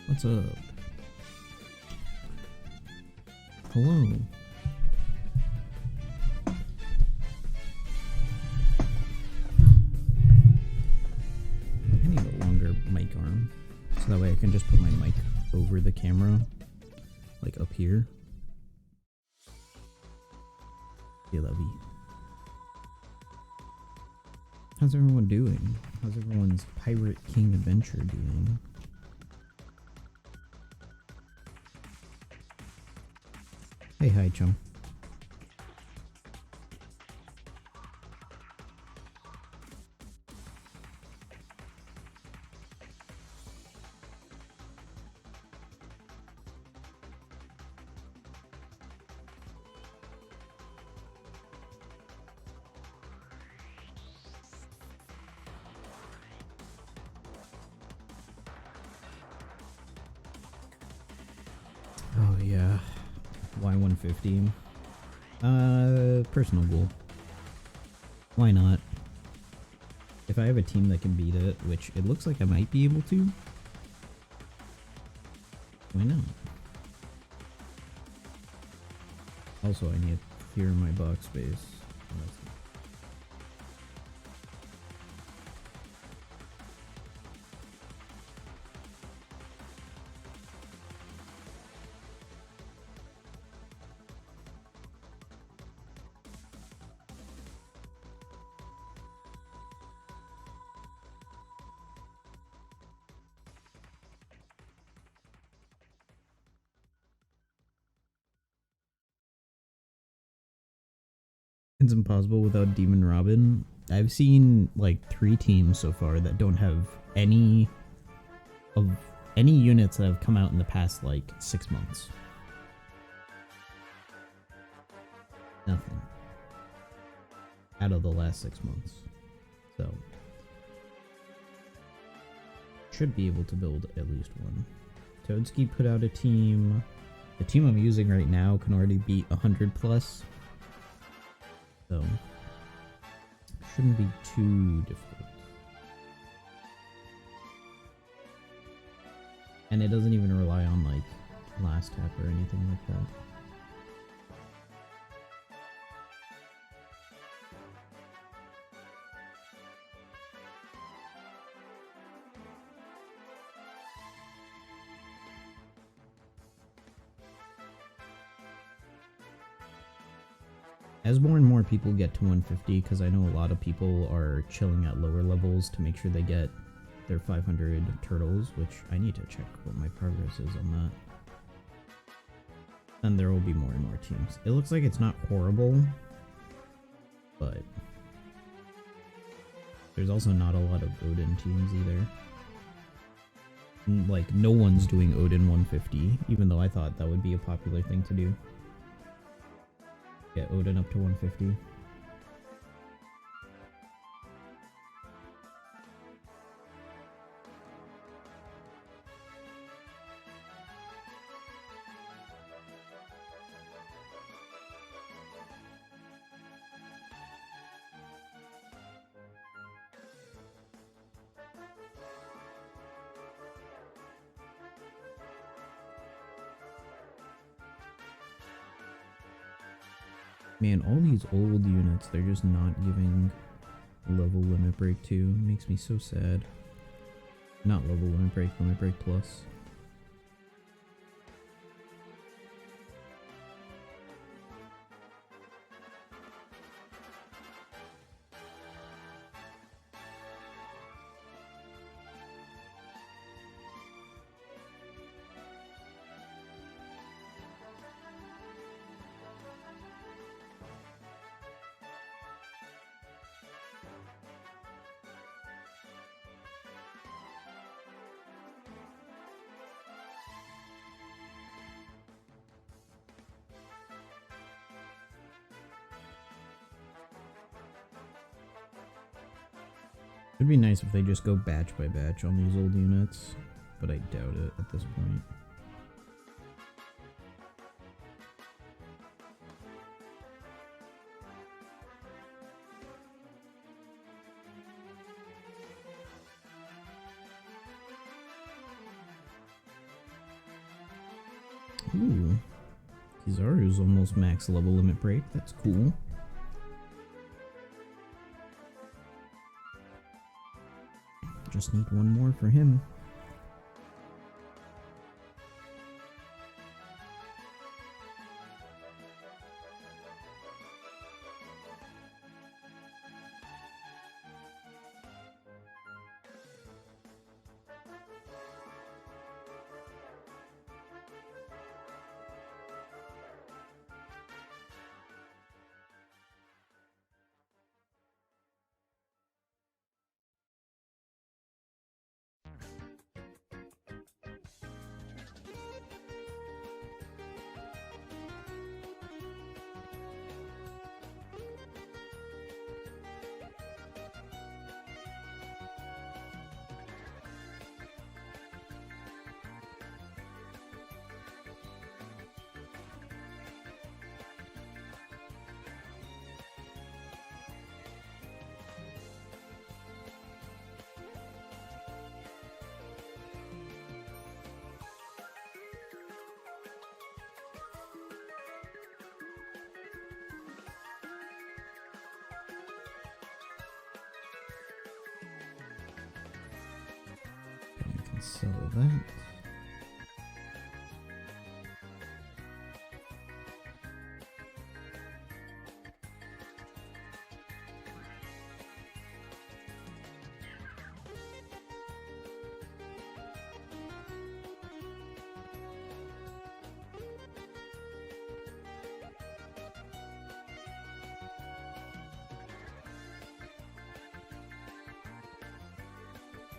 What's up? Hello. I need a longer mic arm, so that way I can just put my mic over the camera, like up here. Yeah, that'd be. How's everyone doing? How's everyone's Pirate King adventure doing? Hey, hi, chum. Oh yeah, Y150. Personal goal. Why not? If I have a team that can beat it, which it looks like I might be able to, why not? Also, I need to clear my box space. It's impossible without Demon Robin. I've seen like 3 teams so far that don't have any units that have come out in the past like 6 months. Nothing. Out of the last 6 months. So should be able to build at least one. Toadski put out a team. The team I'm using right now can already beat 100 plus. So shouldn't be too difficult. And it doesn't even rely on like last tap or anything like that. As more and more people get to 150, because I know a lot of people are chilling at lower levels to make sure they get their 500 turtles, which I need to check what my progress is on that. And there will be more and more teams. It looks like it's not horrible, but there's also not a lot of Odin teams either. Like, no one's doing Odin 150, even though I thought that would be a popular thing to do. Get Odin up to 150. Man, all these old units, they're just not giving level limit break to. Makes me so sad. Not level limit break plus. It'd be nice if they just go batch by batch on these old units, but I doubt it at this point. Ooh. Kizaru's almost max level limit break. That's cool. Just need one more for him. I can sell that.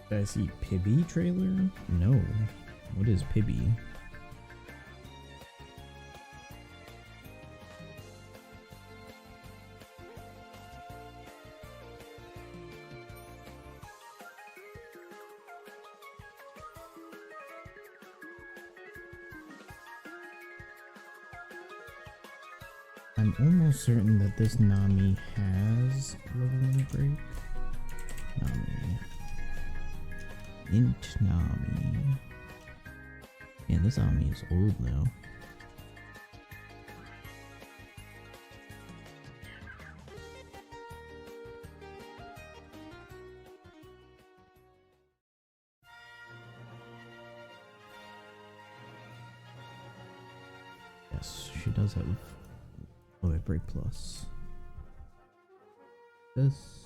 Did I see Pibby trailer? No. What is Pibby? I'm almost certain that this Nami has level limit break. Nami. Int Nami. Yeah, this Nami is old now. Yes, she does have limit break plus. This.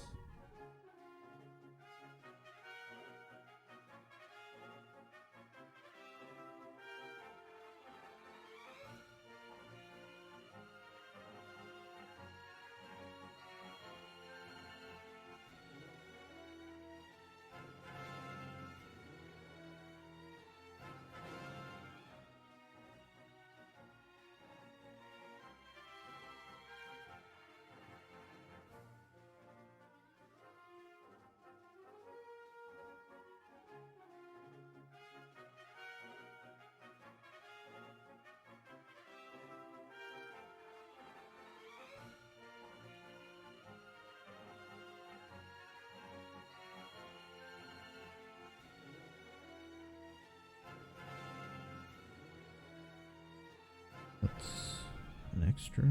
That's an extra.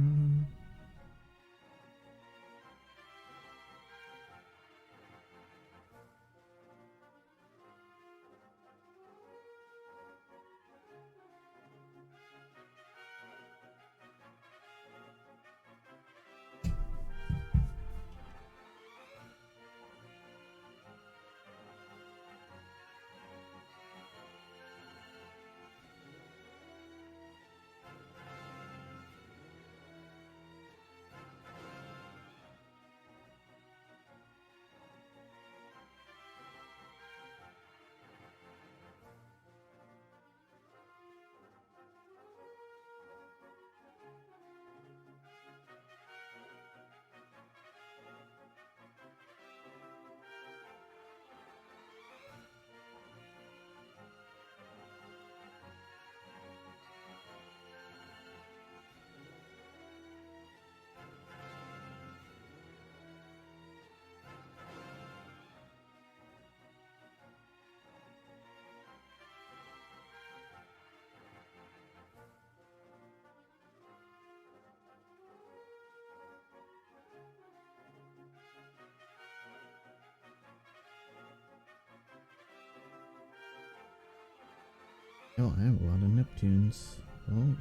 Oh, I have a lot of Neptunes. Well,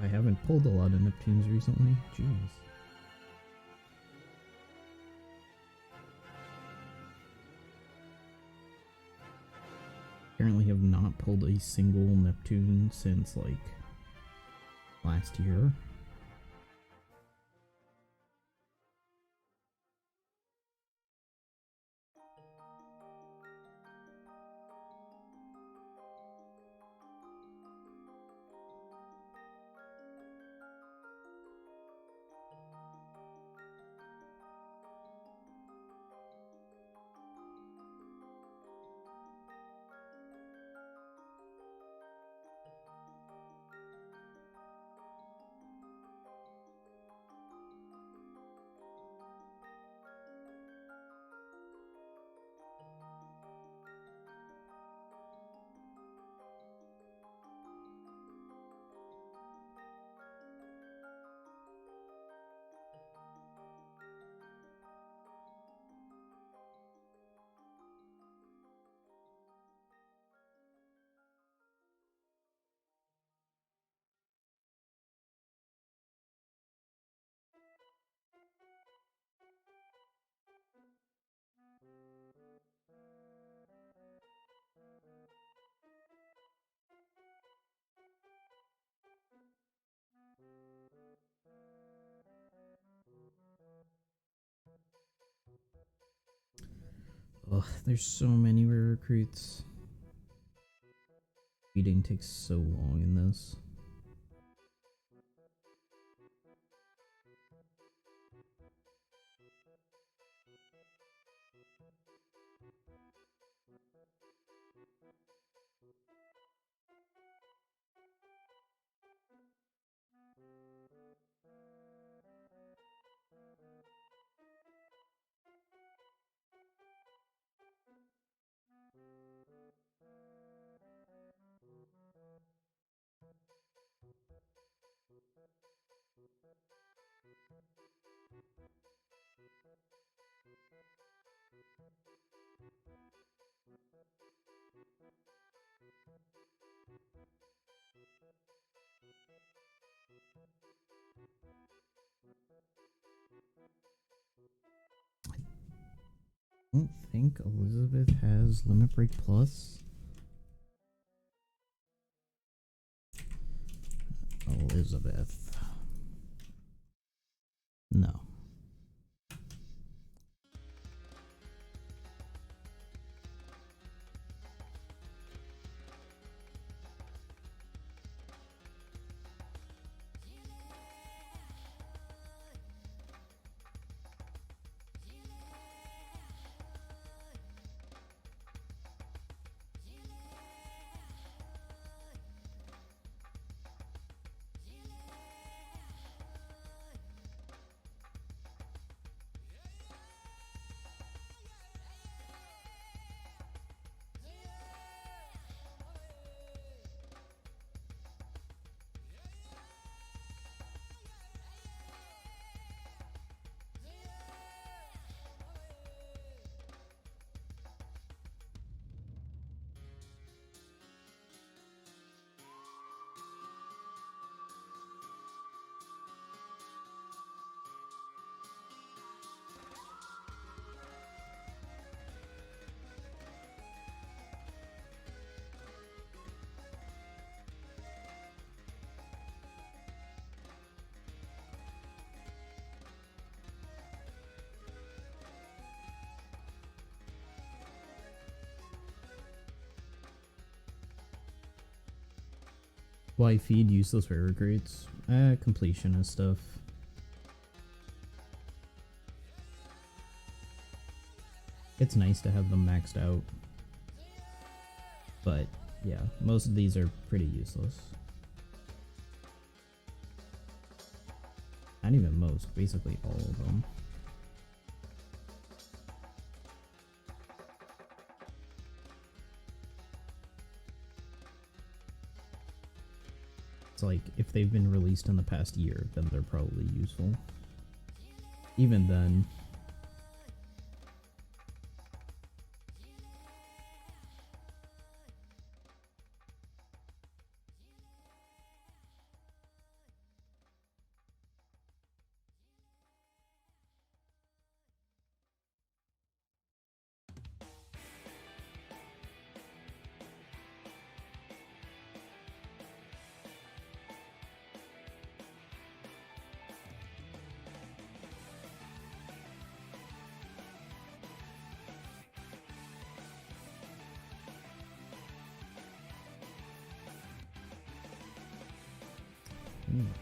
I haven't pulled a lot of Neptunes recently. Jeez. Apparently have not pulled a single Neptune since, like, last year. Ugh, there's so many rare recruits. Reading takes so long in this. I don't think Elizabeth has Limit Break Plus. Elizabeth. No. Why feed useless rare recruits? Completion and stuff. It's nice to have them maxed out. But, yeah, most of these are pretty useless. Not even most, basically all of them. It's like, if they've been released in the past year, then they're probably useful. Even then...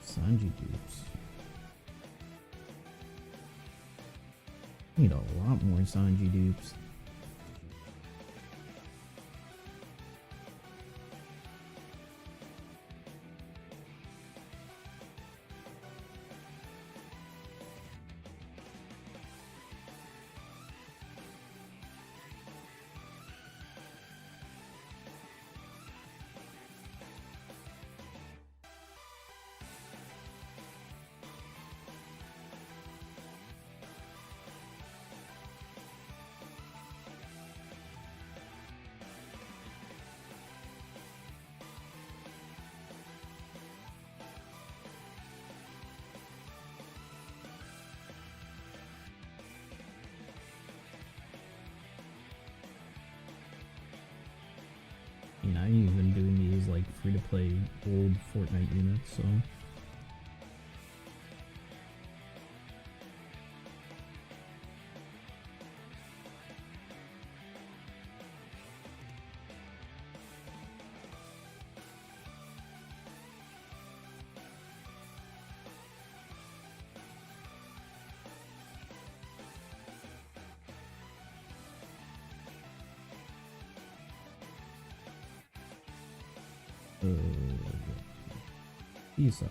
Sanji dupes. Need a lot more Sanji dupes. I'm even doing these like free-to-play old Fortnite units, so... These suck.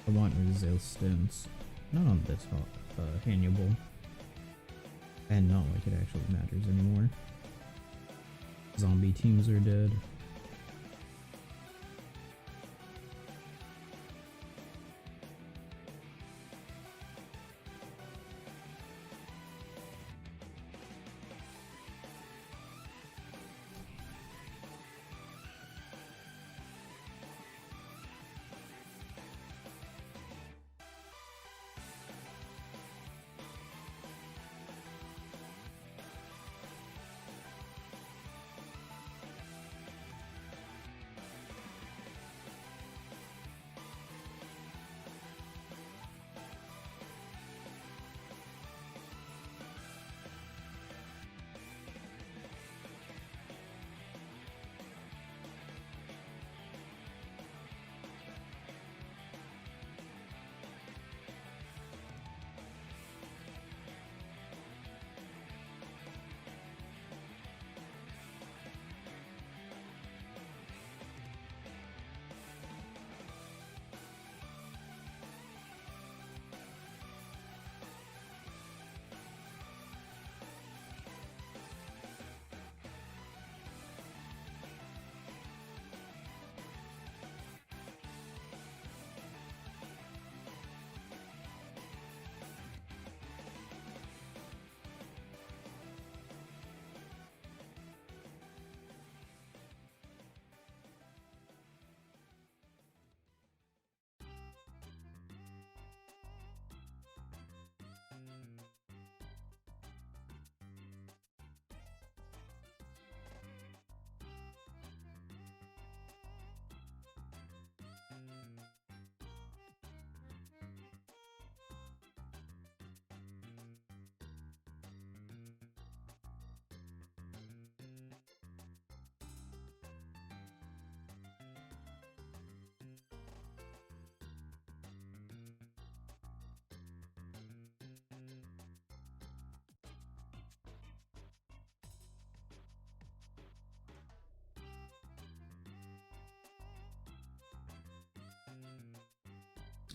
I want resistance. Not on this Hannibal. And not like it actually matters anymore. Zombie teams are dead.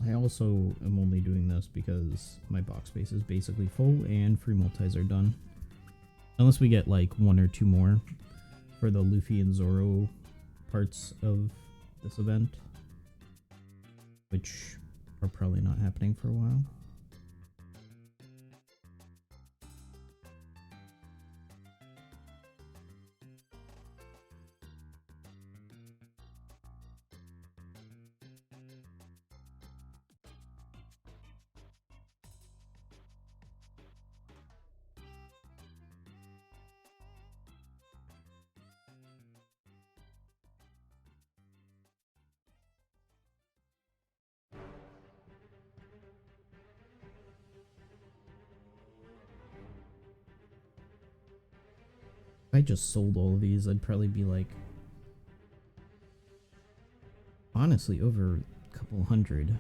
I also am only doing this because my box space is basically full and free multis are done. Unless we get like one or two more for the Luffy and Zoro parts of this event, which are probably not happening for a while. If I just sold all of these, I'd probably be like honestly over a couple hundred.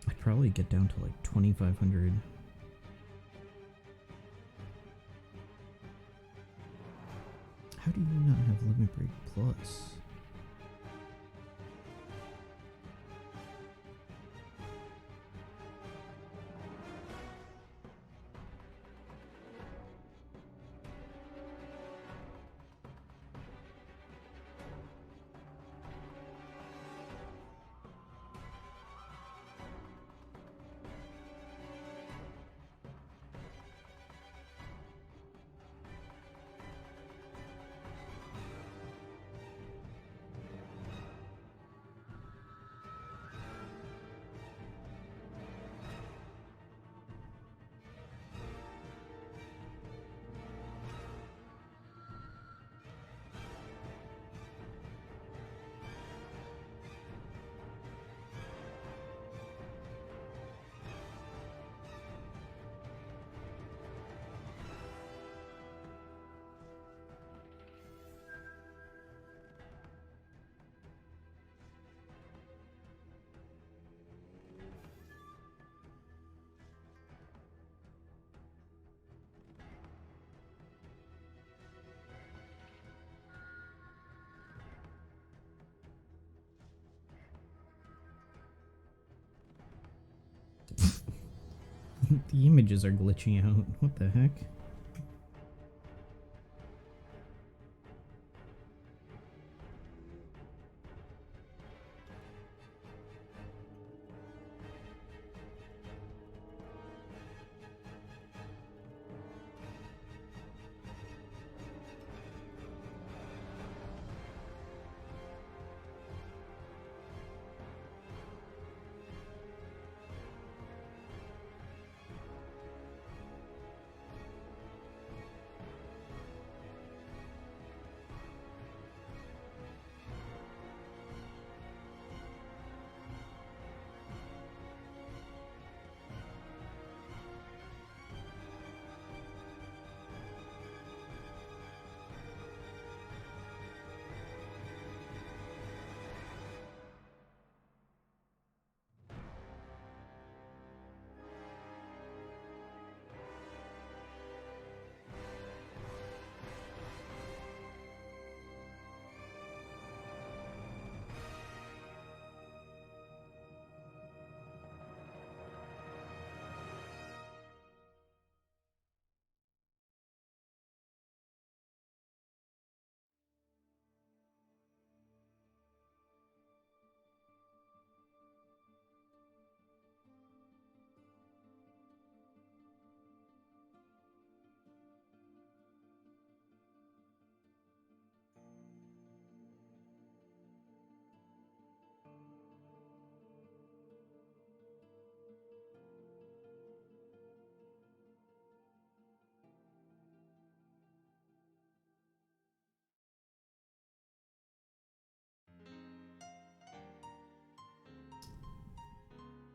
I'd probably get down to like 2,500. How do you not have Limit Break Plus? The images are glitching out. What the heck?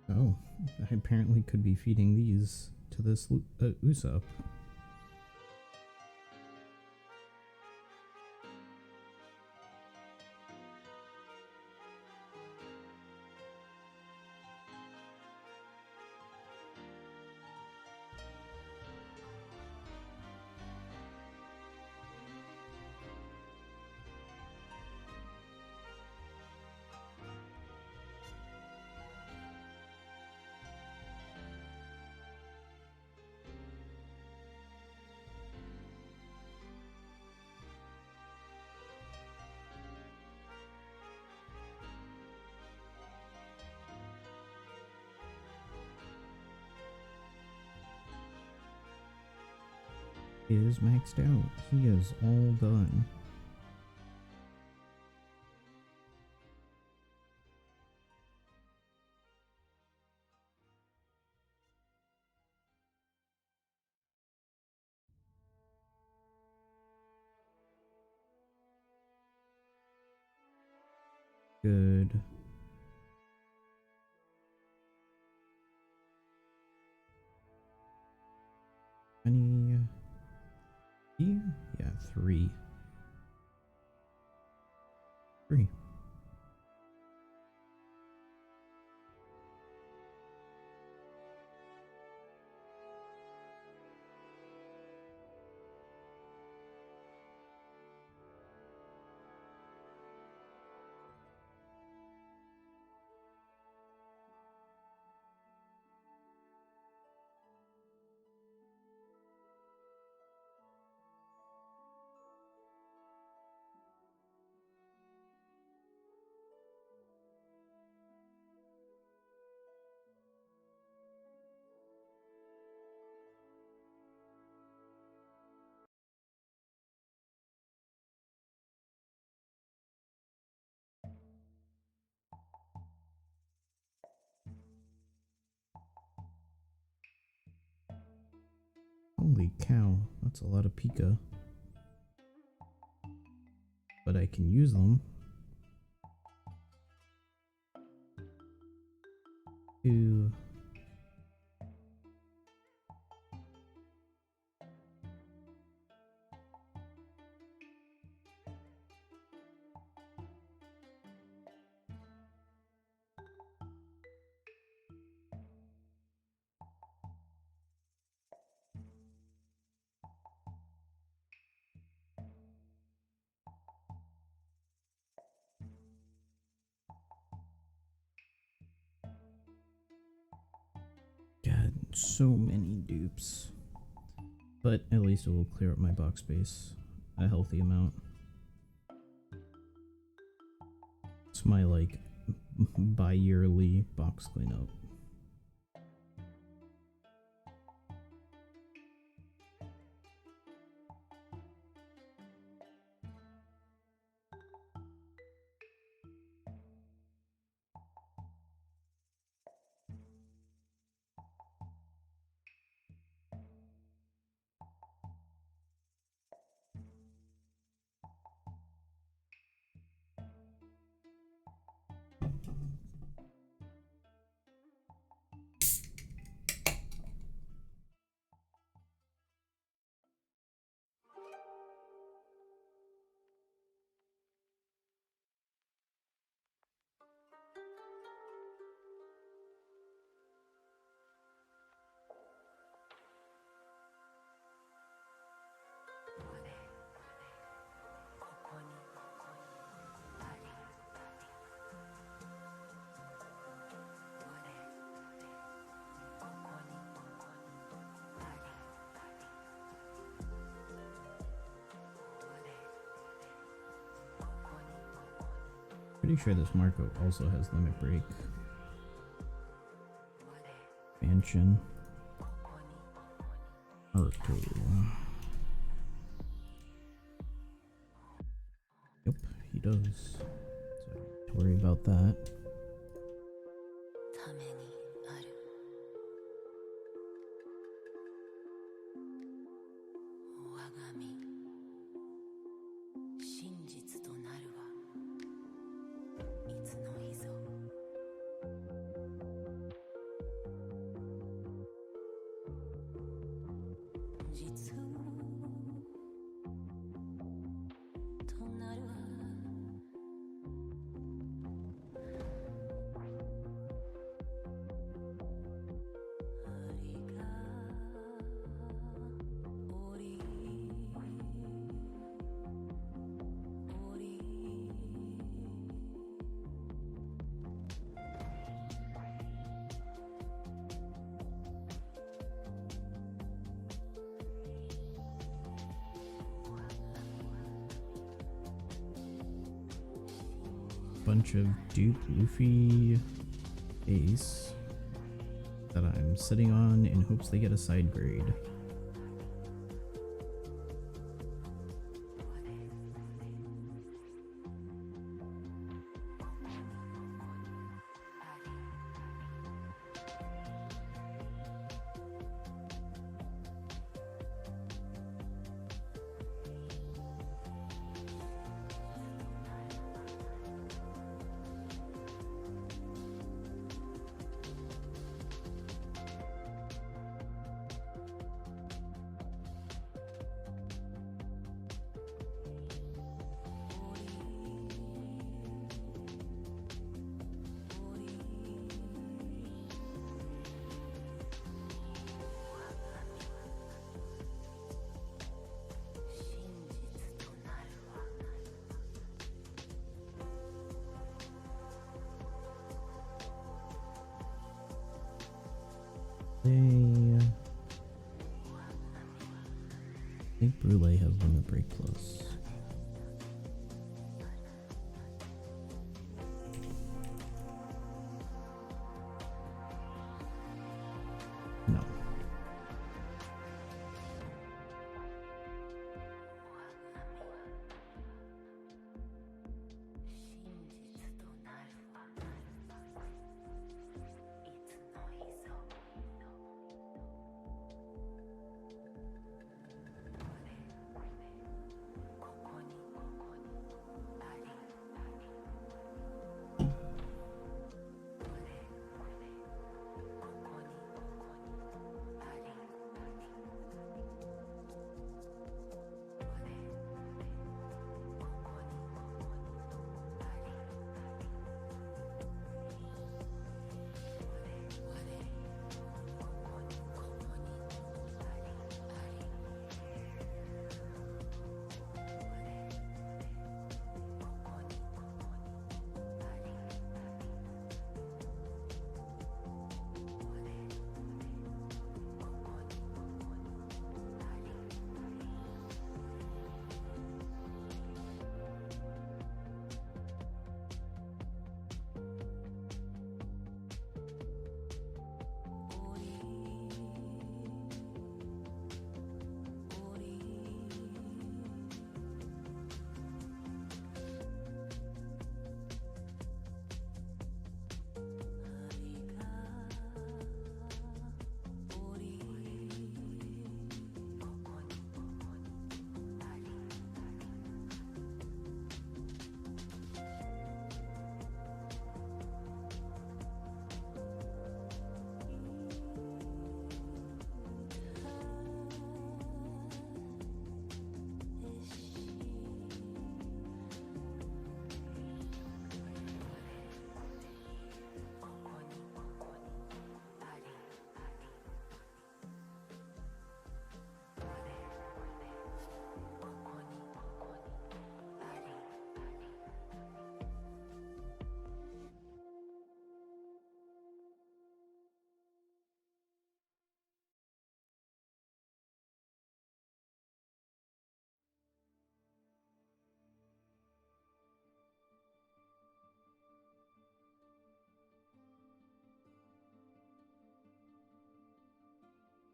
Oh, I apparently could be feeding these to this Usopp. Is maxed out. He is all done. Good. Any 3. 3. Holy cow, that's a lot of Pika. But I can use them to God, so many dupes. But at least it will clear up my box space a healthy amount. It's my like bi-yearly box cleanup. Pretty sure this Marco also has limit break. Expansion. Marco. Yep, he does. So I don't have to worry about that. Bunch of dupe Luffy Ace that I'm sitting on in hopes they get a side grade. think Brule has Limit Break Plus. No.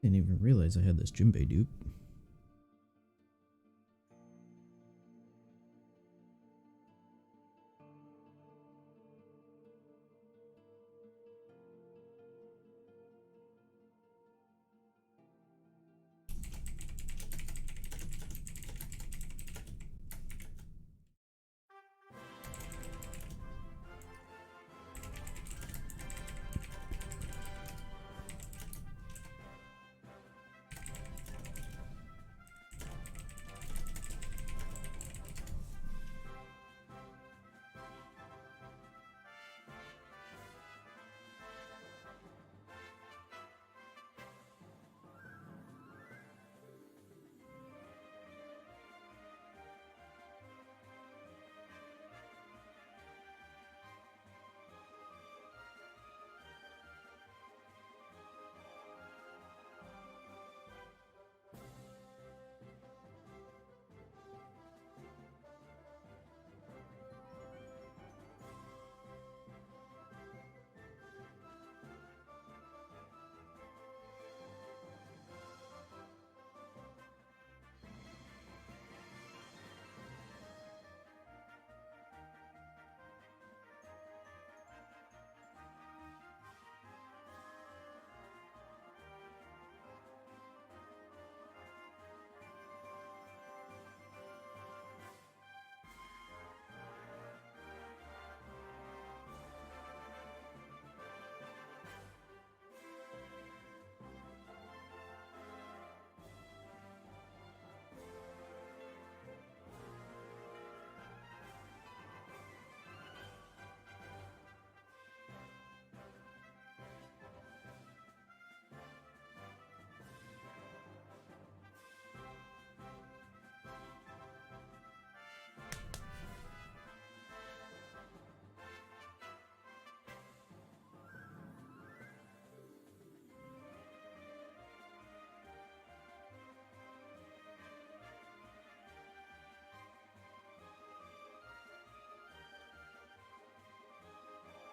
Didn't even realize I had this Jinbei dupe.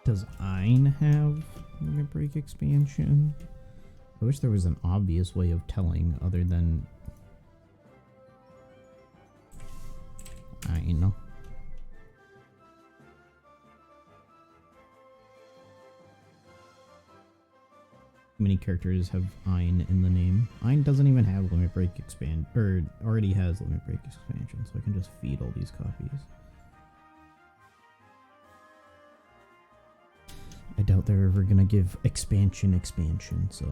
Does Ein have Limit Break expansion? I wish there was an obvious way of telling other than Ein. How many characters have Ein in the name? Ein doesn't even have Limit Break or already has Limit Break expansion, so I can just feed all these copies. I doubt they're ever gonna give expansion, so...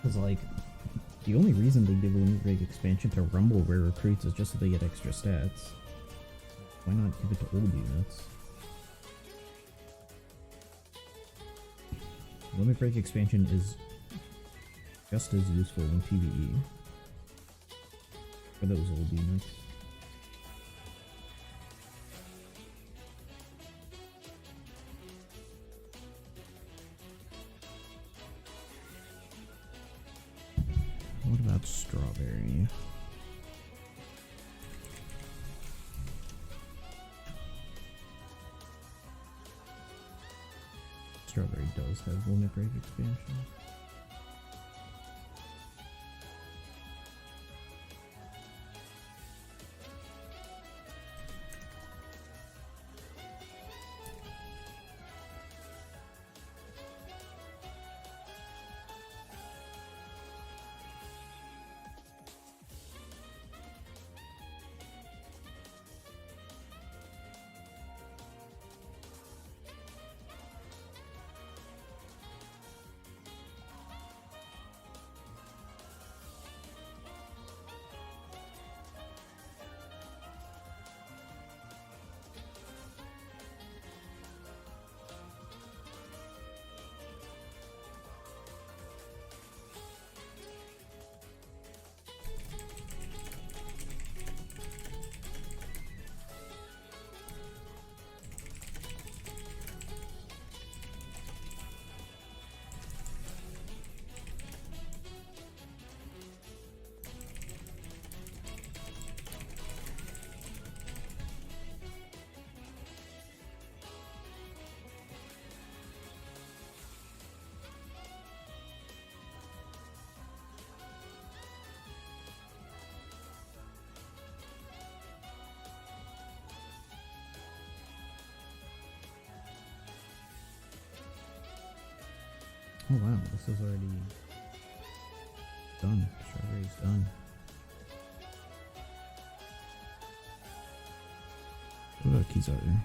Because, like, the only reason they give Limit Break expansion to Rumble Rare recruits is just so they get extra stats. Why not give it to old units? Limit Break expansion is just as useful in PvE for those old units. What about Strawberry? Strawberry does have Limit Break expansion. Oh wow, this is already done. Strawberry's done. What about keys out there?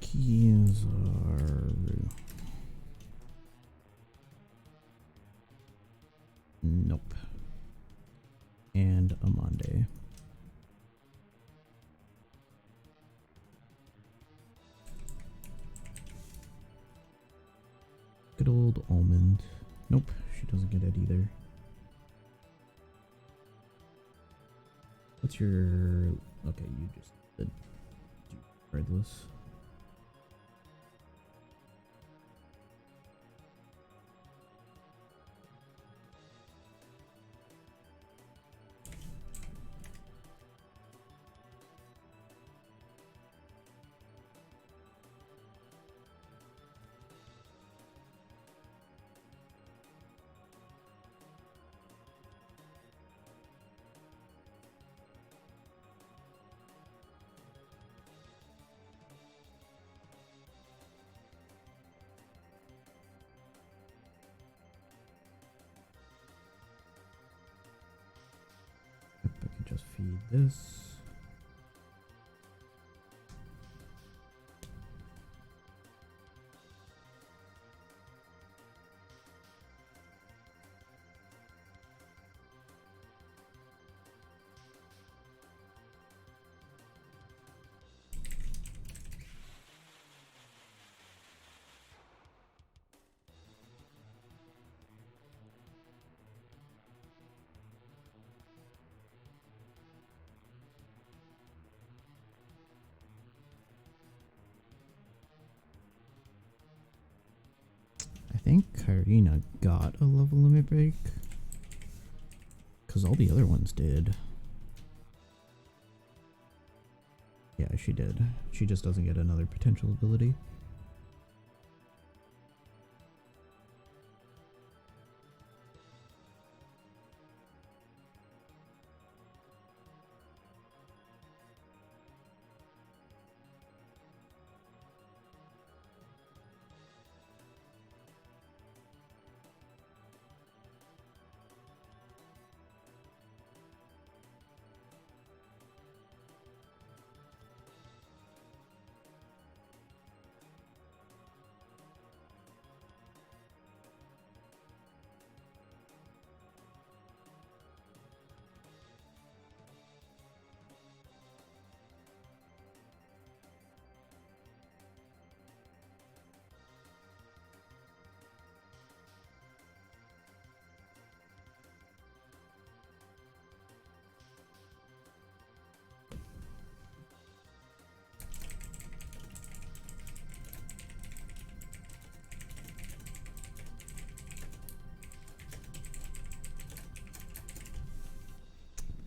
Keys are... Nope. And Amande. Good old Almond. Nope, she doesn't get it either. What's your... Okay, you just did regardless. feed this. I think Karina got a level limit break, because all the other ones did. Yeah, she did. She just doesn't get another potential ability.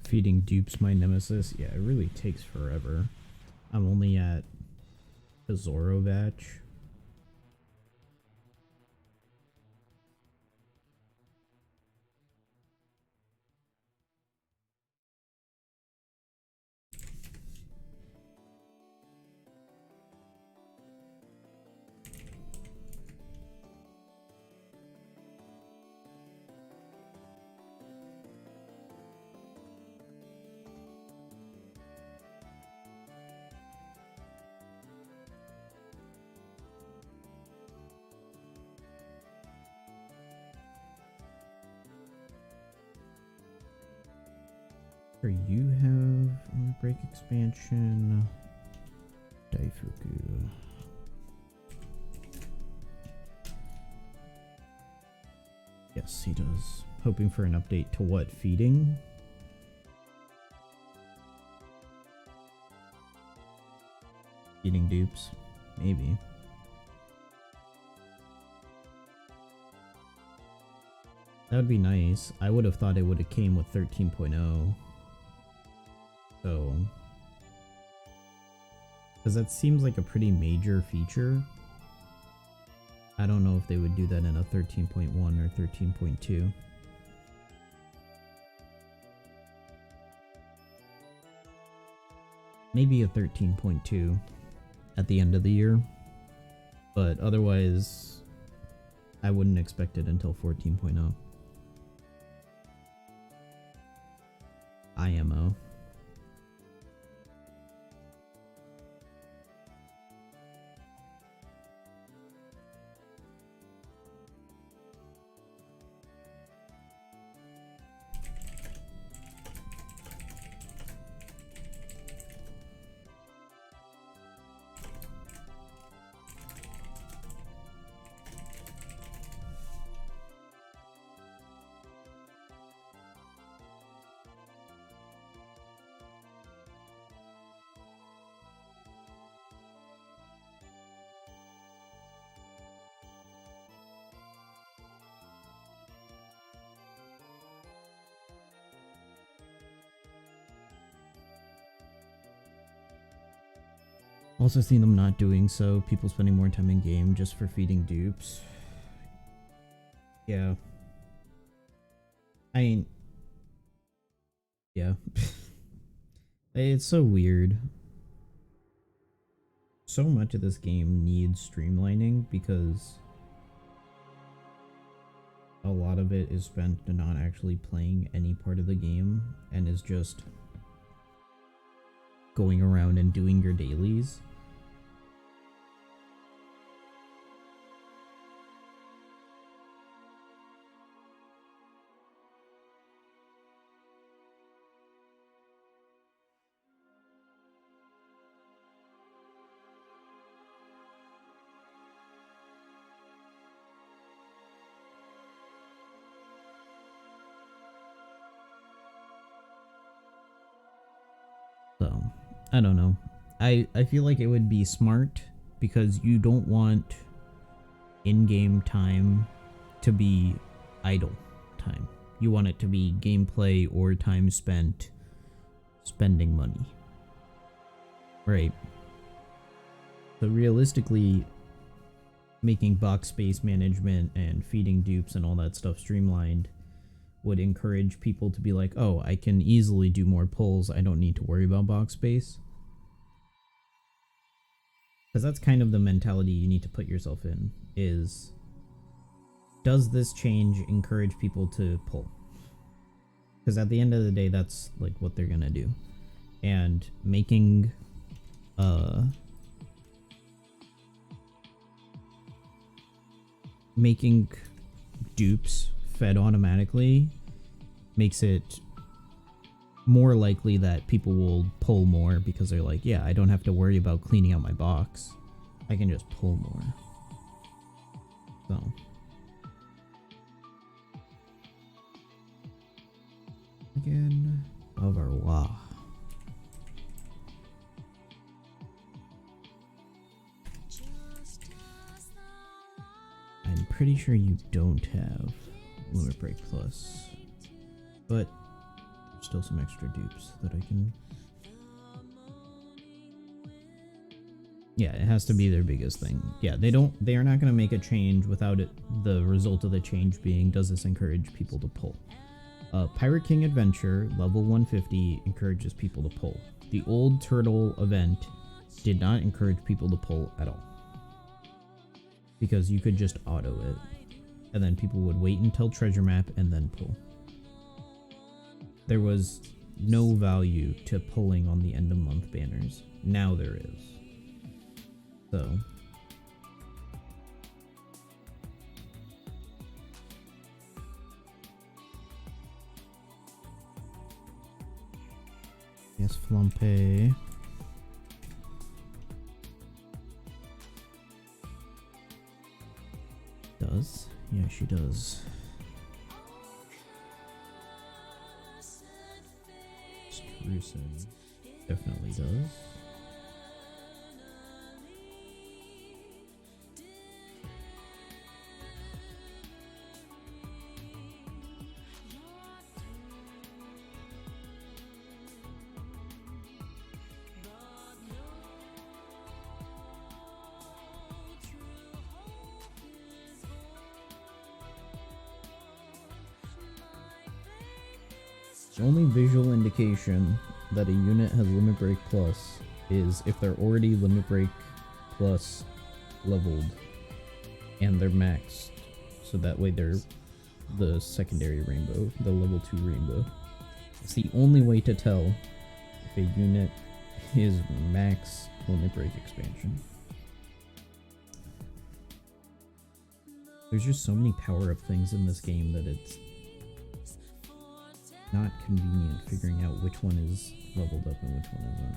Feeding dupes my nemesis. Yeah, it really takes forever. I'm only at the Zoro batch. You have break expansion. Daifuku. Yes, he does. Hoping for an update to what? Feeding? Feeding dupes? Maybe. That would be nice. I would have thought it would have came with 13.0. So, because that seems like a pretty major feature. I don't know if they would do that in a 13.1 or 13.2. Maybe a 13.2 at the end of the year. But otherwise, I wouldn't expect it until 14.0. IMO. Also seen them not doing so, people spending more time in game just for feeding dupes. Yeah. I mean, yeah. It's so weird. So much of this game needs streamlining because a lot of it is spent not actually playing any part of the game and is just going around and doing your dailies. So, I don't know. I feel like it would be smart because you don't want in-game time to be idle time. You want it to be gameplay or time spent spending money. Right. So realistically, making box space management and feeding dupes and all that stuff streamlined would encourage people to be like, oh, I can easily do more pulls. I don't need to worry about box space. Because that's kind of the mentality you need to put yourself in, is, does this change encourage people to pull? Because at the end of the day, that's like what they're gonna do. And making dupes fed automatically makes it more likely that people will pull more because they're like, yeah, I don't have to worry about cleaning out my box. I can just pull more. So. Again, Overwatch. I'm pretty sure you don't have Limit Break Plus, but there's still some extra dupes that I can... Yeah, it has to be their biggest thing. Yeah, they are not going to make a change without it, the result of the change being, does this encourage people to pull? Pirate King Adventure, level 150, encourages people to pull. The old Turtle event did not encourage people to pull at all, because you could just auto it, and then people would wait until treasure map and then pull. There was no value to pulling on the end of month banners. Now there is. So yes, Flampe. Does. Yeah, she does. Strusen definitely does. The only visual indication that a unit has Limit Break Plus is if they're already Limit Break Plus leveled and they're maxed, so that way they're the secondary rainbow, the level 2 rainbow. It's the only way to tell if a unit is max Limit Break expansion. There's just so many power-up things in this game that it's not convenient figuring out which one is leveled up and which one isn't.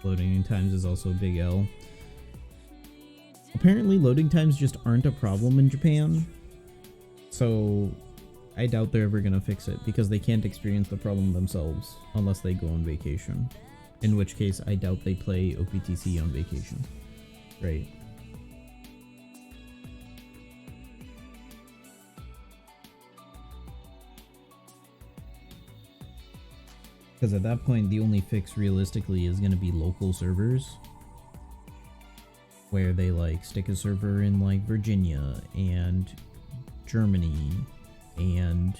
Loading times is also a big L. Apparently loading times just aren't a problem in Japan, so I doubt they're ever gonna fix it because they can't experience the problem themselves unless they go on vacation. In which case, I doubt they play OPTC on vacation. Right. Because at that point, the only fix realistically is gonna be local servers, where they like stick a server in like Virginia and Germany. And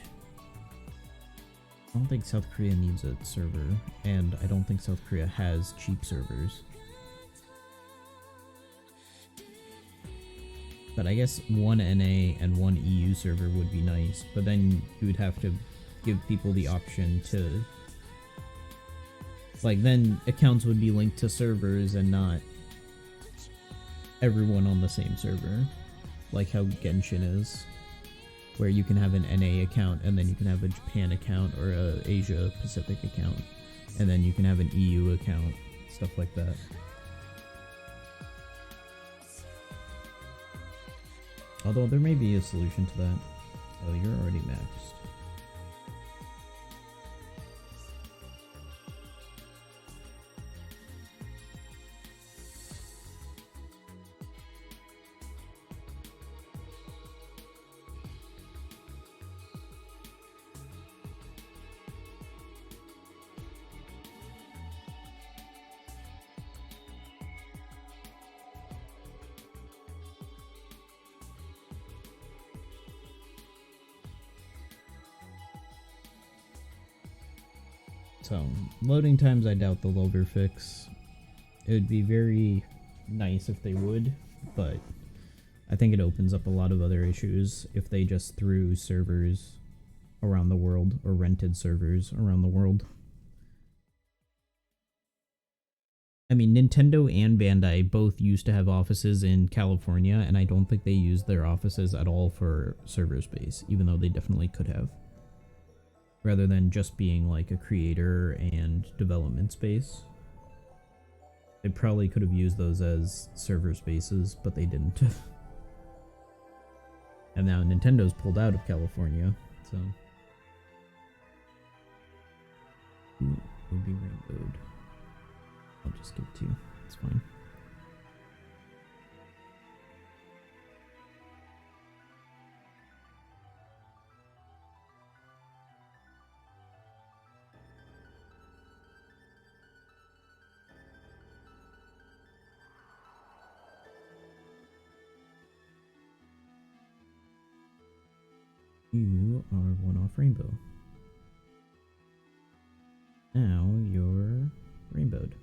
I don't think South Korea needs a server, and I don't think South Korea has cheap servers. But I guess one NA and one EU server would be nice, but then you would have to give people the option to, like, then accounts would be linked to servers and not everyone on the same server, like how Genshin is, where you can have an NA account and then you can have a Japan account or a Asia Pacific account, and then you can have an EU account, stuff like that. Although there may be a solution to that. Oh, you're already maxed. So, loading times I doubt they'll ever fix. It would be very nice if they would, but I think it opens up a lot of other issues if they just threw servers around the world, or rented servers around the world. I mean, Nintendo and Bandai both used to have offices in California, and I don't think they used their offices at all for server space, even though they definitely could have. Rather than just being like a creator and development space. They probably could have used those as server spaces, but they didn't. And now Nintendo's pulled out of California, so... Ooh, would be rainbowed. I'll just give it to you. It's fine. You are one off rainbow. Now you're rainbowed.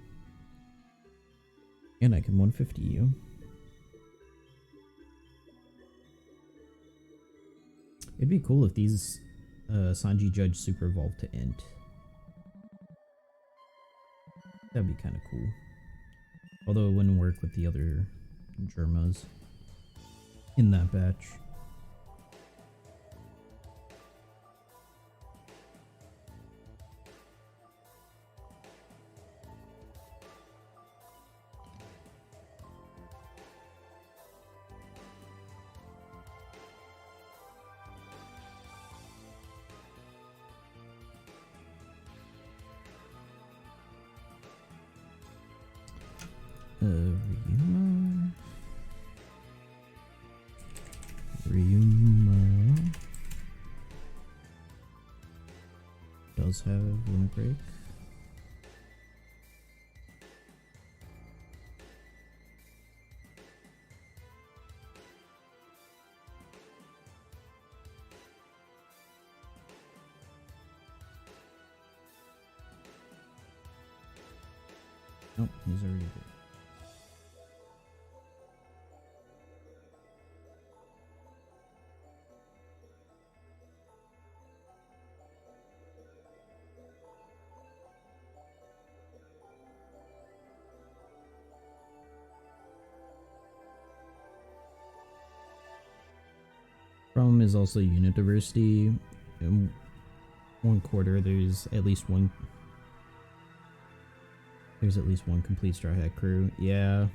And I can 150 you. It'd be cool if these Sanji Judge super evolved to Int. That'd be kind of cool. Although it wouldn't work with the other Germas in that batch. Ryuma does have limit break. Nope, he's already good. Problem is also unit diversity. In one quarter, there's at least one complete Straw Hat crew. Yeah.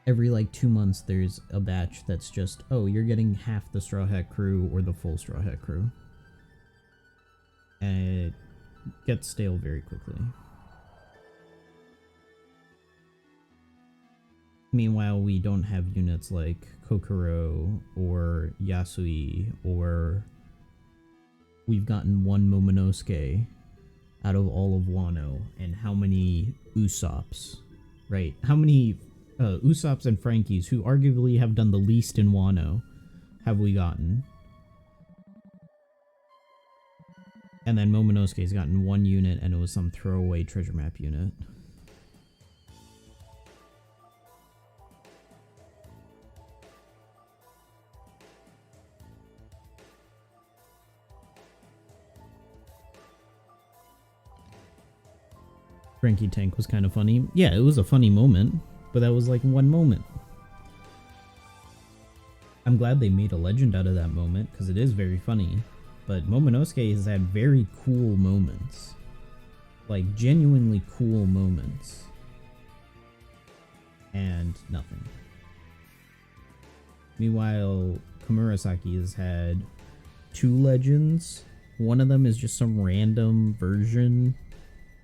Every like 2 months, there's a batch that's just, oh, you're getting half the Straw Hat crew or the full Straw Hat crew. And it gets stale very quickly. Meanwhile, we don't have units like Kokoro or Yasui, or we've gotten one Momonosuke out of all of Wano, and how many Usops, right? How many Usops and Frankies, who arguably have done the least in Wano, have we gotten? And then Momonosuke's gotten one unit, and it was some throwaway treasure map unit. Frankie Tank was kind of funny. Yeah, it was a funny moment, but that was like one moment. I'm glad they made a legend out of that moment because it is very funny. But Momonosuke has had very cool moments. Like genuinely cool moments. And nothing. Meanwhile, Komurasaki has had 2 legends. One of them is just some random version,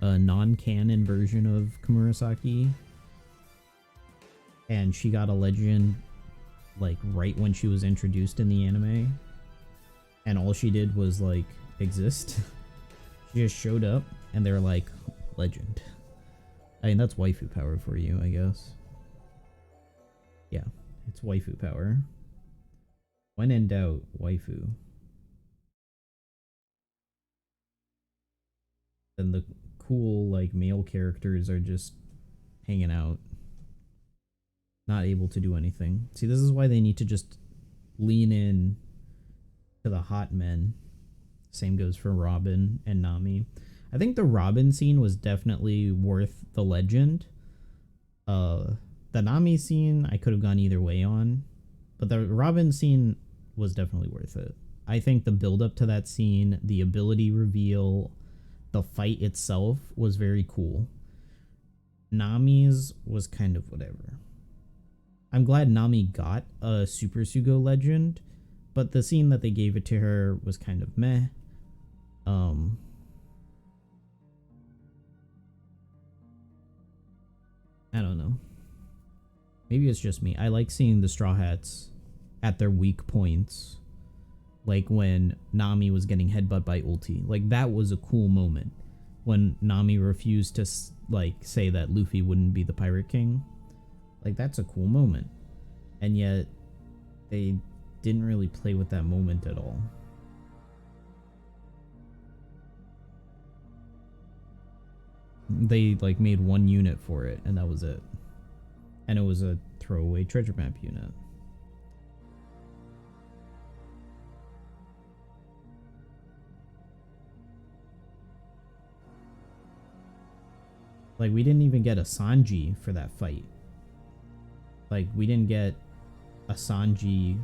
a non-canon version of Komurasaki. And she got a legend like right when she was introduced in the anime. And all she did was like exist. She just showed up and they're like, legend. I mean, that's waifu power for you, I guess. Yeah, it's waifu power. When in doubt, waifu. Then the cool, like, male characters are just hanging out. Not able to do anything. See, this is why they need to just lean in to the hot men. Same goes for Robin and Nami. I think the Robin scene was definitely worth the legend. The Nami scene, I could have gone either way on. But the Robin scene was definitely worth it. I think the build up to that scene, the ability reveal, the fight itself was very cool. Nami's was kind of whatever. I'm glad Nami got a Super Sugo legend, but the scene that they gave it to her was kind of meh. I don't know. Maybe it's just me. I like seeing the Straw Hats at their weak points. Like when Nami was getting headbutt by Ulti. Like that was a cool moment. When Nami refused to like say that Luffy wouldn't be the Pirate King. Like that's a cool moment. And yet they didn't really play with that moment at all. They like made one unit for it and that was it. And it was a throwaway treasure map unit. Like we didn't even get a Sanji for that fight. Like we didn't get a Sanji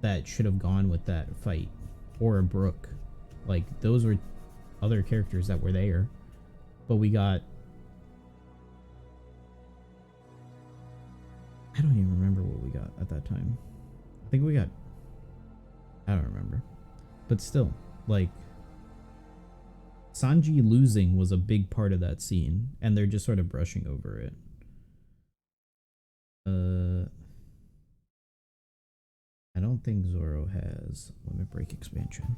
that should have gone with that fight. Or a Brook. Like those were other characters that were there. But we got... I don't even remember what we got at that time. I think we got... I don't remember. But still, like... Sanji losing was a big part of that scene. And they're just sort of brushing over it. I don't think Zoro has Limit Break expansion.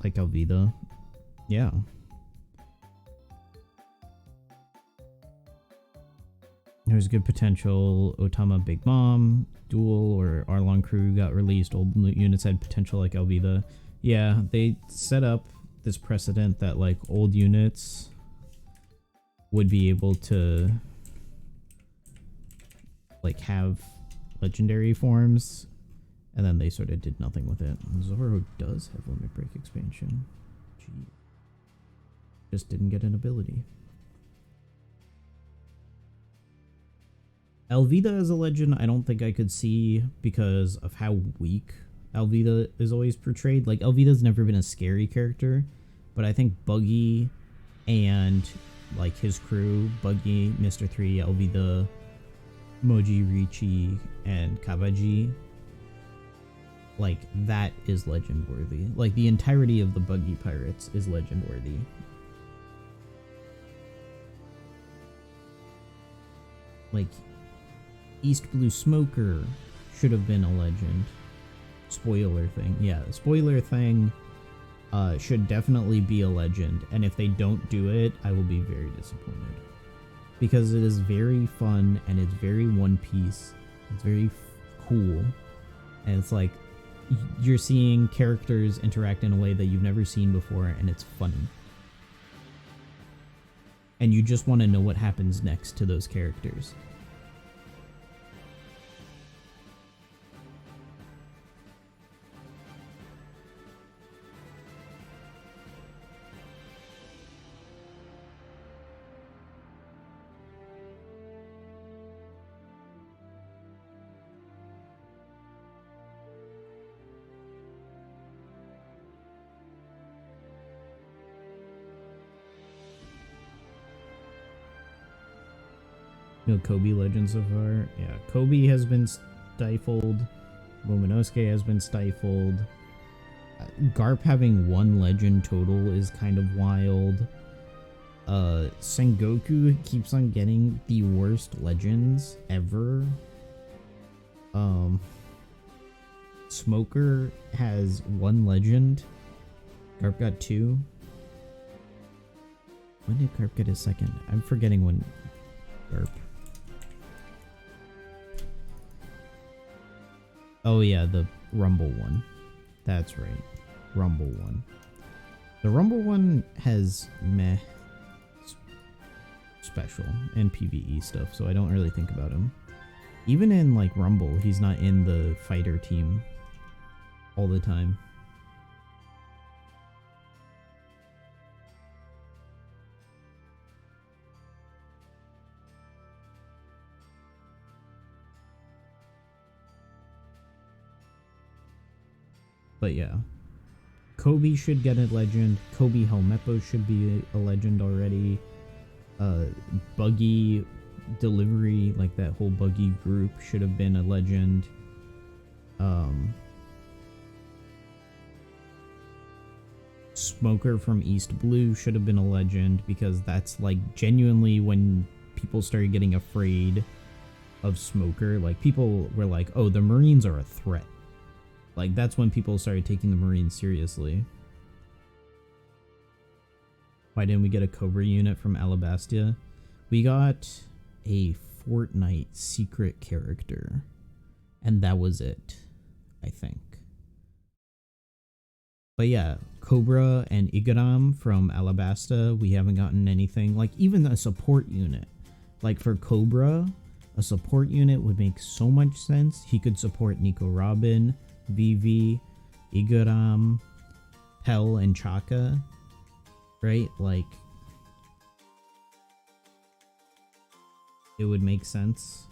Like Alvida. Yeah. There's good potential. Otama Big Mom, Duel, or Arlong Crew got released. Old units had potential like Alvida. Yeah, they set up this precedent that like old units would be able to like have legendary forms, and then they sort of did nothing with it. Zoro does have Limit Break expansion. Gee. Just didn't get an ability. Alvida as a legend, I don't think I could see because of how weak Alvida is always portrayed. Like, Alvida's never been a scary character, but I think Buggy and, like, his crew, Buggy, Mr. 3, Alvida, Moji, Ricci, and Kabaji, like, that is legend-worthy. Like, the entirety of the Buggy Pirates is legend-worthy. Like, East Blue Smoker should have been a legend. Spoiler thing. Yeah, spoiler thing should definitely be a legend. And if they don't do it, I will be very disappointed. Because it is very fun and it's very One Piece. It's very cool. And it's like, you're seeing characters interact in a way that you've never seen before, and it's funny. And you just want to know what happens next to those characters. No Kobe legend so far. Yeah, Kobe has been stifled. Momonosuke has been stifled. Garp having one legend total is kind of wild. Sengoku keeps on getting the worst legends ever. Smoker has one legend. Garp got two. When did Garp get his second? I'm forgetting when Garp. Oh yeah, the Rumble one. That's right. Rumble one. The Rumble one has meh special and PvE stuff, so I don't really think about him. Even in like Rumble, he's not in the fighter team all the time. But yeah, Kobe should get a legend. Kobe Helmeppo should be a legend already. Buggy Delivery, like that whole Buggy group, should have been a legend. Smoker from East Blue should have been a legend, because that's like genuinely when people started getting afraid of Smoker. Like people were like, oh, the Marines are a threat. Like that's when people started taking the Marines seriously. Why didn't we get a Cobra unit from Alabastia? We got a Fortnite secret character, and that was it, I think. But yeah, Cobra and Igaram from Alabasta, we haven't gotten anything. Like even a support unit. Like for Cobra, a support unit would make so much sense. He could support Nico Robin, Vivi, Igaram, Pell, and Chaka. Right? Like, it would make sense.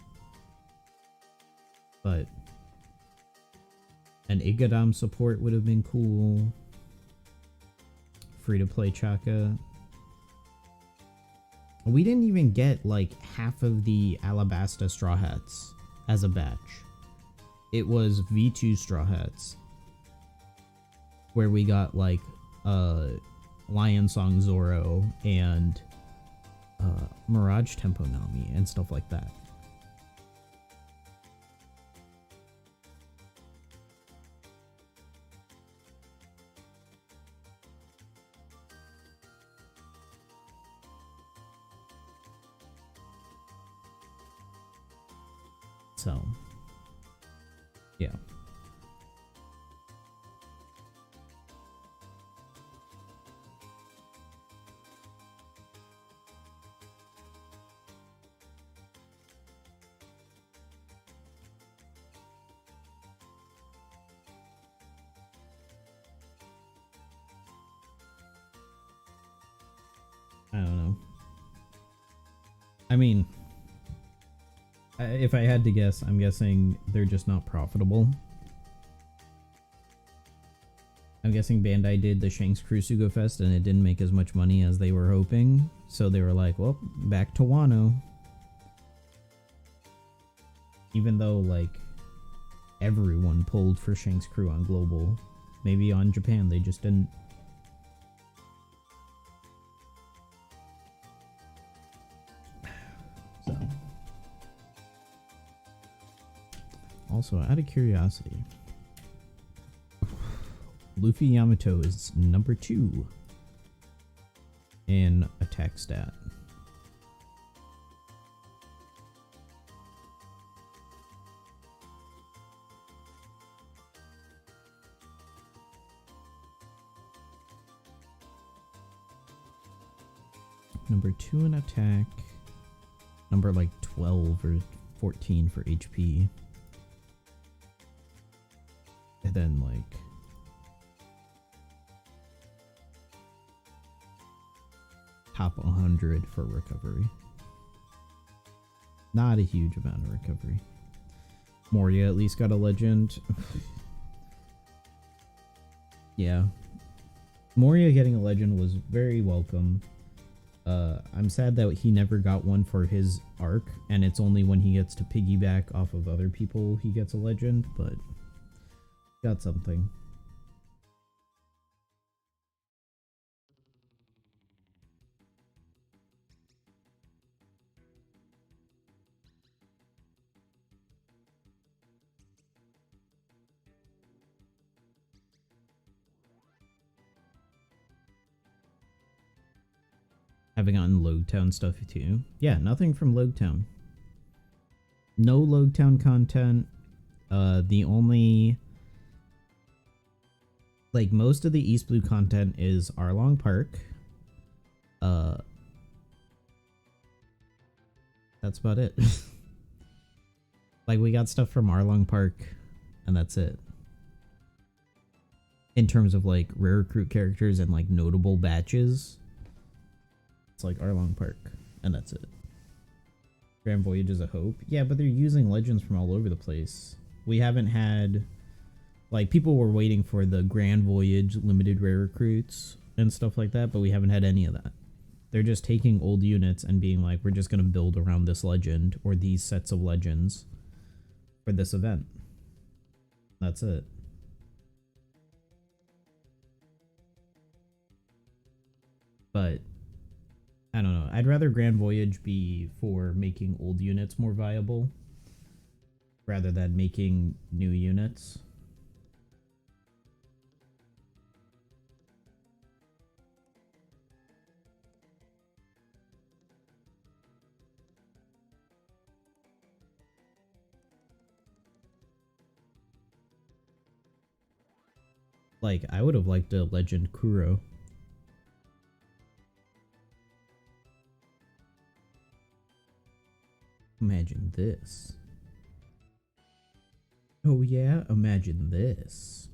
But an Igaram support would have been cool. Free to play Chaka. We didn't even get like half of the Alabasta Straw Hats as a batch. It was V2 Straw Hats, where we got like Lion Song Zoro and Mirage Tempo Nami and stuff like that. So, yeah. I don't know. I mean, if I had to guess, I'm guessing they're just not profitable. I'm guessing Bandai did the Shanks Crusugo Fest and it didn't make as much money as they were hoping. So they were like, well, back to Wano. Even though, like, everyone pulled for Shanks Crew on Global. Maybe on Japan, they just didn't. So. Also, out of curiosity, Luffy Yamato is number 2 in attack stat. Number 2 in attack. Number like 12 or 14 for HP. And then like top 100 for recovery. Not a huge amount of recovery. Moria at least got a legend. Yeah. Moria getting a legend was very welcome. I'm sad that he never got one for his arc, and it's only when he gets to piggyback off of other people he gets a legend, but got something. Having gotten Logtown stuff too. Yeah, nothing from Logtown. No Logtown content. The only... Like, most of the East Blue content is Arlong Park. That's about it. Like, we got stuff from Arlong Park, and that's it. In terms of, like, rare recruit characters and, like, notable batches, it's like Arlong Park, and that's it. Grand Voyage is a hope. Yeah, but they're using legends from all over the place. We haven't had... Like, people were waiting for the Grand Voyage limited rare recruits and stuff like that, but we haven't had any of that. They're just taking old units and being like, we're just going to build around this legend or these sets of legends for this event. That's it. But I don't know. I'd rather Grand Voyage be for making old units more viable rather than making new units. Like, I would have liked a Legend Kuro. Imagine this. Oh yeah, imagine this.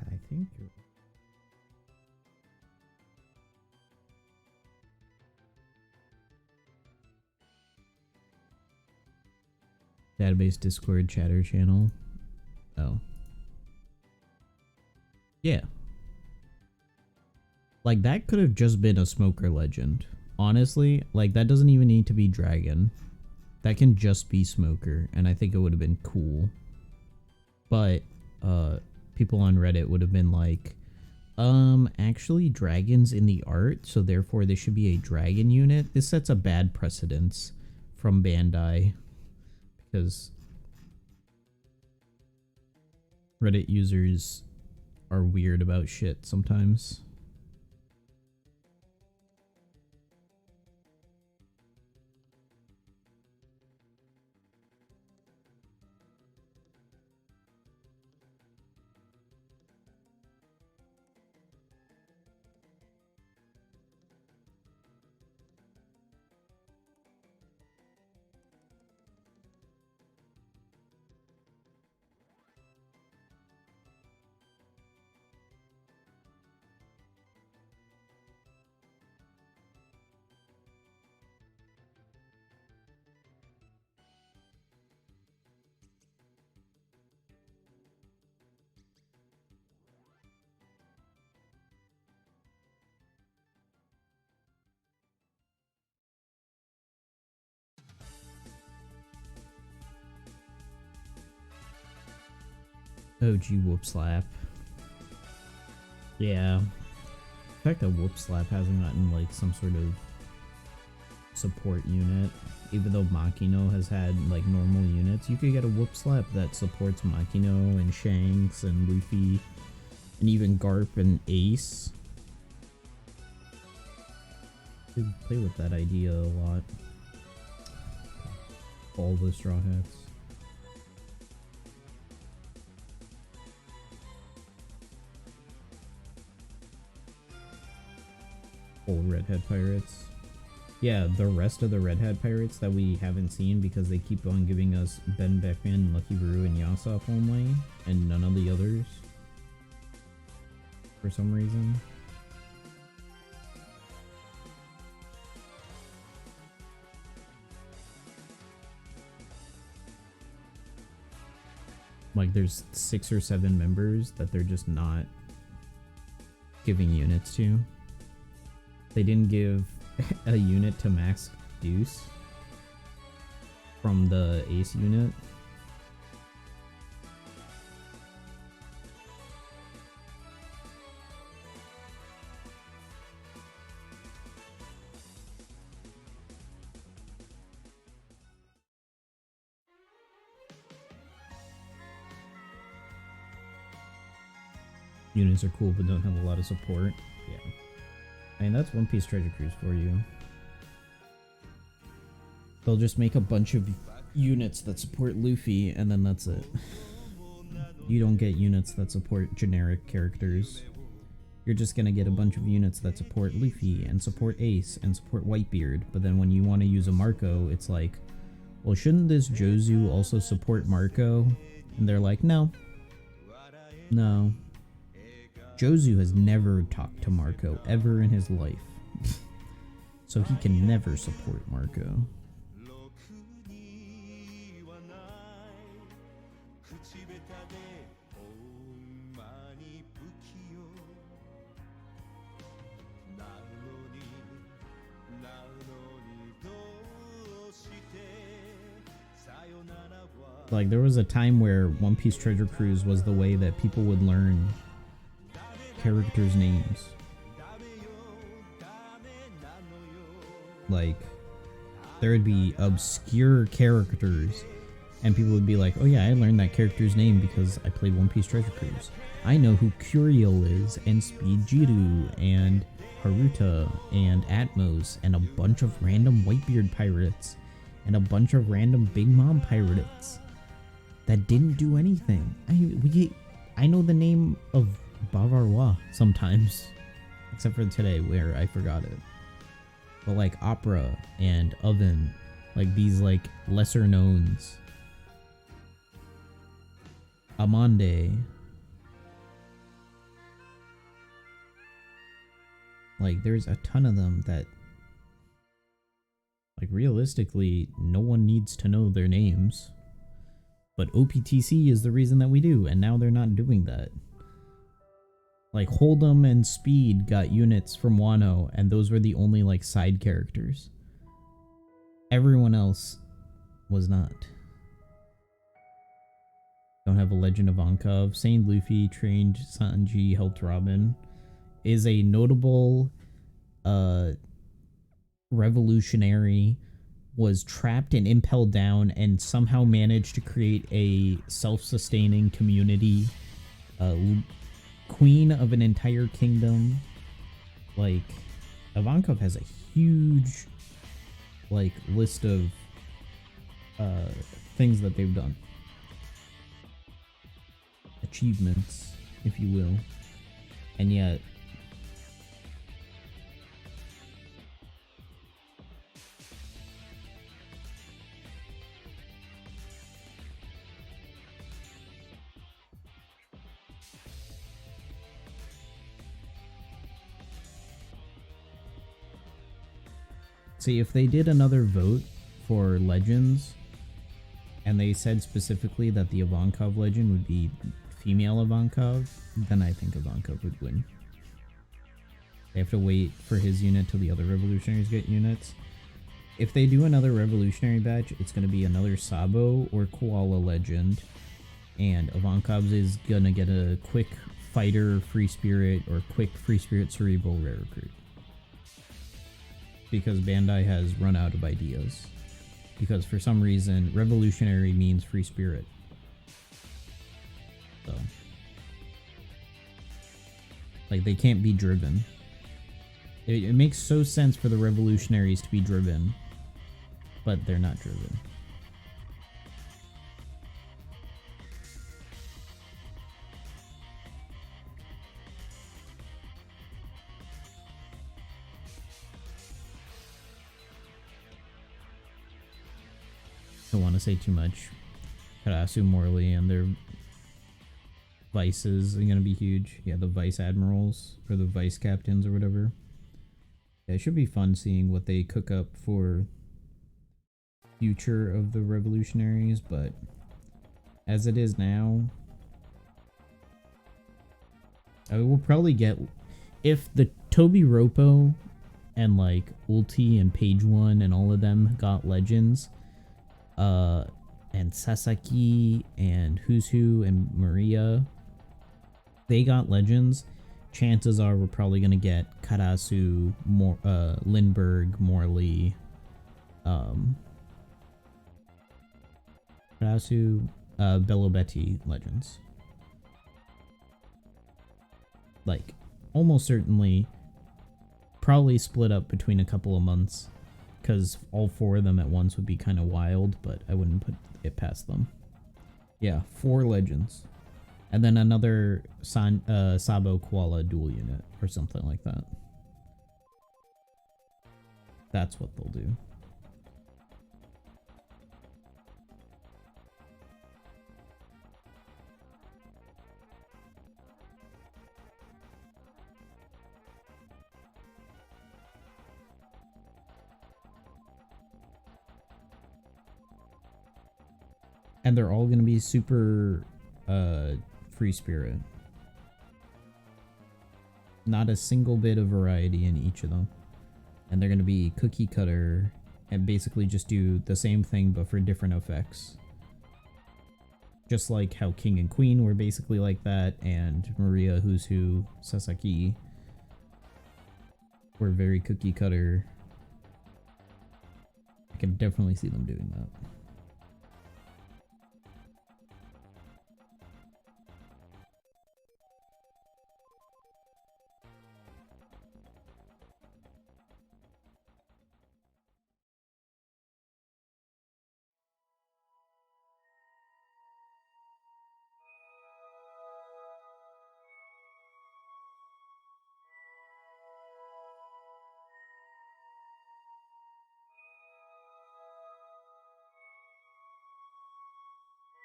I think you're... Database Discord chatter channel. Oh. Yeah. Like, that could have just been a smoker legend. Honestly, like, that doesn't even need to be dragon. That can just be smoker, and I think it would have been cool. But, people on Reddit would have been like, actually dragons in the art, so therefore they should be a dragon unit. This sets a bad precedence from Bandai. Because Reddit users are weird about shit sometimes. OG Whoop Slap. Yeah. The fact that Whoop Slap hasn't gotten like some sort of support unit, even though Makino has had like normal units, you could get a Whoop Slap that supports Makino and Shanks and Luffy and even Garp and Ace. Could play with that idea a lot. All the Straw Hats. Full Red Hat Pirates. Yeah, the rest of the Red Hat Pirates that we haven't seen because they keep on giving us Ben Beckman, Lucky Veru, and Yasop only, and none of the others. For some reason. Like there's 6 or 7 members that they're just not giving units to. They didn't give a unit to Max Deuce from the Ace unit. Units are cool but don't have a lot of support. Yeah. I mean, that's One Piece Treasure Cruise for you. They'll just make a bunch of units that support Luffy, and then that's it. You don't get units that support generic characters. You're just gonna get a bunch of units that support Luffy, and support Ace, and support Whitebeard, but then when you want to use a Marco, it's like, well, shouldn't this Jozu also support Marco? And they're like, no. No. Jozu has never talked to Marco ever in his life. So he can never support Marco. Like, there was a time where One Piece Treasure Cruise was the way that people would learn characters' names. Like, there would be obscure characters, and people would be like, oh yeah, I learned that character's name because I played One Piece Treasure Cruise. I know who Curiel is, and Speed Jiru, and Haruta, and Atmos, and a bunch of random Whitebeard pirates, and a bunch of random Big Mom pirates that didn't do anything. I know the name of Bavarois sometimes, except for today where I forgot it. But like Opera and Oven, like these like lesser knowns. Amande. Like there's a ton of them that, like, realistically no one needs to know their names. But OPTC is the reason that we do, and now they're not doing that. Like, Hold'em and Speed got units from Wano, and those were the only, like, side characters. Everyone else was not. Don't have a Legend of Ankov. Saying Luffy trained Sanji, helped Robin is a notable revolutionary, was trapped and impelled down and somehow managed to create a self-sustaining community. Queen of an entire kingdom. Like, Ivankov has a huge, like, list of things that they've done. Achievements, if you will. And yet see, if they did another vote for legends, and they said specifically that the Ivankov legend would be female Ivankov, then I think Ivankov would win. They have to wait for his unit till the other revolutionaries get units. If they do another revolutionary batch, it's going to be another Sabo or Koala legend, and Ivankov's is going to get a quick fighter free spirit or quick free spirit cerebral rare recruit. Because Bandai has run out of ideas. Because for some reason, revolutionary means free spirit. So, like, they can't be driven. It makes so sense for the revolutionaries to be driven, but they're not driven. Don't want to say too much. Karasu, Morley, and their vices are going to be huge. Yeah, the vice admirals, or the vice captains, or whatever. Yeah, it should be fun seeing what they cook up for future of the revolutionaries, but As it is now, I will probably get, if the Toby Ropo and like Ulti and Page 1 and all of them got legends, and Sasaki and Who's Who and Maria, they got legends, chances are we're probably gonna get Karasu, Lindbergh, Morley, Karasu, Belobetti legends. Like, almost certainly, probably split up between a couple of months, because all 4 of them at once would be kind of wild, but I wouldn't put it past them. Yeah, 4 legends. And then another Sabo Koala dual unit, or something like that. That's what they'll do. And they're all going to be super free spirit. Not a single bit of variety in each of them. And they're going to be cookie cutter and basically just do the same thing but for different effects. Just like how King and Queen were basically like that, and Maria, Who's Who, Sasaki were very cookie cutter. I can definitely see them doing that.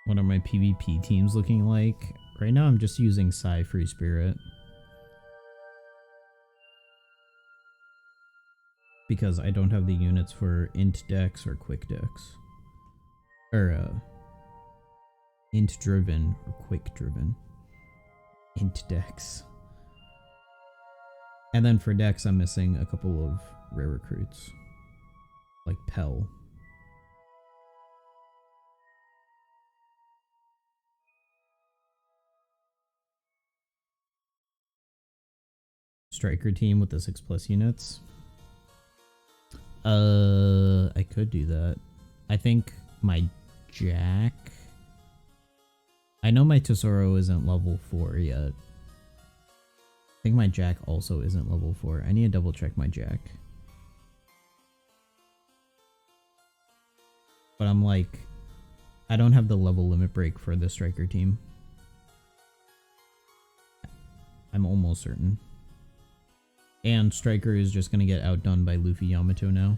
What are my PvP teams looking like? Right now I'm just using Psy Free Spirit. Because I don't have the units for Int Dex or Quick Dex. Or, Int Driven or Quick Driven. Int Dex. And then for Dex I'm missing a couple of rare recruits. Like Pell. Striker team with the 6+ units. I could do that. I think my Jack... I know my Tesoro isn't level 4 yet. I think my Jack also isn't level 4. I need to double check my Jack. But I'm like... I don't have the level limit break for the Striker team. I'm almost certain. And Striker is just gonna get outdone by Luffy Yamato now.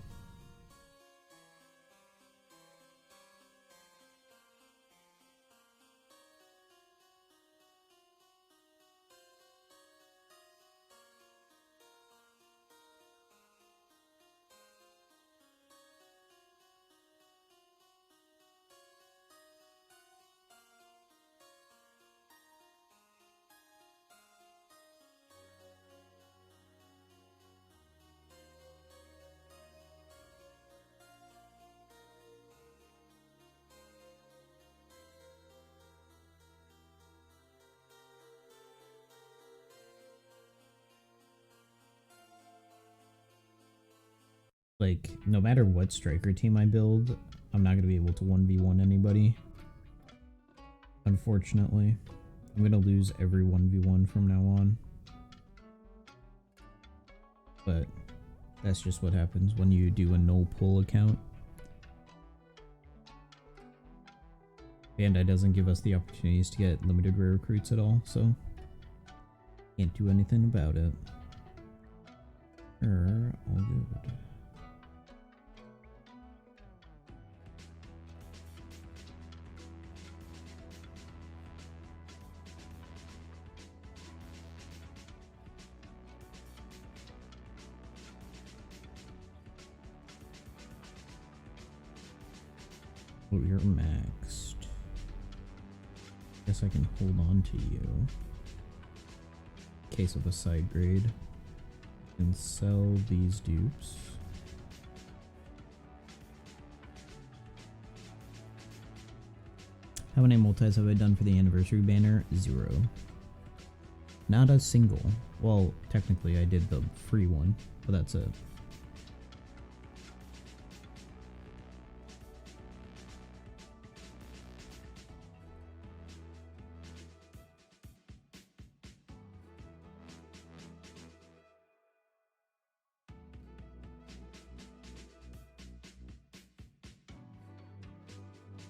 Like, no matter what Striker team I build, I'm not going to be able to 1v1 anybody. Unfortunately. I'm going to lose every 1v1 from now on. But that's just what happens when you do a no-pull account. Bandai doesn't give us the opportunities to get limited rare recruits at all, so can't do anything about it. All good. Oh, you're maxed. Guess I can hold on to you. In case of a side grade. And sell these dupes. How many multis have I done for the anniversary banner? 0. Not a single. Well, technically I did the free one, but that's it.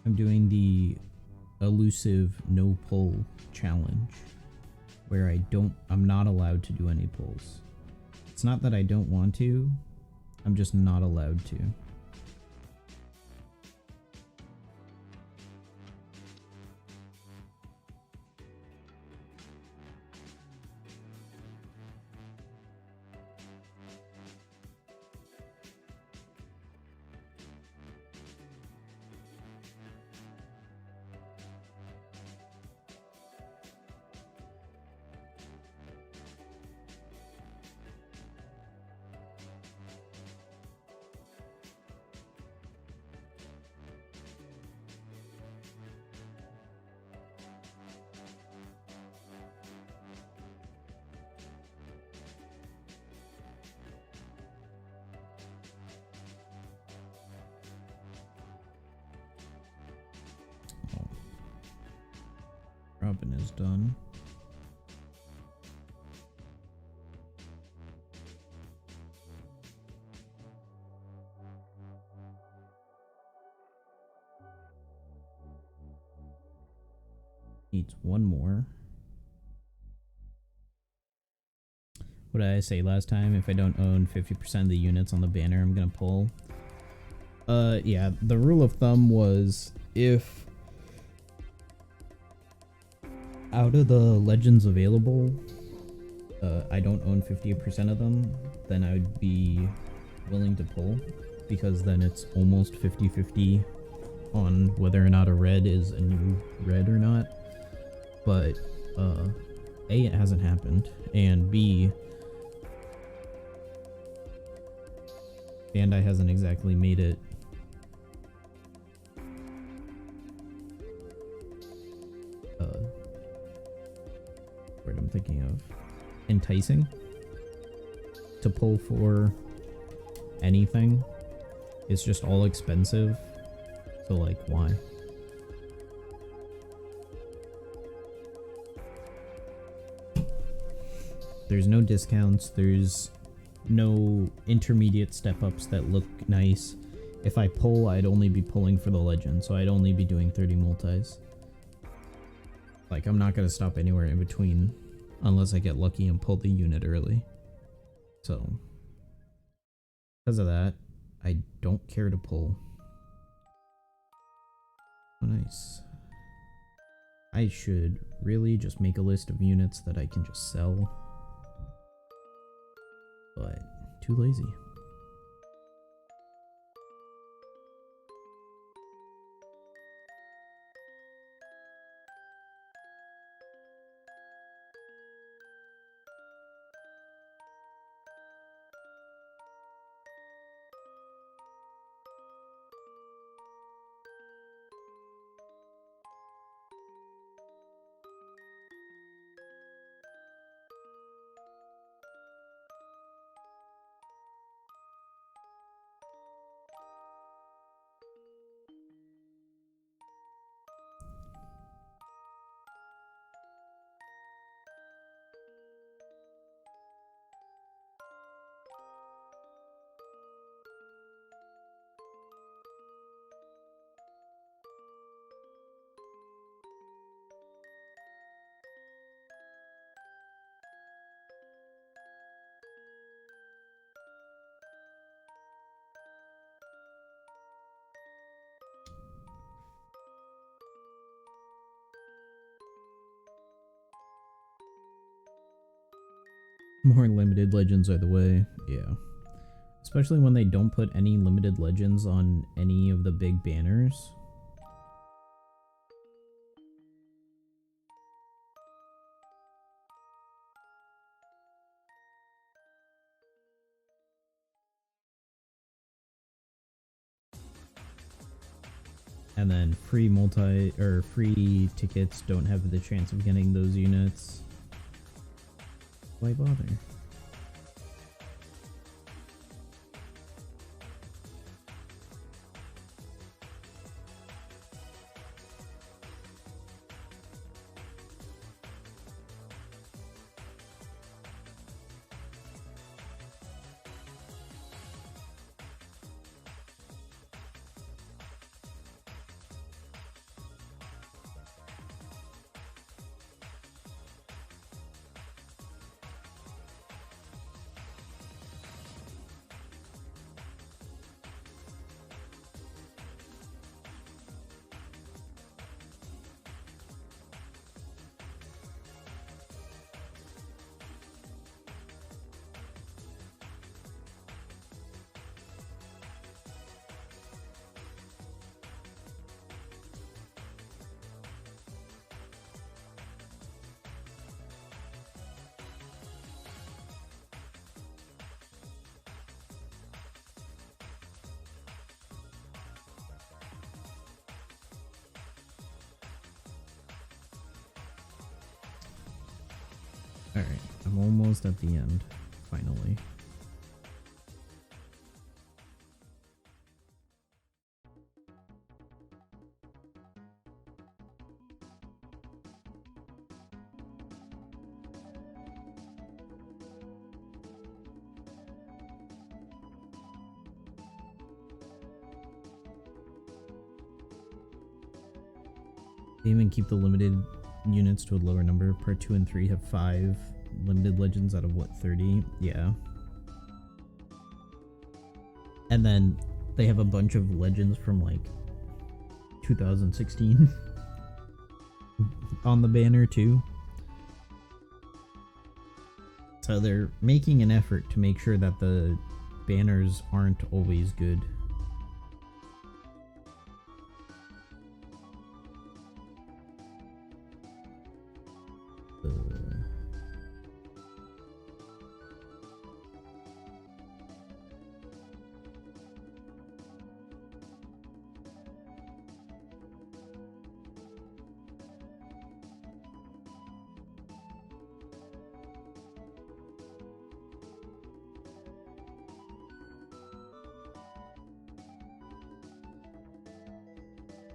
I'm doing the elusive no pull challenge where I'm not allowed to do any pulls. It's not that I don't want to, I'm just not allowed to. Robin is done. Needs one more. What did I say last time? If I don't own 50% of the units on the banner, I'm gonna pull. Yeah, the rule of thumb was if out of the legends available, I don't own 50% of them, then I would be willing to pull, because then it's almost 50-50 on whether or not a red is a new red or not. But A, it hasn't happened, and B, Bandai hasn't exactly made it what I'm thinking of, enticing to pull for anything. It's just all expensive, so like, why? There's no discounts, there's no intermediate step-ups that look nice. If I pull, I'd only be pulling for the legend, so I'd only be doing 30 multis. Like, I'm not gonna stop anywhere in between unless I get lucky and pull the unit early. So, because of that, I don't care to pull. Oh, nice. I should really just make a list of units that I can just sell. But, too lazy. More limited legends are the way, yeah. Especially when they don't put any limited legends on any of the big banners. And then free tickets don't have the chance of getting those units. Why bother? Alright, I'm almost at the end, finally. They even keep the limited units to a lower number. Part 2 and 3 have 5 limited legends out of what, 30? Yeah. And then they have a bunch of legends from like 2016 on the banner too. So they're making an effort to make sure that the banners aren't always good.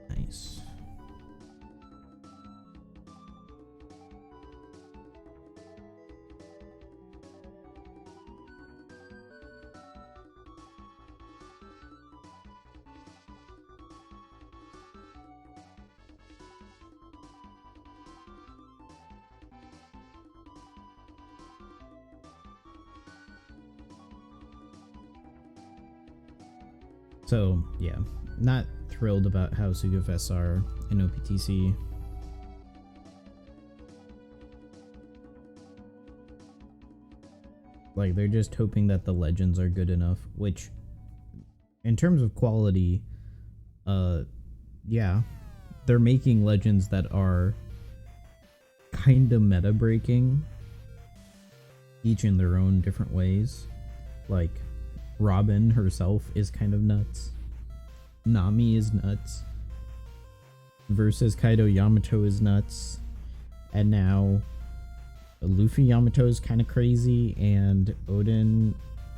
Nice. So, yeah, not thrilled about how Sugafests are in OPTC. Like, they're just hoping that the legends are good enough, which, in terms of quality, yeah, they're making legends that are kinda meta-breaking, each in their own different ways. Like, Robin herself is kind of nuts. Nami is nuts. Versus Kaido Yamato is nuts. And now Luffy Yamato is kind of crazy, and Oden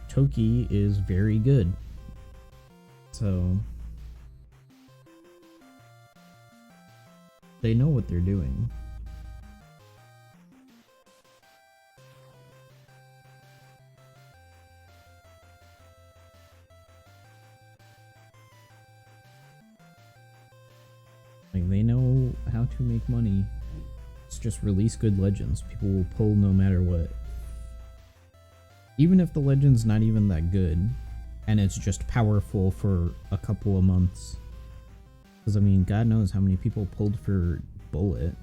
Toki is very good. So they know what they're doing. Like, they know how to make money. It's just release good legends. People will pull no matter what. Even if the legend's not even that good, and it's just powerful for a couple of months. Because, I mean, God knows how many people pulled for Bullet.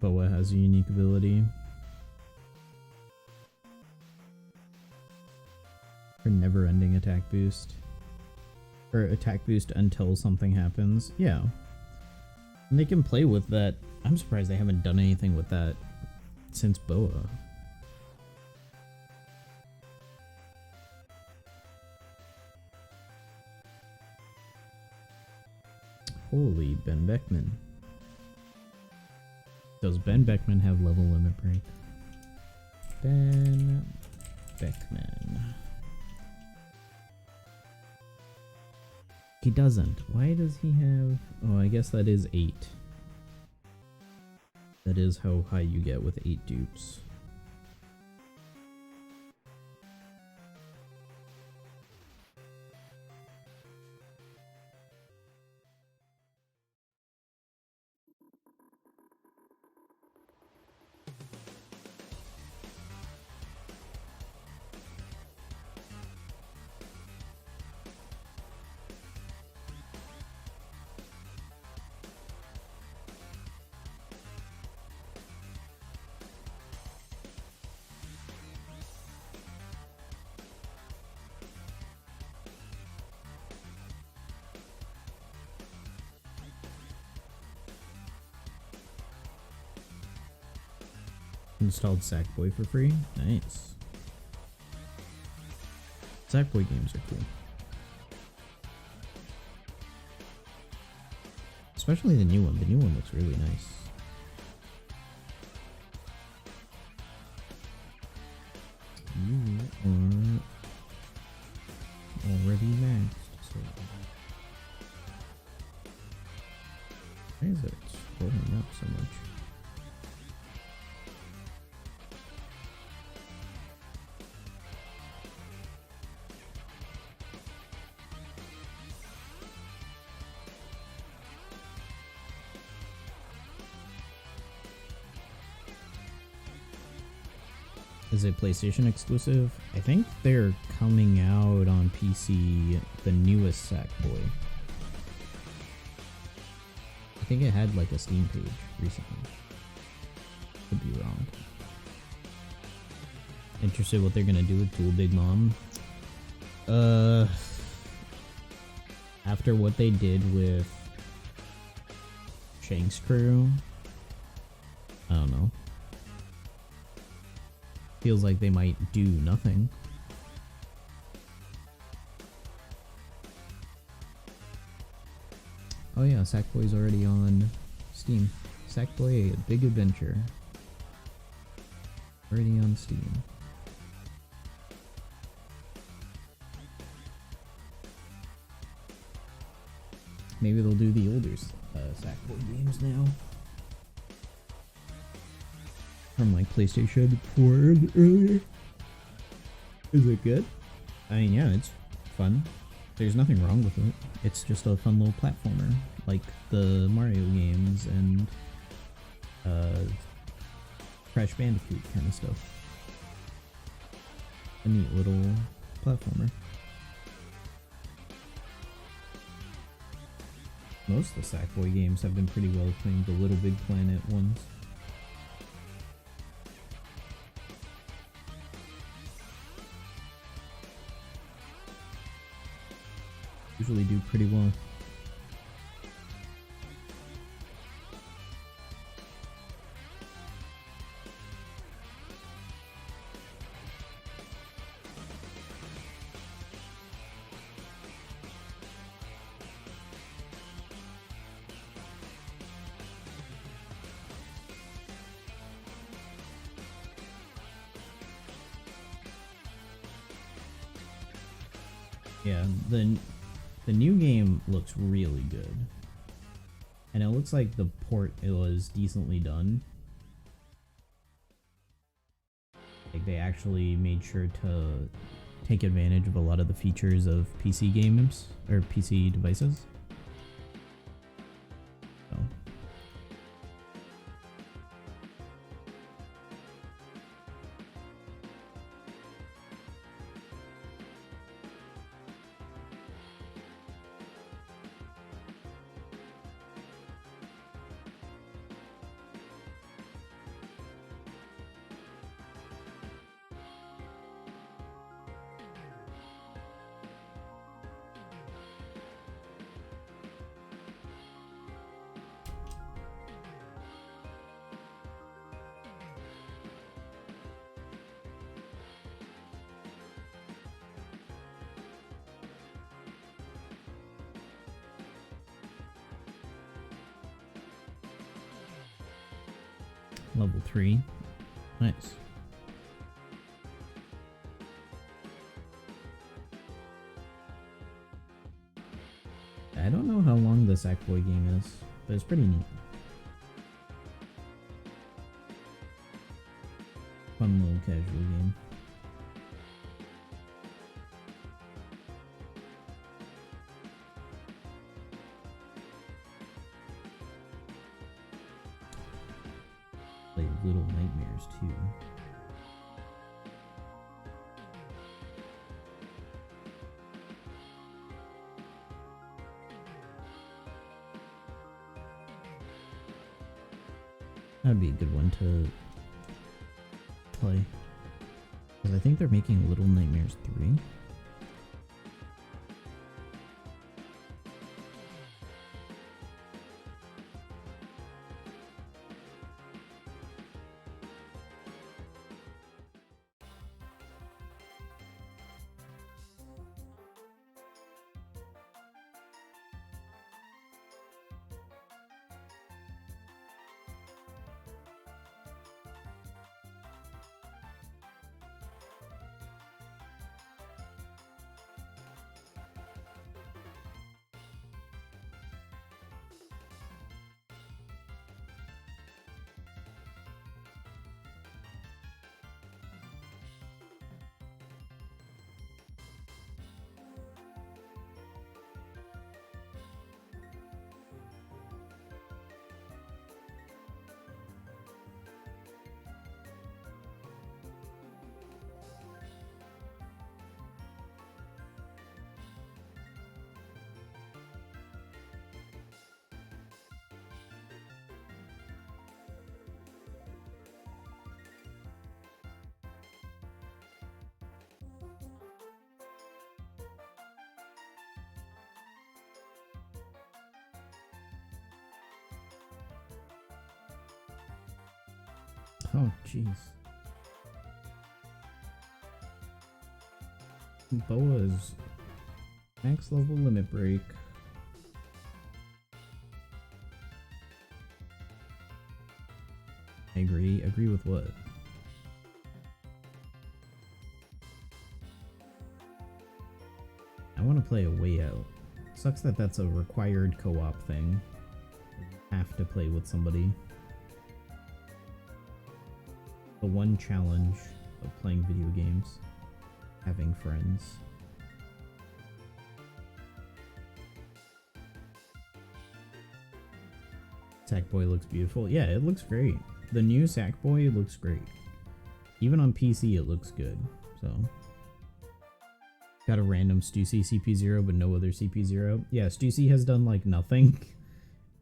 Boa has a unique ability. For never-ending attack boost. Or attack boost until something happens. Yeah. And they can play with that. I'm surprised they haven't done anything with that since Boa. Holy Ben Beckman. Does Ben Beckman have level limit break? Ben Beckman. He doesn't. Why does he have... Oh, I guess that is 8. That is how high you get with 8 dupes. Installed Sackboy for free. Nice. Sackboy games are cool. Especially the new one. The new one looks really nice. You are already maxed, so why is it scrolling up so much? Is it PlayStation exclusive? I think they're coming out on PC, the newest Sackboy. I think it had like a Steam page recently. Could be wrong. Interested what they're gonna do with Dual Big Mom? After what they did with Shank's crew, I don't know. Feels like they might do nothing. Oh yeah, Sackboy's already on Steam. Sackboy, A Big Adventure. Already on Steam. Maybe they'll do the older Sackboy games now. From like PlayStation 4 and earlier. Is it good? I mean, yeah, it's fun. There's nothing wrong with it. It's just a fun little platformer, like the Mario games and Crash Bandicoot kind of stuff. A neat little platformer. Most of the Sackboy games have been pretty well acclaimed, the Little Big Planet ones. Usually do pretty well. Yeah, the new game looks really good. And it looks like the port was decently done. Like they actually made sure to take advantage of a lot of the features of PC games or PC devices. So. Level 3. Nice. I don't know how long the Sackboy game is, but it's pretty neat. Fun little casual game. Play Little Nightmares too. That'd be a good one to play. Because I think they're making Little Nightmares 3. Oh, jeez. Boa's max level limit break. I agree. Agree with what? I want to play A Way Out. Sucks that that's a required co-op thing. You have to play with somebody. The one challenge of playing video games. Having friends. Sackboy looks beautiful. Yeah, it looks great. The new Sackboy looks great. Even on PC it looks good. So got a random Stussy CP0 but no other CP0. Yeah, Stussy has done like nothing.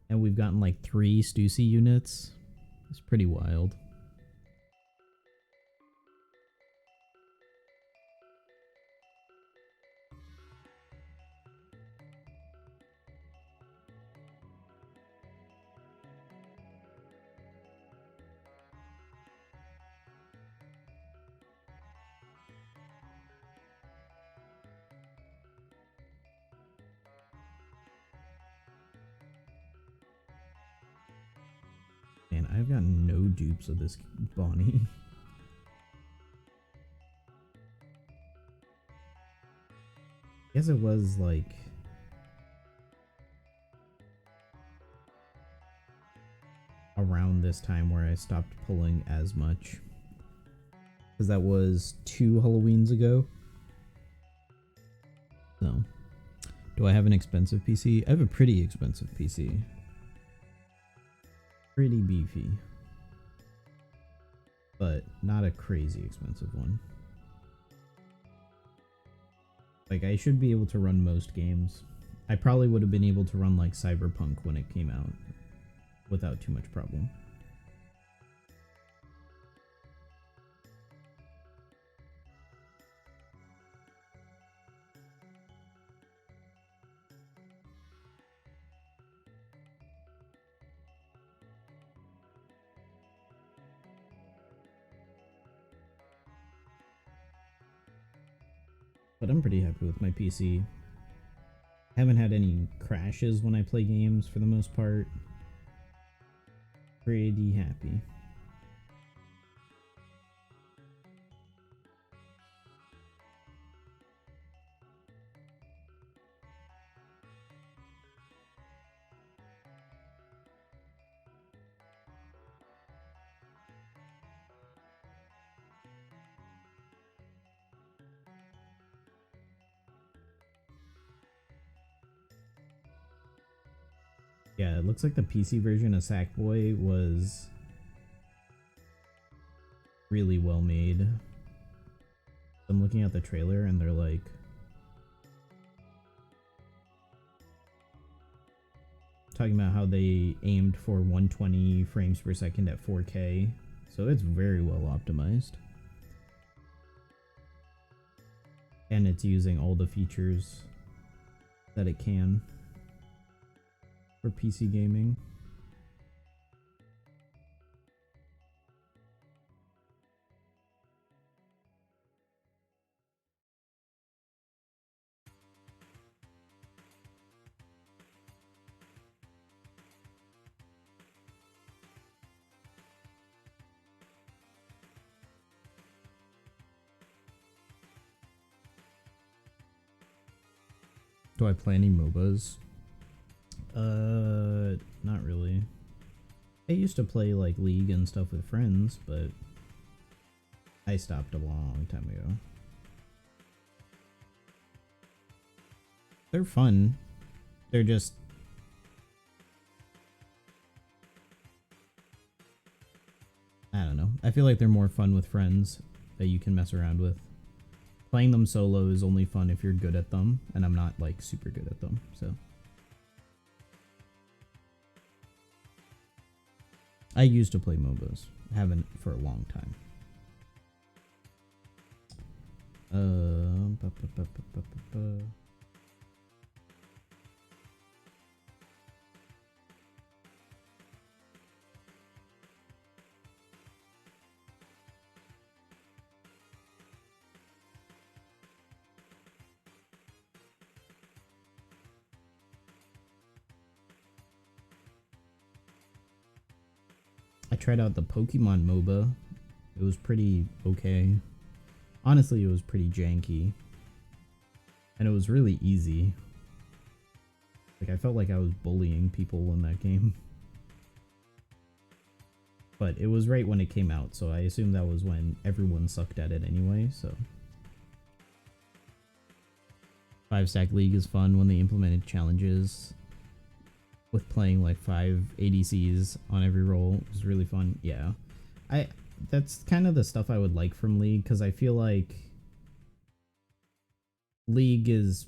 And we've gotten like 3 Stussy units. It's pretty wild. Man, I've got no dupes of this Bonnie. I guess it was like around this time where I stopped pulling as much. Because that was 2 Halloweens ago. So, do I have an expensive PC? I have a pretty expensive PC. Pretty beefy. But not a crazy expensive one. Like, I should be able to run most games. I probably would have been able to run like Cyberpunk when it came out without too much problem. But I'm pretty happy with my PC. Haven't had any crashes when I play games for the most part. Pretty happy. Yeah, it looks like the PC version of Sackboy was really well made. I'm looking at the trailer and they're like talking about how they aimed for 120 frames per second at 4K. So it's very well optimized. And it's using all the features that it can for PC gaming. Do I play any MOBAs? Not really. I used to play like League and stuff with friends, but I stopped a long time ago. They're fun. They're just I don't know. I feel like they're more fun with friends that you can mess around with. Playing them solo is only fun if you're good at them, and I'm not like super good at them, so. I used to play MOBAs. Haven't for a long time. I tried out the Pokemon MOBA. It was pretty okay. Honestly, it was pretty janky. And it was really easy. Like, I felt like I was bullying people in that game. But it was right when it came out, so I assume that was when everyone sucked at it anyway, so. 5-stack League is fun when they implemented challenges with playing like 5 ADCs on every role. It was really fun. Yeah. That's kind of the stuff I would like from League, because I feel like League is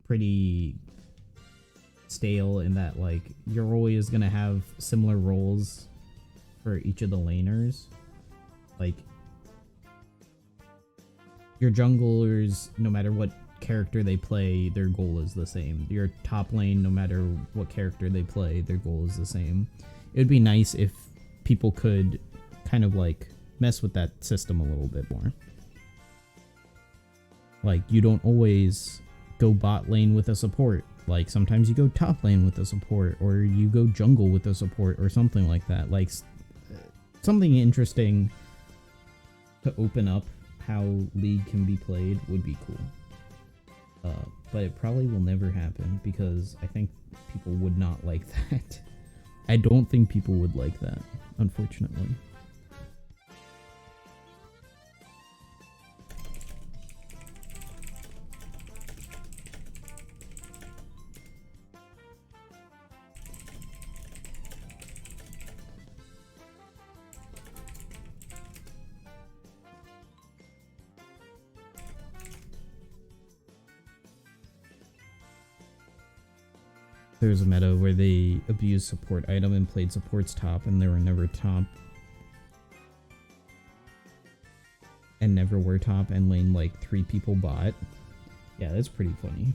pretty stale in that like you're always gonna have similar roles for each of the laners. Like your junglers, no matter what character they play, their goal is the same. Your top lane, no matter what character they play, their goal is the same. It would be nice if people could kind of like mess with that system a little bit more. Like, you don't always go bot lane with a support. Like, sometimes you go top lane with a support, or you go jungle with a support, or something like that. Like, something interesting to open up how League can be played would be cool. But it probably will never happen, because I think people would not like that. I don't think people would like that, unfortunately. There's a meta where they abused support item and played supports top, and they were never top. And never were top, and lane like 3 people bot. Yeah, that's pretty funny.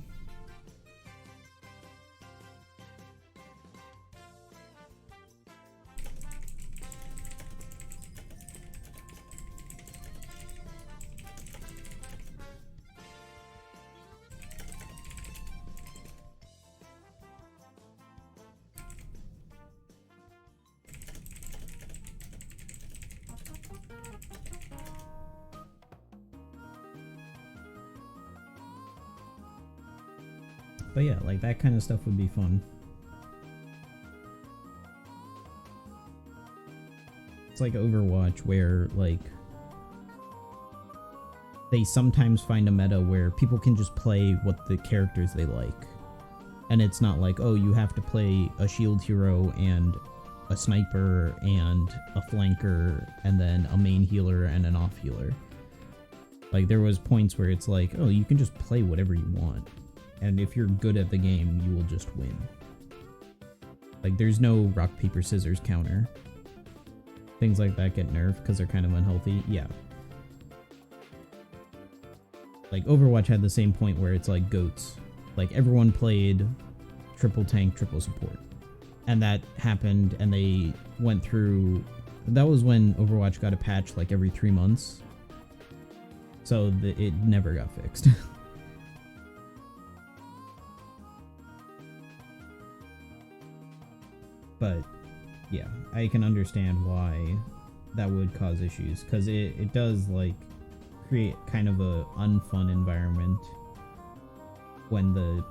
But yeah, like that kind of stuff would be fun. It's like Overwatch, where like they sometimes find a meta where people can just play what the characters they like. And it's not like, oh, you have to play a shield hero and a sniper and a flanker and then a main healer and an off healer. Like, there was points where it's like, oh, you can just play whatever you want. And if you're good at the game, you will just win. Like, there's no rock, paper, scissors counter. Things like that get nerfed because they're kind of unhealthy. Yeah. Like, Overwatch had the same point where it's like GOATs. Like, everyone played triple tank, triple support. And that happened, and they went through... That was when Overwatch got a patch, like, every 3 months. So it never got fixed. But, yeah, I can understand why that would cause issues. Because it does, like, create kind of a unfun environment when the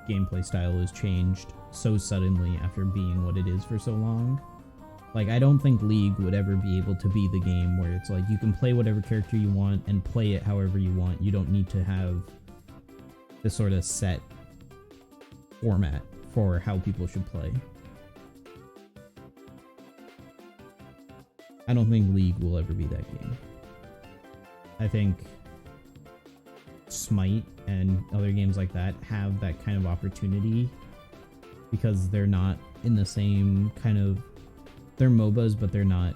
gameplay style is changed so suddenly after being what it is for so long. Like, I don't think League would ever be able to be the game where it's like you can play whatever character you want and play it however you want. You don't need to have this sort of set format for how people should play. I don't think League will ever be that game. I think Smite and other games like that have that kind of opportunity because they're not in the same kind of... They're MOBAs, but they're not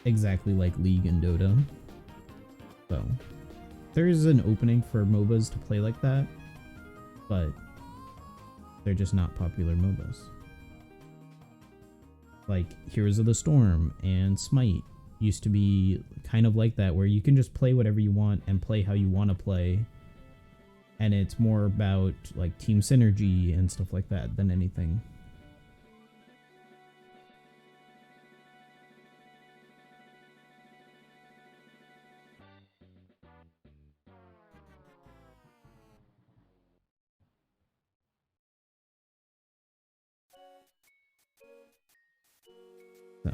exactly like League and Dota. So, there's an opening for MOBAs to play like that, but they're just not popular MOBAs. Like, Heroes of the Storm and Smite used to be kind of like that, where you can just play whatever you want and play how you want to play. And it's more about, like, team synergy and stuff like that than anything. So.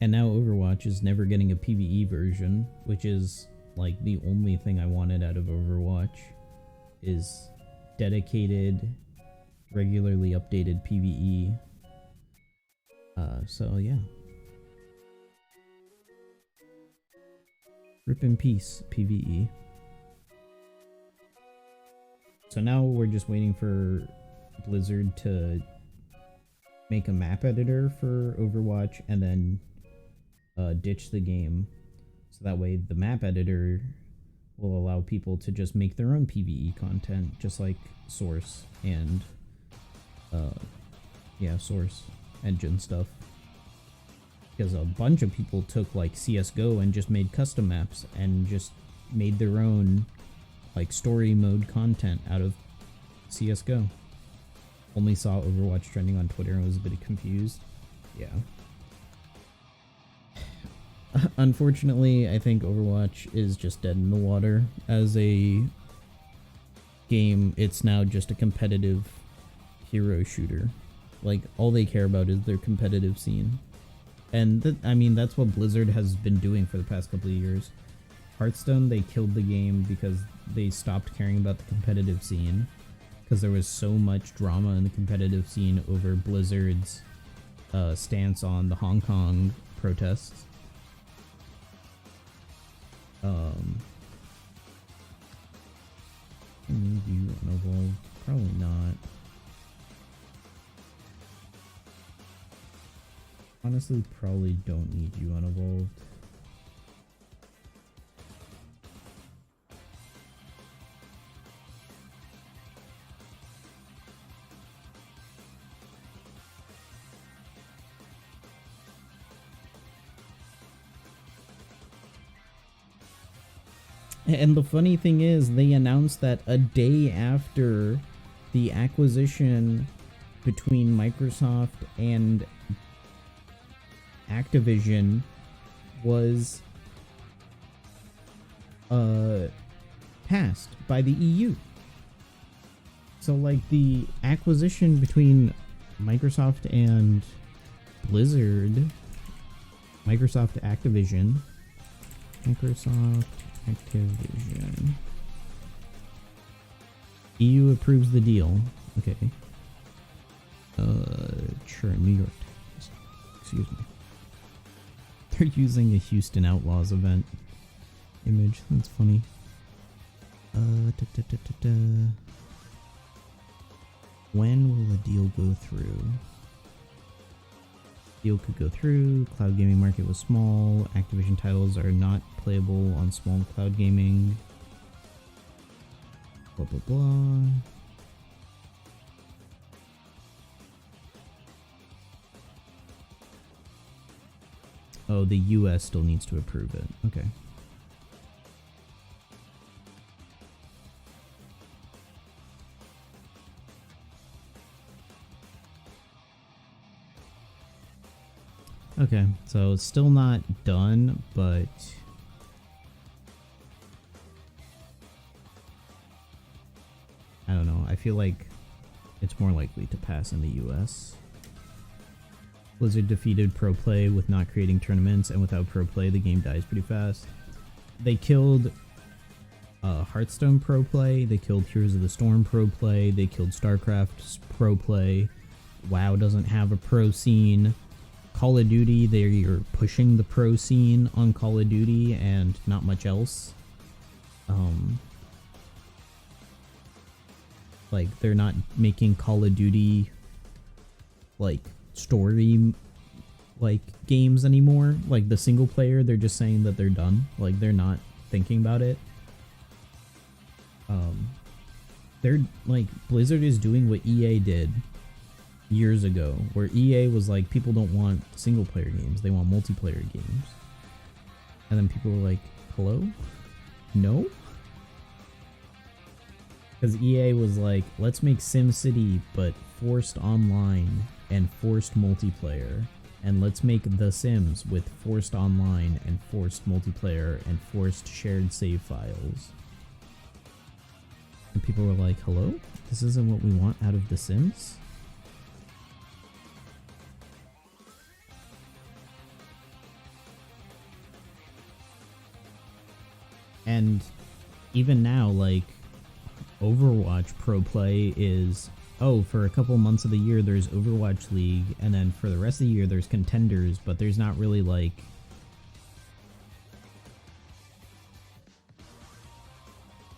And now Overwatch is never getting a PvE version, which is like the only thing I wanted out of Overwatch, is dedicated, regularly updated PvE. So yeah. Rip in peace, PvE. So now we're just waiting for Blizzard to make a map editor for Overwatch and then ditch the game, so that way the map editor will allow people to just make their own PvE content, just like Source and Source engine stuff. Because a bunch of people took like CSGO and just made custom maps and just made their own like story mode content out of CSGO. Only saw Overwatch trending on Twitter and was a bit confused. Yeah. Unfortunately, I think Overwatch is just dead in the water. As a game, it's now just a competitive hero shooter. Like, all they care about is their competitive scene. And, I mean, that's what Blizzard has been doing for the past couple of years. Hearthstone, they killed the game because they stopped caring about the competitive scene. Because there was so much drama in the competitive scene over Blizzard's stance on the Hong Kong protests. Need you unevolved? Probably not. Honestly, probably don't need you unevolved. And the funny thing is, they announced that a day after the acquisition between Microsoft and Activision was passed by the EU. So, like, the acquisition between Microsoft and Blizzard, Microsoft Activision, Microsoft Activision. EU approves the deal. Okay. Sure, New York Times. Excuse me. They're using a Houston Outlaws event image. That's funny. When will the deal go through? Deal could go through. Cloud gaming market was small. Activision titles are not playable on small cloud gaming. Blah blah blah. Oh, the US still needs to approve it. Okay. Okay, so it's still not done, but I don't know. I feel like it's more likely to pass in the US. Blizzard defeated Pro Play with not creating tournaments, and without Pro Play, the game dies pretty fast. They killed Hearthstone Pro Play, they killed Heroes of the Storm Pro Play, they killed StarCraft Pro Play. WoW doesn't have a pro scene. Call of Duty, they're pushing the pro scene on Call of Duty and not much else. Like, they're not making Call of Duty, like, story, like, games anymore. Like, the single player, they're just saying that they're done. Like, they're not thinking about it. They're, like, Blizzard is doing what EA did years ago, where EA was like, people don't want single player games, they want multiplayer games. And then people were like, hello? No? Because EA was like, let's make SimCity but forced online and forced multiplayer, and let's make The Sims with forced online and forced multiplayer and forced shared save files. And people were like, hello? This isn't what we want out of The Sims? And even now, like, Overwatch Pro Play is, oh, for a couple months of the year there's Overwatch League, and then for the rest of the year there's Contenders, but there's not really, like,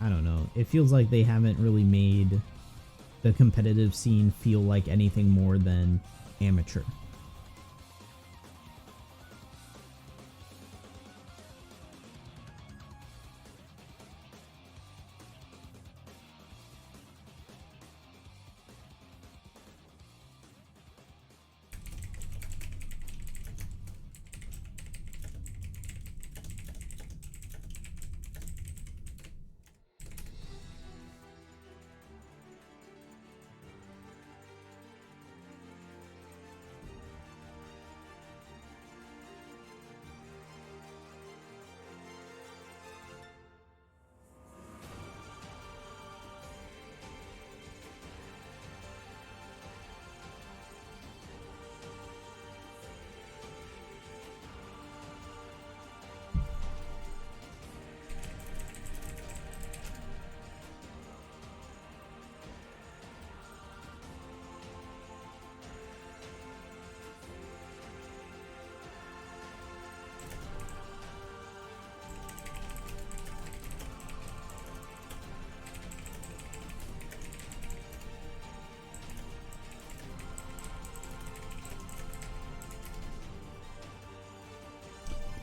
I don't know. It feels like they haven't really made the competitive scene feel like anything more than amateur.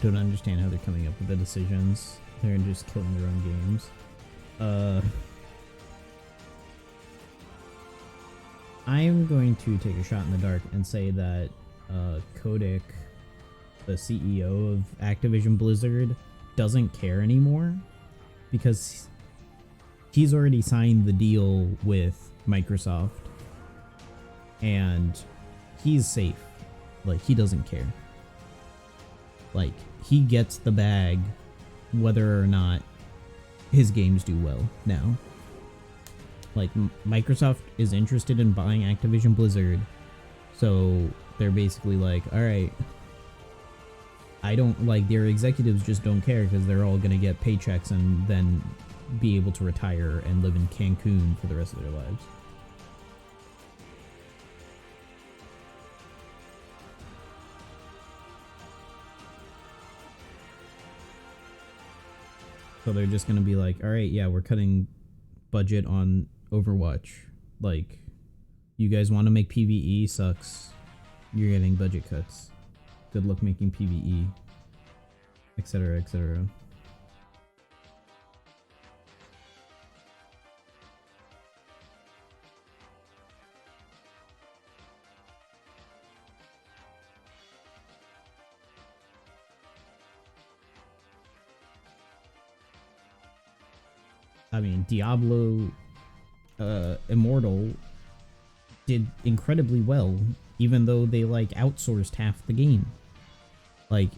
Don't understand how they're coming up with the decisions. They're just killing their own games. I am going to take a shot in the dark and say that Kotick, the CEO of Activision Blizzard, doesn't care anymore, because he's already signed the deal with Microsoft and he's safe. Like, he doesn't care. Like, he gets the bag whether or not his games do well now. Like, Microsoft is interested in buying Activision Blizzard, so they're basically like, alright, I don't, like, their executives just don't care because they're all gonna get paychecks and then be able to retire and live in Cancun for the rest of their lives. So they're just gonna be like, all right, yeah, we're cutting budget on Overwatch. Like, you guys want to make PvE? Sucks. You're getting budget cuts. Good luck making PvE. Etc. etc. I mean, Diablo Immortal did incredibly well, even though they like outsourced half the game. Like,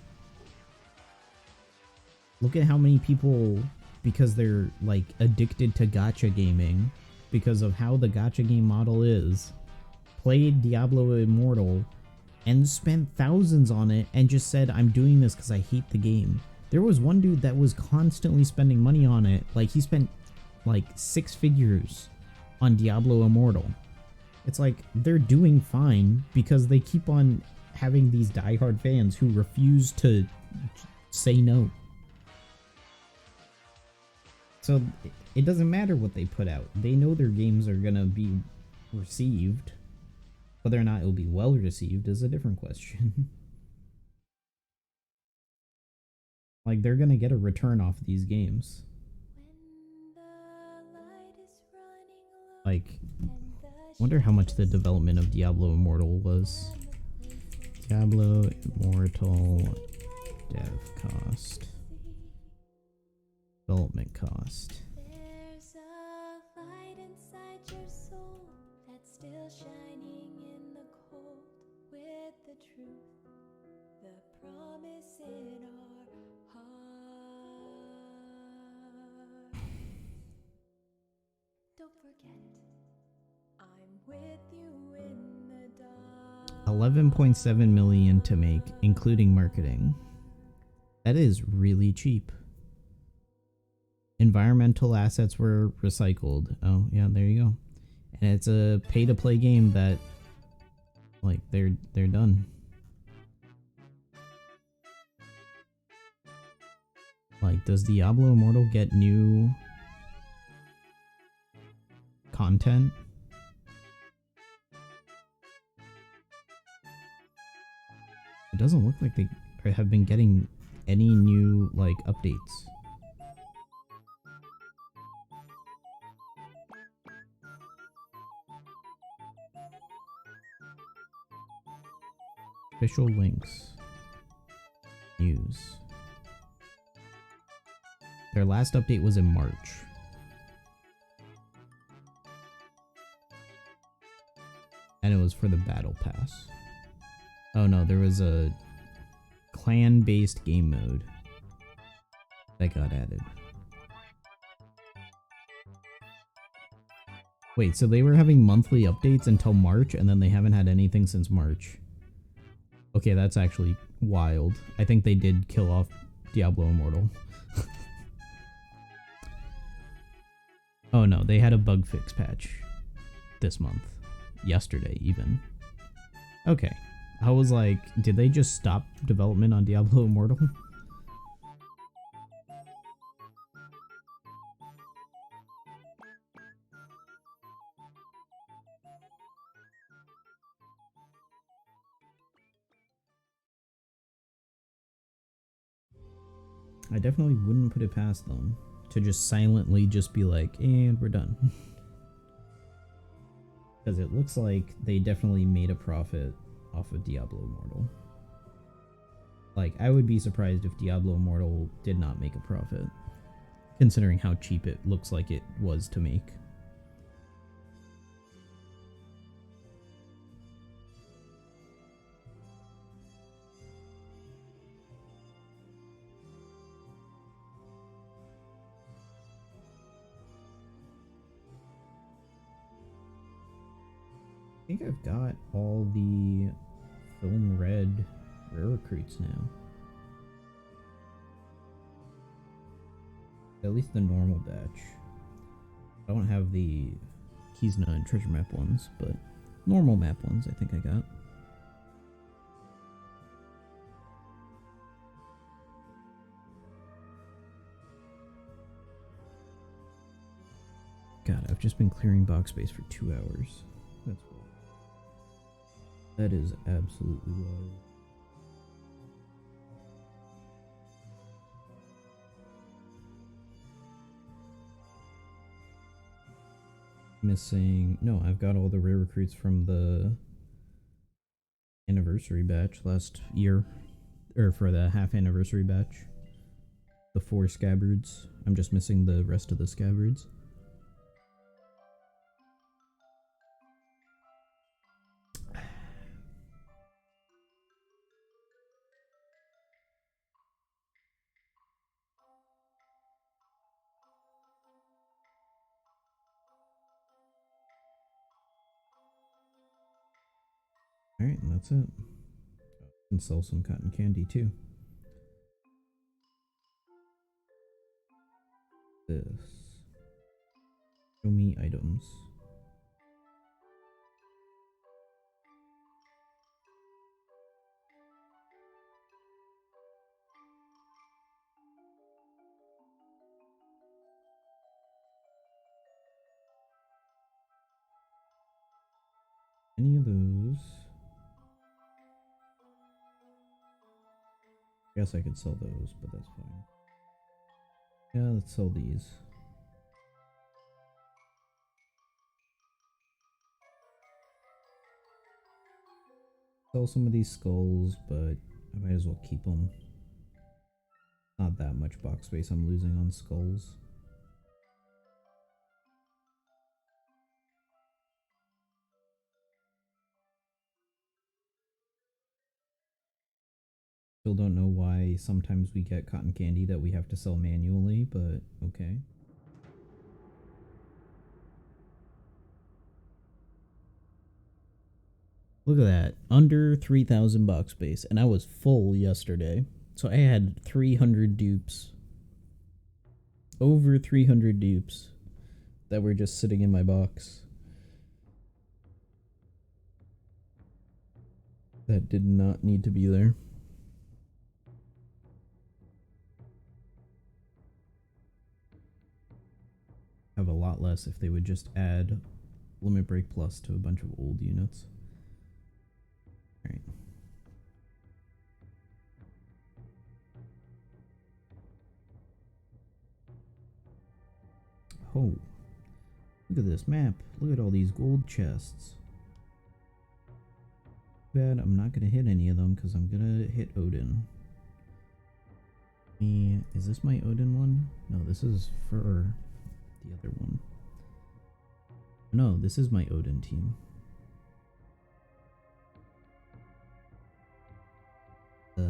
look at how many people, because they're like addicted to gacha gaming, because of how the gacha game model is, played Diablo Immortal and spent thousands on it and just said, I'm doing this because I hate the game. There was one dude that was constantly spending money on it. Like, he spent like 6 figures on Diablo Immortal. It's like, they're doing fine because they keep on having these diehard fans who refuse to say no. So it doesn't matter what they put out. They know their games are gonna be received. Whether or not it'll be well received is a different question. Like, they're gonna get a return off these games. Like, wonder how much the development of Diablo Immortal was. Diablo Immortal dev cost. Development cost. There's a light inside your soul that's still shining in the cold with the truth, the promise in our heart. Don't forget it. I'm with you in the dark. 11.7 million to make, including marketing. That is really cheap. Environmental assets were recycled. Oh, yeah, there you go. And it's a pay-to-play game that, like, they're done. Like, does Diablo Immortal get new content? It doesn't look like they have been getting any new, like, updates. Official links. News. Their last update was in March. And it was for the Battle Pass. Oh no, there was a clan-based game mode that got added. Wait, so they were having monthly updates until March, and then they haven't had anything since March. Okay, that's actually wild. I think they did kill off Diablo Immortal. Oh no, they had a bug fix patch this month. Yesterday, even. Okay. I was like, did they just stop development on Diablo Immortal? I definitely wouldn't put it past them to just silently just be like, and we're done. Because it looks like they definitely made a profit off of Diablo Immortal. Like, I would be surprised if Diablo Immortal did not make a profit, considering how cheap it looks like it was to make. I think I've got all the Film Red rare recruits now. At least the normal batch. I don't have the Kizna and treasure map ones, but normal map ones I think I got. God, I've just been clearing box space for 2 hours. That's wild. That is absolutely wild. Missing... No, I've got all the rare recruits from the anniversary batch last year. Or for the half anniversary batch. The 4 scabbards. I'm just missing the rest of the scabbards. Alright, and that's it. And sell some cotton candy too. This. Show me items. Any of those? I guess I could sell those, but that's fine. Yeah, let's sell these. Sell some of these skulls, but I might as well keep them. Not that much box space I'm losing on skulls. Still don't know why sometimes we get cotton candy that we have to sell manually, but okay. Look at that. Under 3,000 box space, and I was full yesterday. So I had 300 dupes. Over 300 dupes that were just sitting in my box. That did not need to be there. Have a lot less if they would just add Limit Break Plus to a bunch of old units. Alright. Oh. Look at this map. Look at all these gold chests. Bad, I'm not gonna hit any of them because I'm gonna hit Odin. Is this my Odin one? No, this is for the other one. No, this is my Odin team. I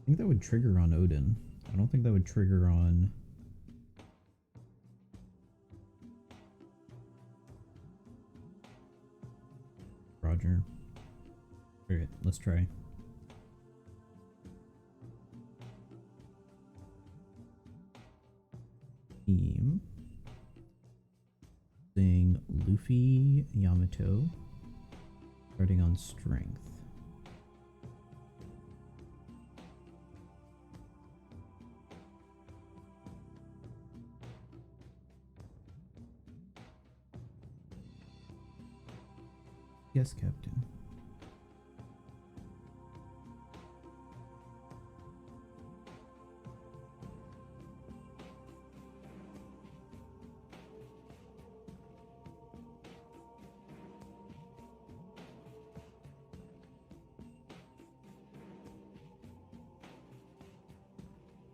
think that would trigger on Odin. I don't think that would trigger on... Roger. Alright, let's try. Team. Using Luffy Yamato. Starting on strength. Yes, Captain.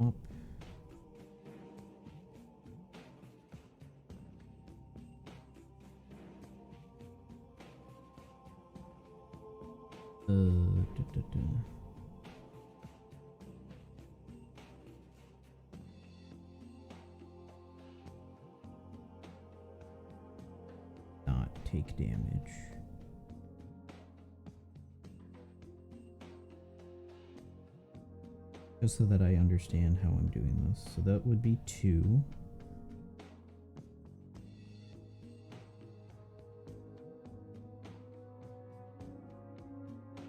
Up. Not. take damage. Just so that I understand how I'm doing this. So that would be 2.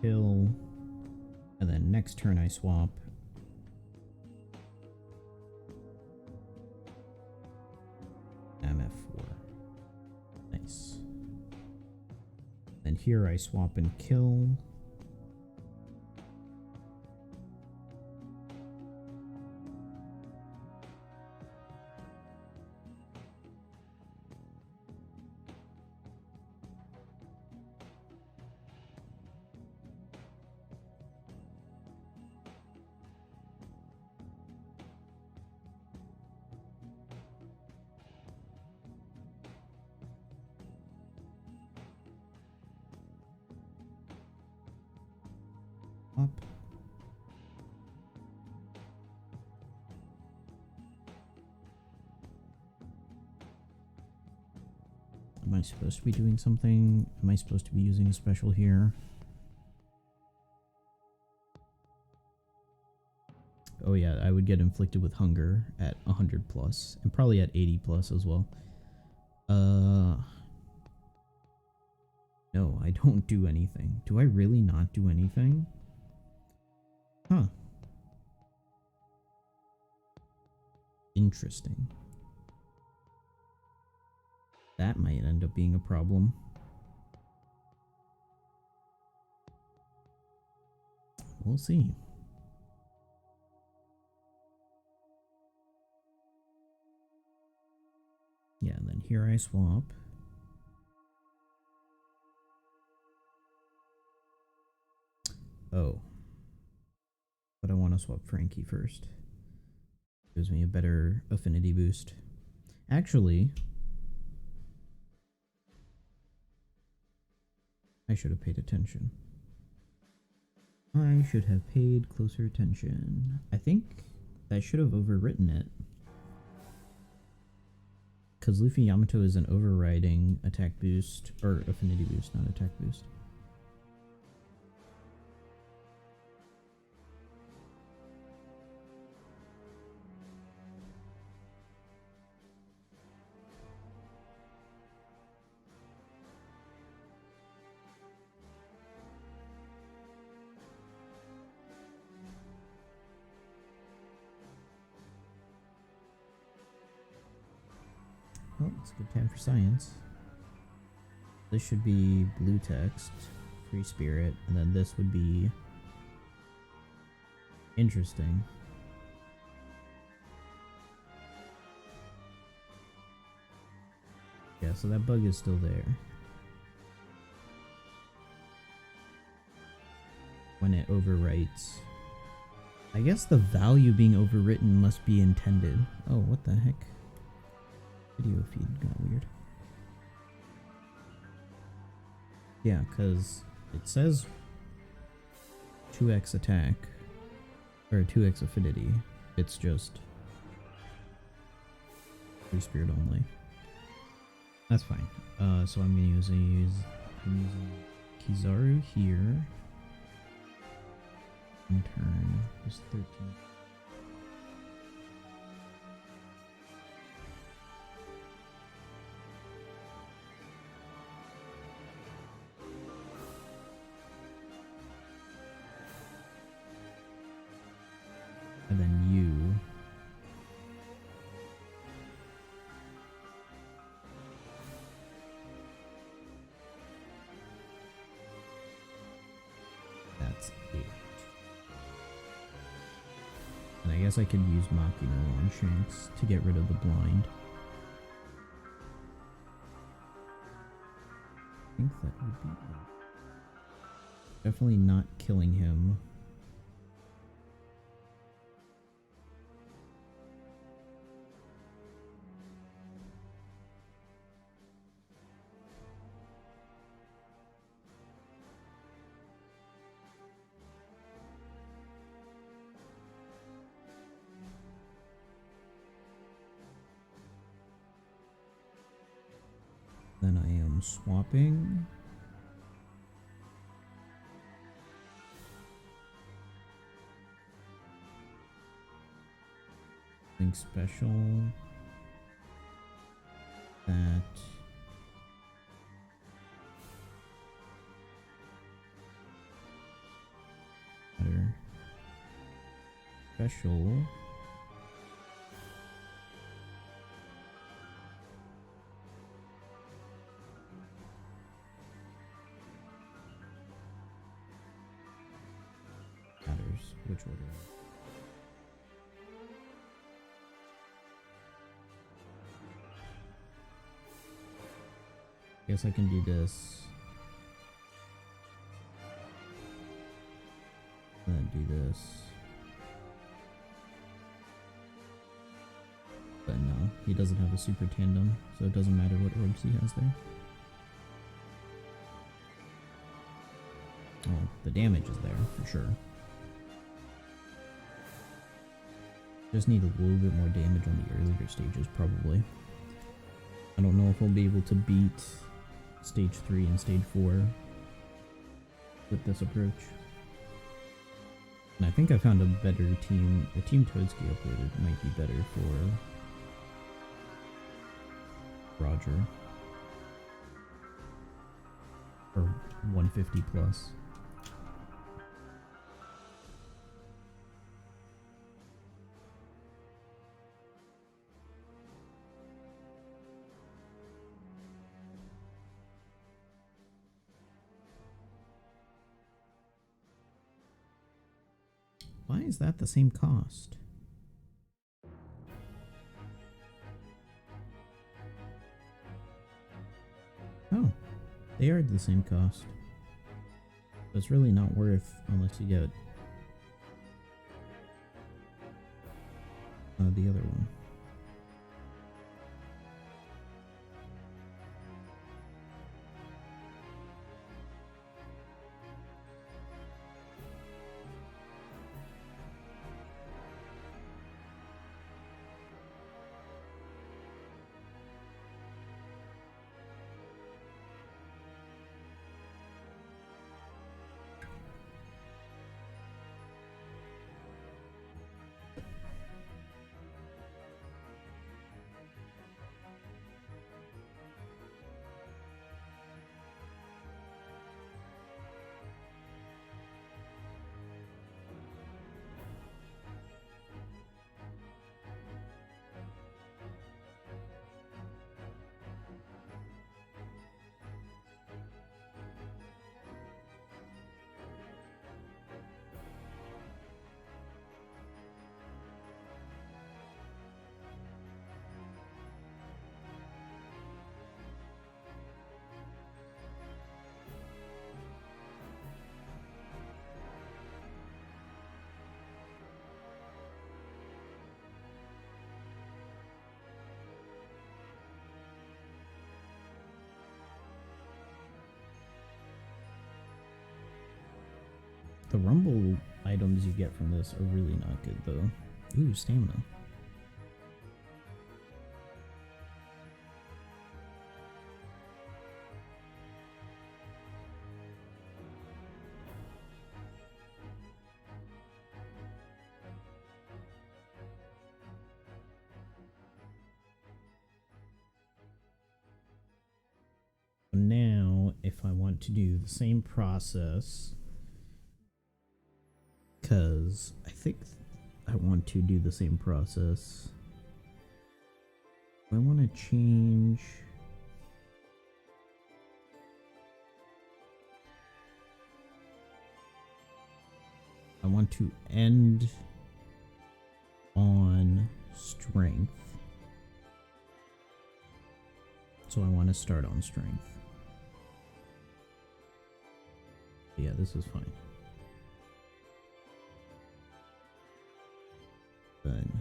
Kill. And then next turn I swap. MF4. Nice. Then here I swap and kill. Up. Am I supposed to be doing something? Am I supposed to be using a special here? Oh yeah, I would get inflicted with hunger at 100 plus, and probably at 80 plus as well. No, I don't do anything. Do I really not do anything? Huh. Interesting. That might end up being a problem. We'll see. Yeah, and then here I swap. Oh. But I want to swap Frankie first. Gives me a better affinity boost. Actually, I should have paid attention. I should have paid closer attention. I think I should have overwritten it. Because Luffy Yamato is an overriding attack boost, or affinity boost, not attack boost. Oh, it's a good time for science. This should be blue text, free spirit, and then this would be interesting. Yeah, so that bug is still there. When it overwrites. I guess the value being overwritten must be intended. Oh, what the heck? Video feed got weird. Yeah, because it says 2x attack, or 2x affinity. It's just free spirit only. That's fine. So I'm gonna I'm using Kizaru here. One turn, just 13. And then you. That's it. And I guess I could use Machina Longshanks to get rid of the blind. I think that would be it. Definitely not killing him. Then I am Swapping. Something special. That. Better. Special. Which order? Guess I can do this. Then do this. But no, he doesn't have a super tandem, so it doesn't matter what orbs he has there. Oh, the damage is there for sure. Just need a little bit more damage on the earlier stages, probably. I don't know if I'll be able to beat stage 3 and stage 4 with this approach. And I think I found a better team. The team Toadski uploaded might be better for Roger. Or 150 plus. Why is that the same cost? Oh, they are the same cost. So it's really not worth unless you get the other one. The rumble items you get from this are really not good though. Ooh, stamina. Now, if I want to do the same process, because I think I want to do the same process. I want to change. I want to end on strength. So I want to start on strength. Yeah, this is fine. Then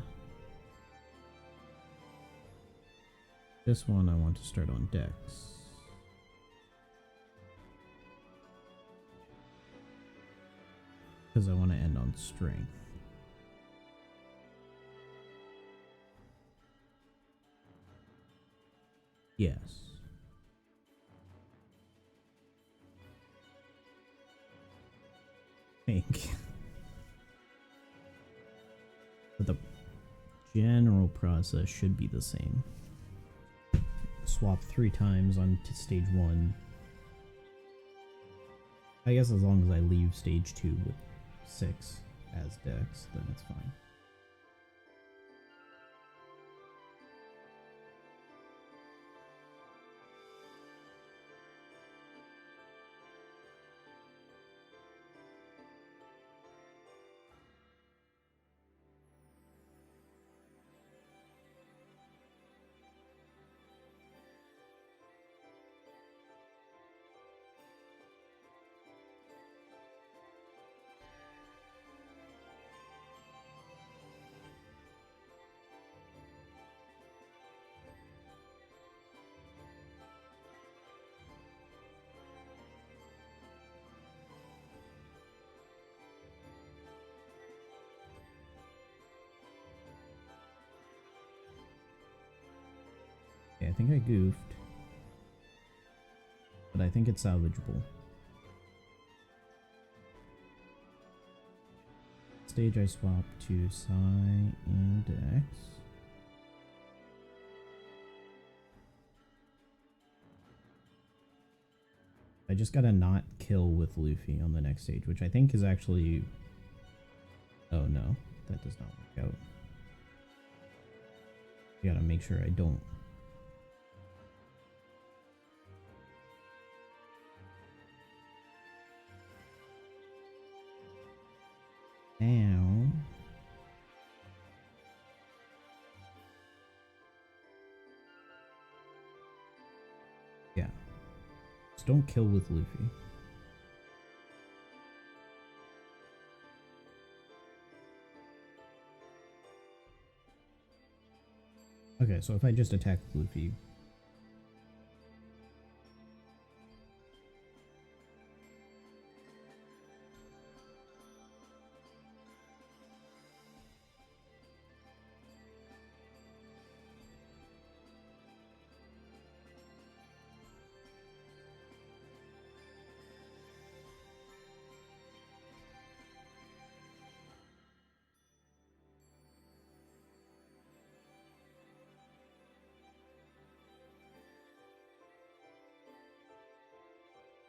this one I want to start on Dex. Because I want to end on strength. Yes. think. But the general process should be the same. Swap 3 times on to stage 1. I guess as long as I leave stage 2 with 6 as decks, then it's fine. Okay, I think I goofed. But I think it's salvageable. Stage I swap to Psi and Dex. I just gotta not kill with Luffy on the next stage, which I think is actually... Oh no, that does not work out. I gotta make sure I don't. Now... Yeah. Just don't kill with Luffy. Okay, so if I just attack Luffy...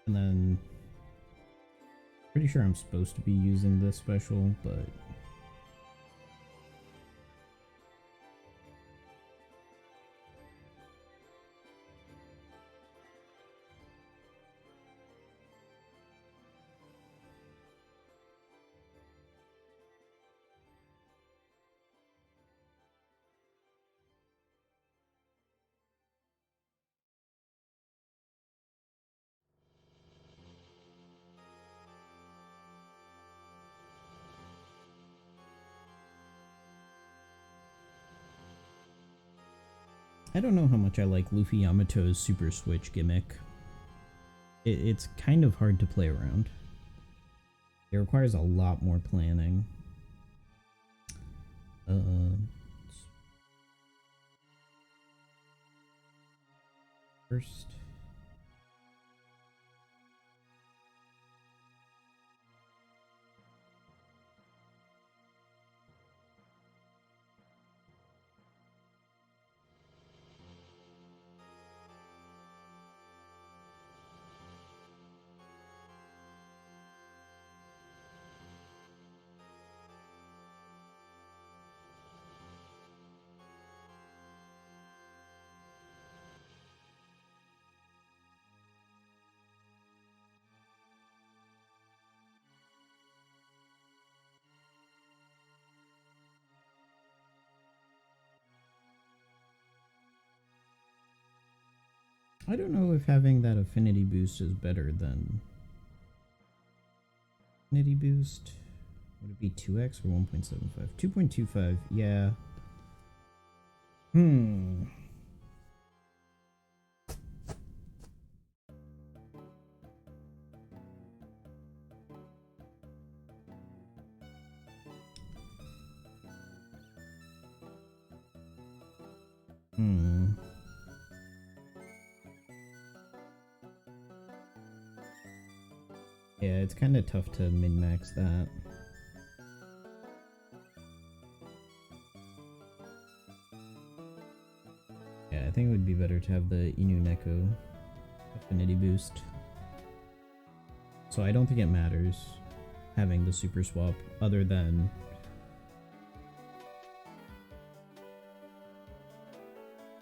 And then... Pretty sure I'm supposed to be using this special, but... I don't know how much I like Luffy Yamato's Super Switch gimmick. It's kind of hard to play around. It requires a lot more planning. First... I don't know if having that affinity boost is better than... Affinity boost? Would it be 2x or 1.75? 2.25, yeah. Yeah, it's kind of tough to min-max that. Yeah, I think it would be better to have the Inu Neko affinity boost. So I don't think it matters having the super swap other than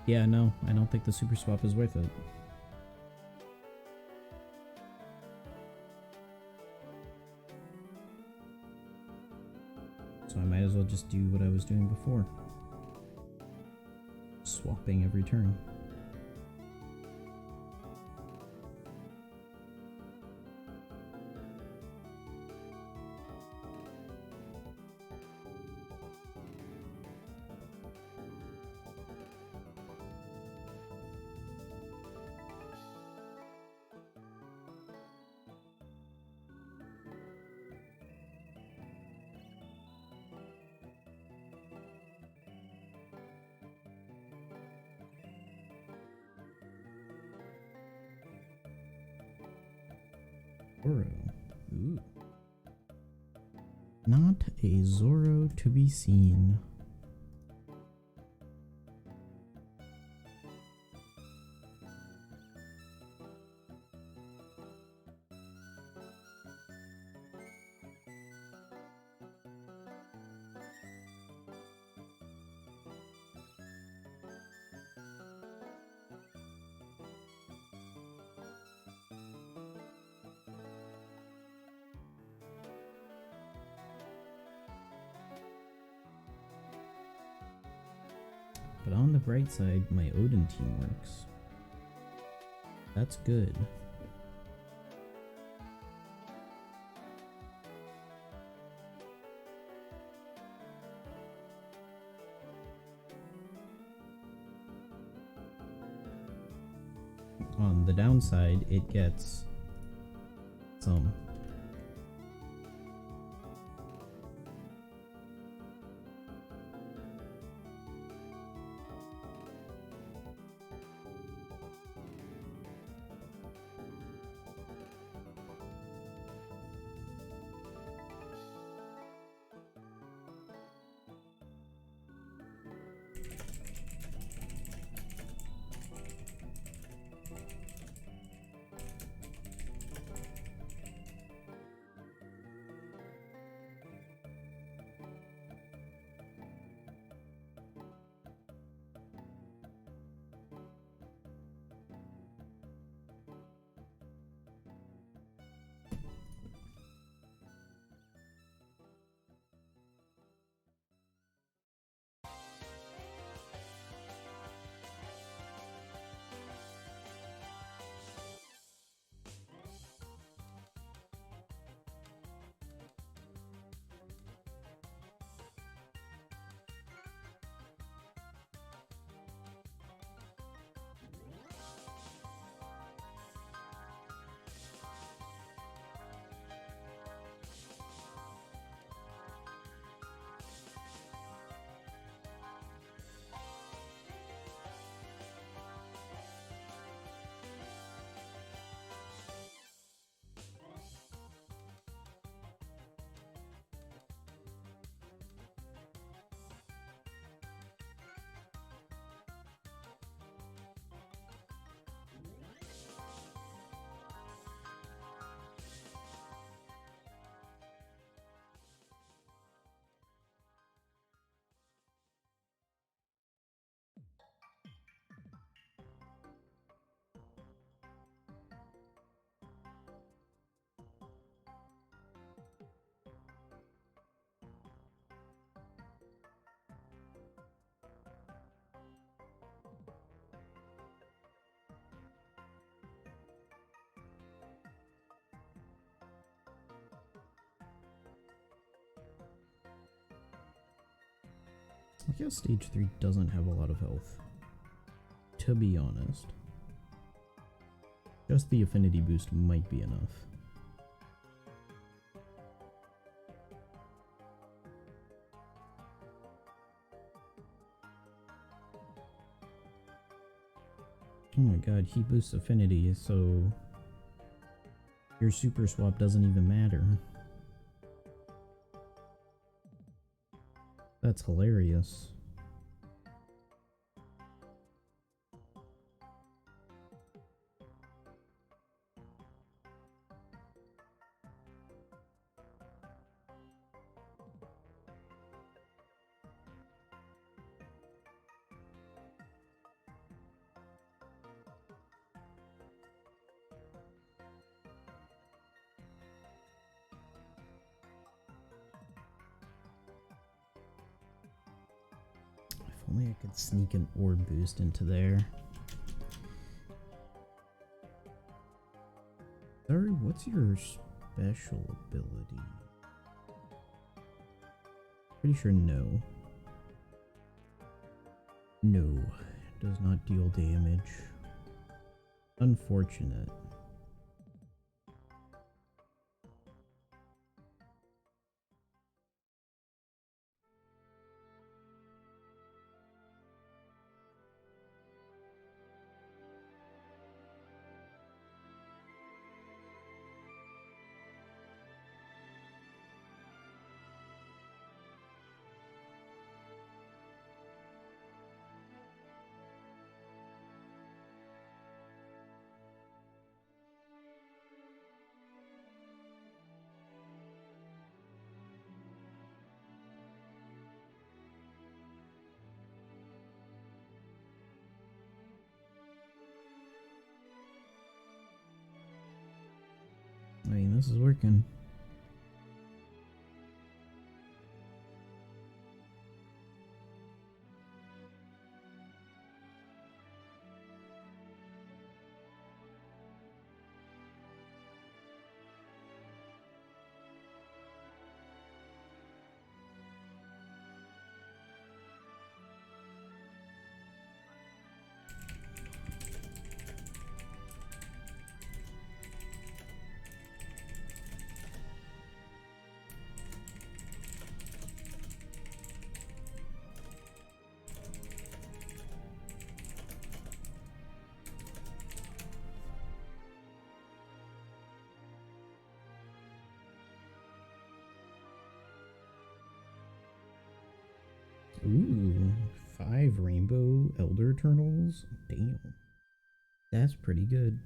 yeah, no, I don't think the super swap is worth it. So I might as well just do what I was doing before. Swapping every turn. Zoro. Ooh. Not a Zoro to be seen. But on the bright side, my Odin team works. That's good. On the downside, it gets some. I guess stage 3 doesn't have a lot of health, to be honest. Just the affinity boost might be enough. Oh my god, he boosts affinity, so Your super swap doesn't even matter. That's hilarious. If only I could sneak an orb boost into there. Sorry, what's your special ability? Pretty sure no. No, does not deal damage. Unfortunate. I mean, this is working. Ooh, 5 rainbow elder turtles? Damn. That's pretty good.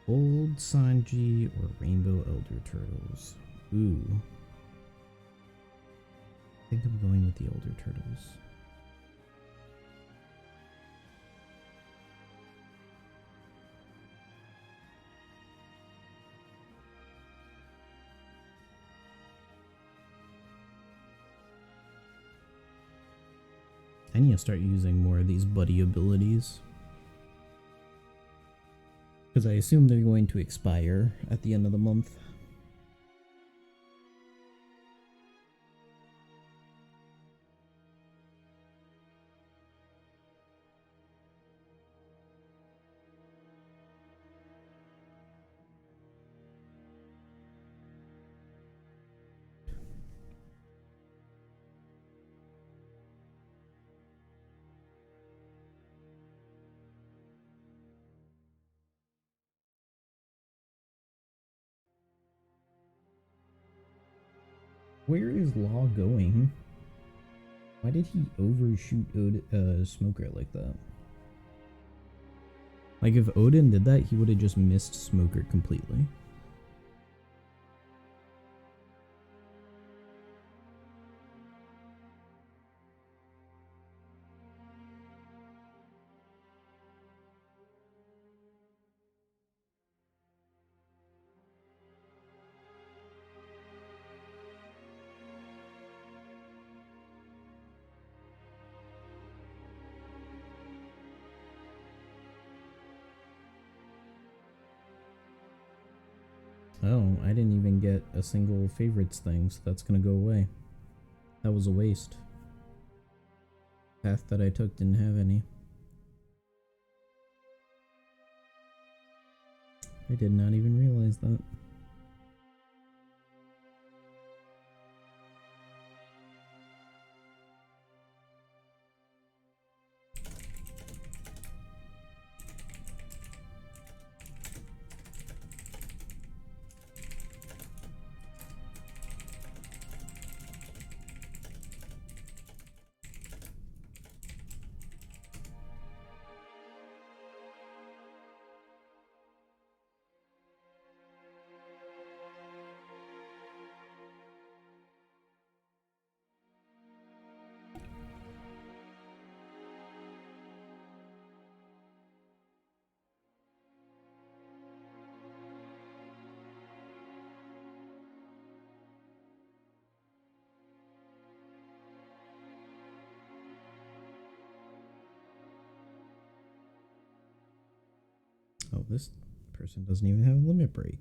Old Sanji or rainbow elder turtles? Ooh. I think I'm going with the elder turtles. I need to start using more of these buddy abilities. Because I assume they're going to expire at the end of the month. Where is Law going? Why did he overshoot Smoker like that? Like, if Odin did that, he would have just missed Smoker completely. Oh, I didn't even get a single favorites thing, so that's gonna go away. That was a waste. Path that I took didn't have any. I did not even realize that. this person doesn't even have a limit break.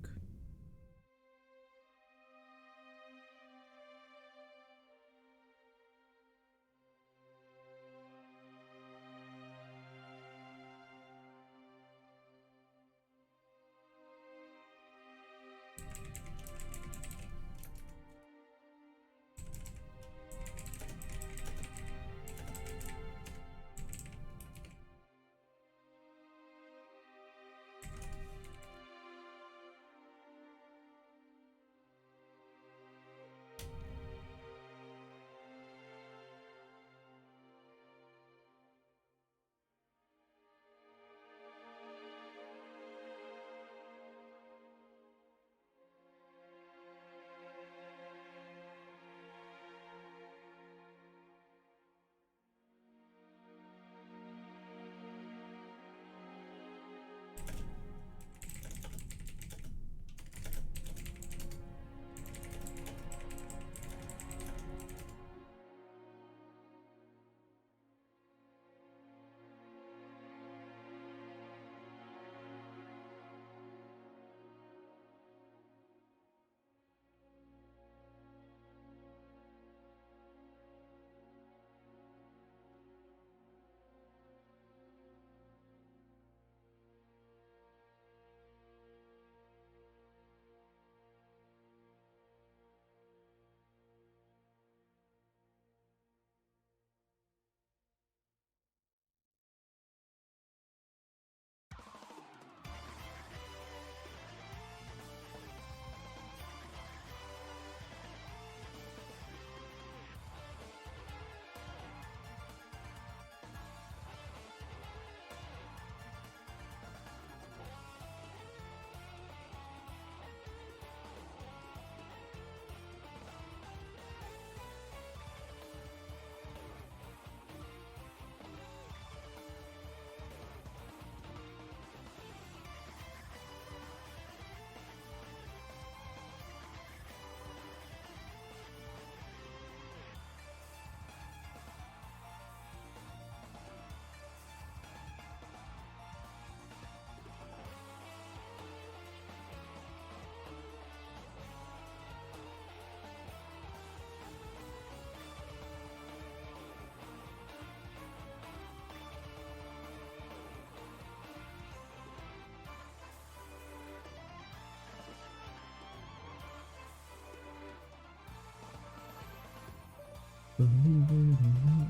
Believe it or not,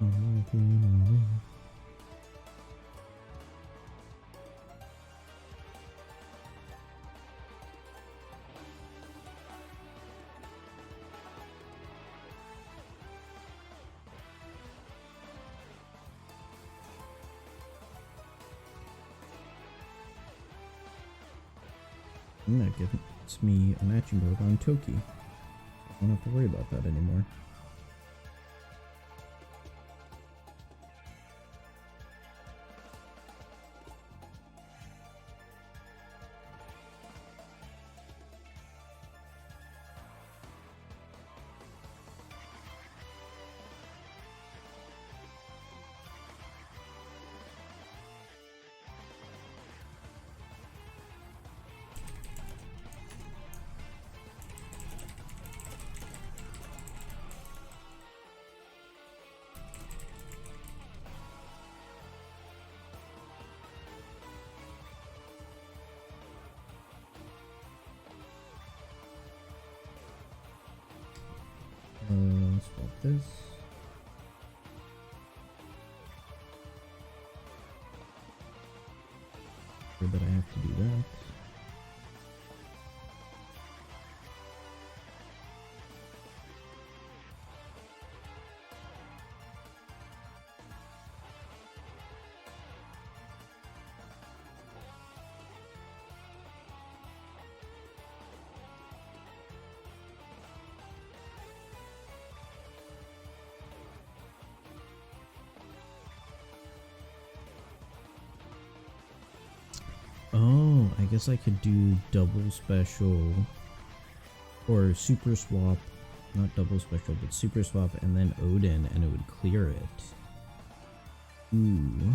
I'm working on it. And that gives me a matching board on Toki. I don't have to worry about that anymore. Swap this. Sure that I have to do that. Oh, I guess I could do double special or super swap, not double special, but super swap and then Odin and it would clear it. Ooh.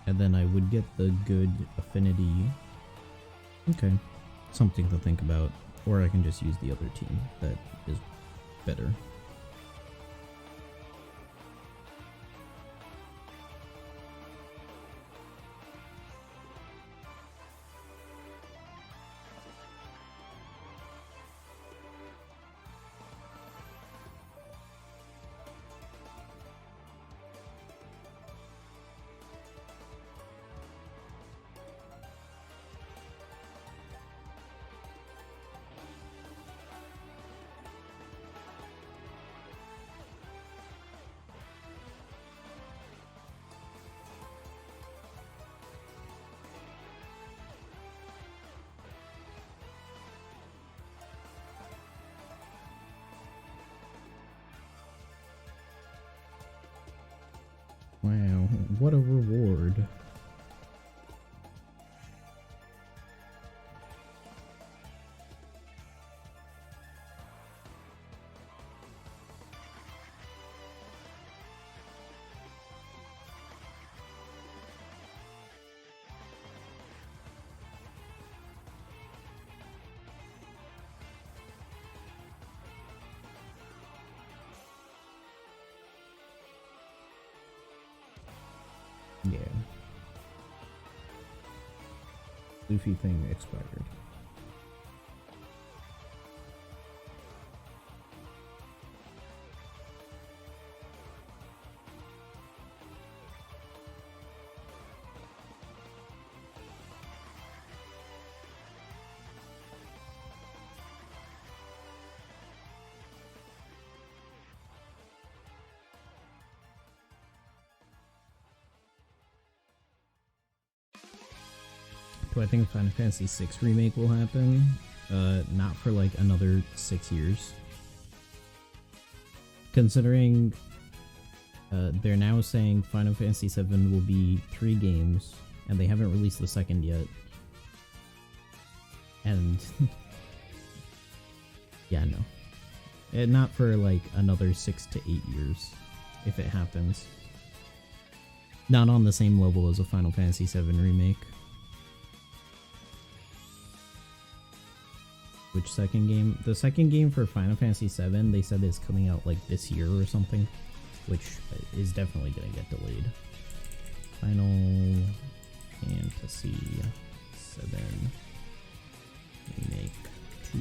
And then I would get the good affinity. Okay, something to think about. Or I can just use the other team that is better. Wow, what a reward. Yeah. Luffy thing expired. Do I think Final Fantasy VI remake will happen? Not for like another 6 years. Considering they're now saying Final Fantasy VII will be 3 games, and they haven't released the second yet. And yeah, no. Not for like another 6 to 8 years, if it happens. Not on the same level as a Final Fantasy VII remake. Which second game? The second game for Final Fantasy VII, they said is coming out like this year or something, which is definitely gonna get delayed. Final Fantasy VII Remake 2.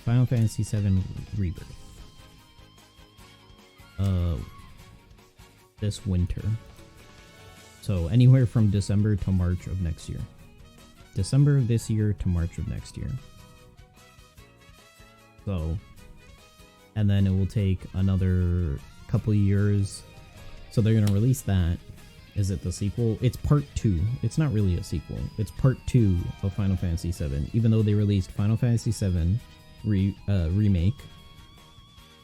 Final Fantasy VII Rebirth. This winter. So anywhere from December to March of next year. December of this year to March of next year. So, and then it will take another couple years. So they're going to release that. Is it the sequel? It's part 2. It's not really a sequel. It's part 2 of Final Fantasy VII. Even though they released Final Fantasy VII Remake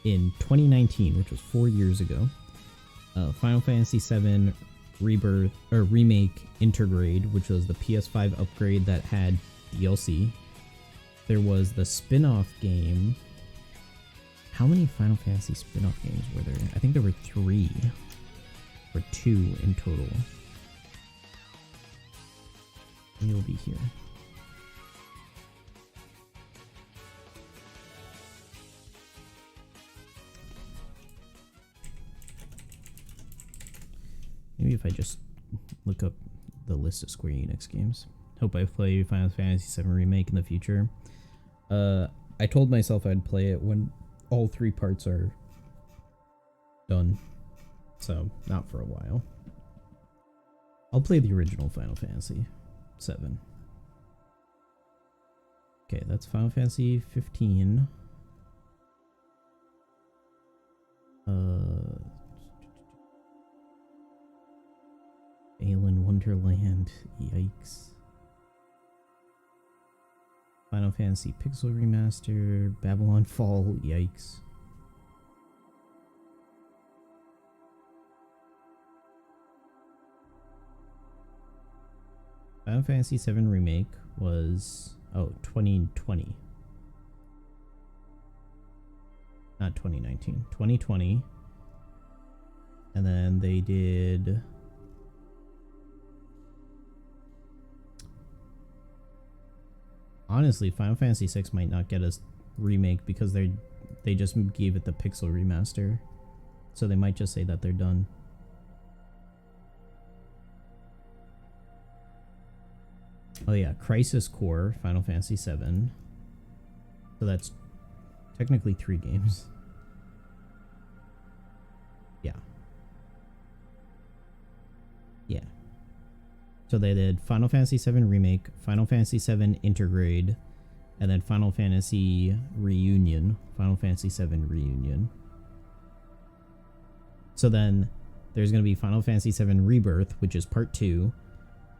in 2019, which was 4 years ago. Final Fantasy VII Rebirth or Remake Intergrade, which was the PS5 upgrade that had DLC. There was the spin-off game. How many Final Fantasy spin-off games were there? I think there were 3 or 2 in total. You'll be here. Maybe if I just look up the list of Square Enix games. Hope I play Final Fantasy VII Remake in the future. I told myself I'd play it when all 3 parts are done. So, not for a while. I'll play the original Final Fantasy VII. Okay, that's Final Fantasy 15. Alien Wonderland, yikes. Final Fantasy Pixel Remaster, Babylon Fall, yikes. Final Fantasy VII Remake was, 2020. Not 2019, 2020. And then they did honestly, Final Fantasy VI might not get a remake because they just gave it the pixel remaster. So they might just say that they're done. Oh yeah, Crisis Core, Final Fantasy VII. So that's technically 3 games. Yeah. Yeah. So they did Final Fantasy VII Remake, Final Fantasy VII Intergrade, and then Final Fantasy Reunion. Final Fantasy VII Reunion. So then there's going to be Final Fantasy VII Rebirth, which is part 2.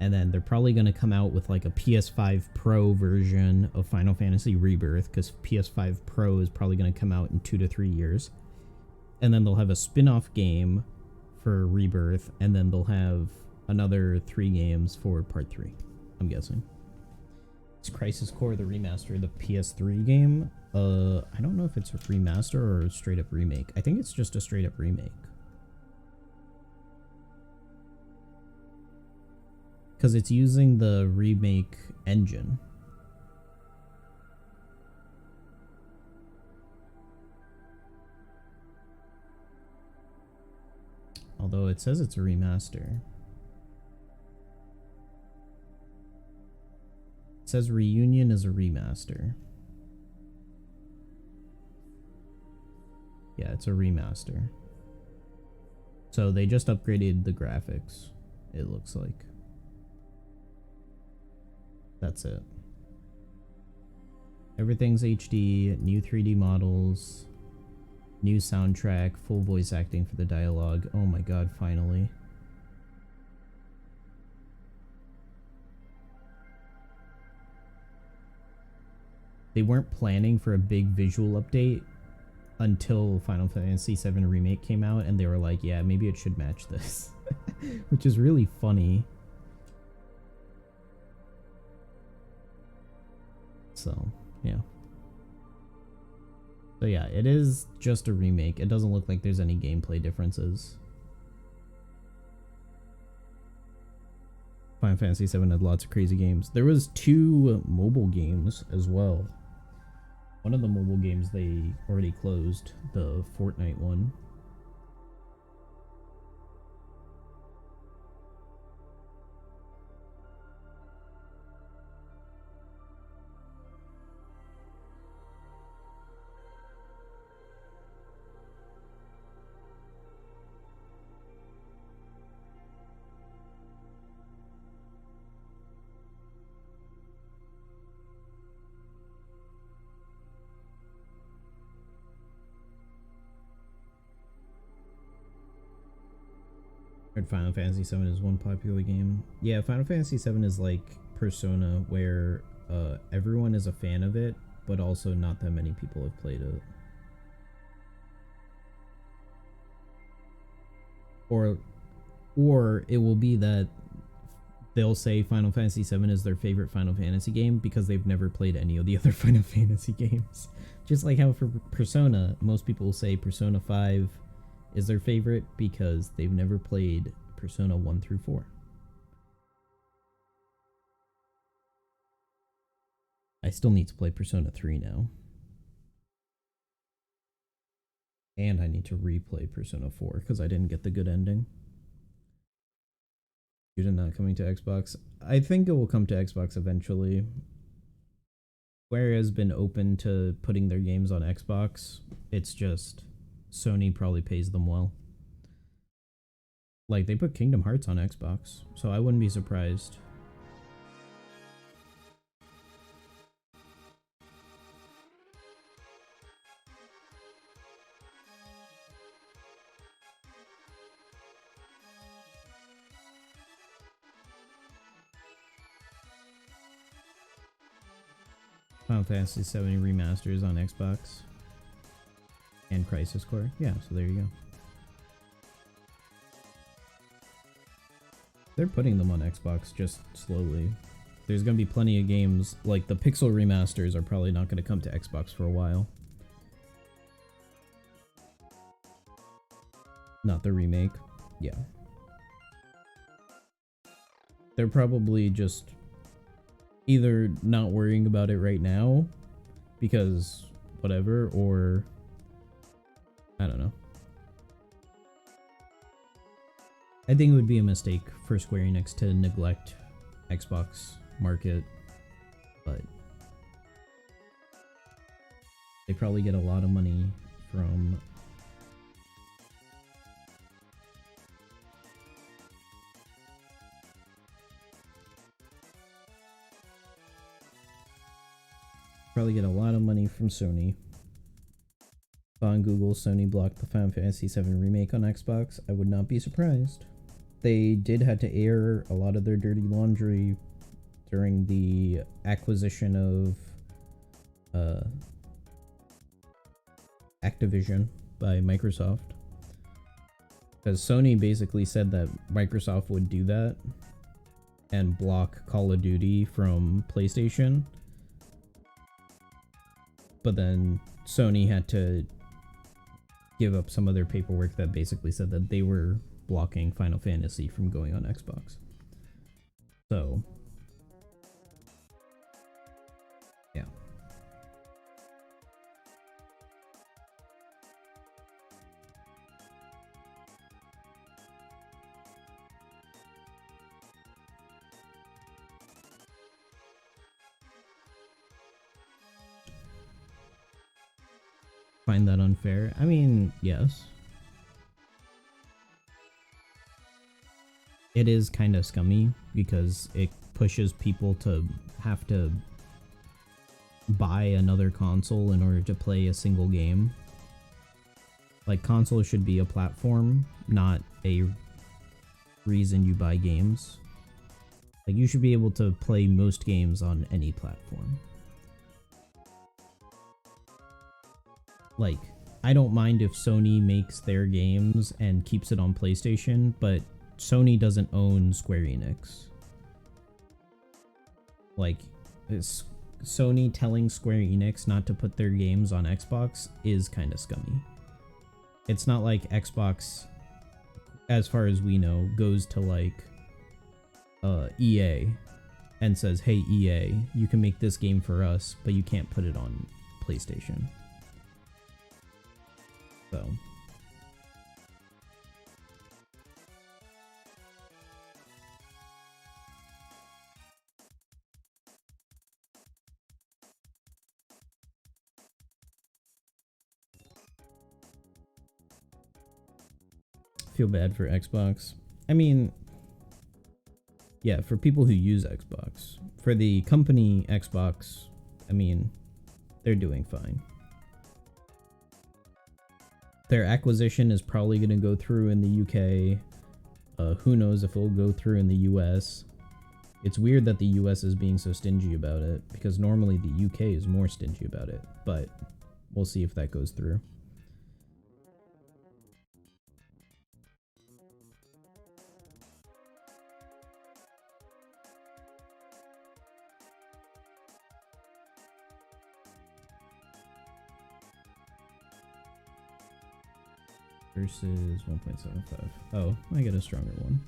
And then they're probably going to come out with like a PS5 Pro version of Final Fantasy Rebirth, because PS5 Pro is probably going to come out in 2 to 3 years. And then they'll have a spin-off game for Rebirth, and then they'll have another 3 games for part 3, I'm guessing. It's Crisis Core, the remaster, the PS3 game. I don't know if it's a remaster or a straight-up remake. I think it's just a straight-up remake. Because it's using the remake engine. Although it says it's a remaster. It says Reunion is a remaster. Yeah, it's a remaster. So they just upgraded the graphics, it looks like. That's it. Everything's HD, new 3D models, new soundtrack, full voice acting for the dialogue. Oh my god, finally. They weren't planning for a big visual update until Final Fantasy VII Remake came out, and they were like, yeah, maybe it should match this. Which is really funny. So, yeah. So yeah, it is just a remake. It doesn't look like there's any gameplay differences. Final Fantasy VII had lots of crazy games. There was 2 mobile games as well. One of the mobile games they already closed, the Fortnite one. Final Fantasy VII is one popular game. Yeah, Final Fantasy VII is like Persona, where everyone is a fan of it, but also not that many people have played it. Or it will be that they'll say Final Fantasy VII is their favorite Final Fantasy game because they've never played any of the other Final Fantasy games. Just like how for Persona, most people will say Persona 5 is their favorite because they've never played Persona 1 through 4. I still need to play Persona 3 now. And I need to replay Persona 4 because I didn't get the good ending. You're not coming to Xbox? I think it will come to Xbox eventually. Square has been open to putting their games on Xbox. It's just Sony probably pays them well. Like, they put Kingdom Hearts on Xbox, so I wouldn't be surprised. Final Fantasy VII Remasters on Xbox. And Crisis Core. Yeah, so there you go. They're putting them on Xbox just slowly. There's going to be plenty of games, like the Pixel remasters are probably not going to come to Xbox for a while. Not the remake. Yeah. They're probably just either not worrying about it right now because whatever, or I don't know. I think it would be a mistake for Square Enix to neglect Xbox market, but they probably get a lot of money from Sony. On Google, Sony blocked the Final Fantasy VII Remake on Xbox. I would not be surprised. They did have to air a lot of their dirty laundry during the acquisition of Activision by Microsoft. Because Sony basically said that Microsoft would do that and block Call of Duty from PlayStation. But then Sony had to give up some of their paperwork that basically said that they were blocking Final Fantasy from going on Xbox. So, yeah. Find that unfair? I mean, yes. It is kind of scummy because it pushes people to have to buy another console in order to play a single game. Like, console should be a platform, not a reason you buy games. Like, you should be able to play most games on any platform. Like, I don't mind if Sony makes their games and keeps it on PlayStation, but Sony doesn't own Square Enix. Like, Sony telling Square Enix not to put their games on Xbox is kind of scummy. It's not like Xbox, as far as we know, goes to like EA and says, hey EA, you can make this game for us, but you can't put it on PlayStation. So, feel bad for Xbox. I mean, yeah, for people who use Xbox. For the company Xbox, I mean, they're doing fine. Their acquisition is probably going to go through in the UK. Who knows if it'll go through in the US. It's weird that the US is being so stingy about it, because normally the UK is more stingy about it, but we'll see if that goes through. Versus 1.75. Oh, I get a stronger one.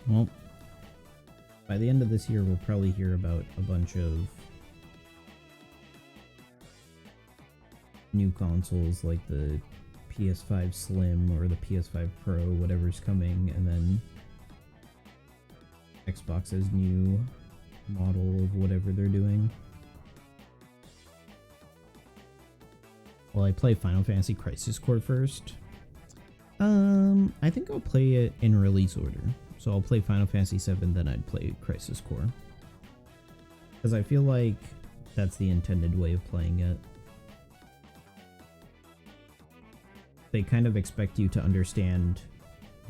Well, by the end of this year, we'll probably hear about a bunch of new consoles like the PS5 Slim or the PS5 Pro, whatever's coming, and then Xbox's new model of whatever they're doing. Well, I play Final Fantasy Crisis Core first. I think I'll play it in release order. So I'll play Final Fantasy VII, then I'd play Crisis Core. Because I feel like that's the intended way of playing it. They kind of expect you to understand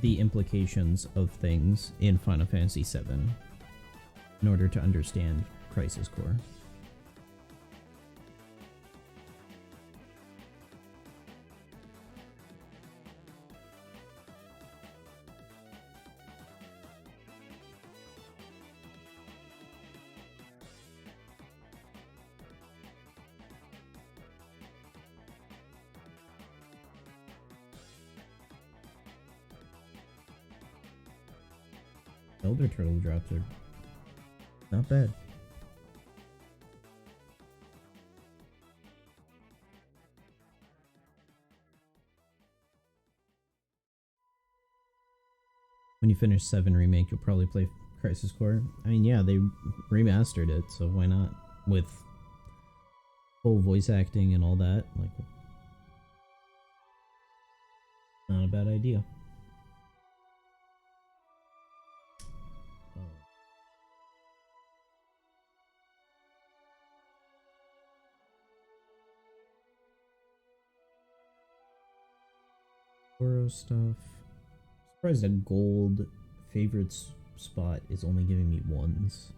the implications of things in Final Fantasy VII in order to understand Crisis Core. Elder Turtle drops are not bad. When you finish 7 Remake, you'll probably play Crisis Core. I mean, yeah, they remastered it, so why not? With full voice acting and all that, like, not a bad idea. Oro stuff. Surprised that gold favorites spot is only giving me 1s.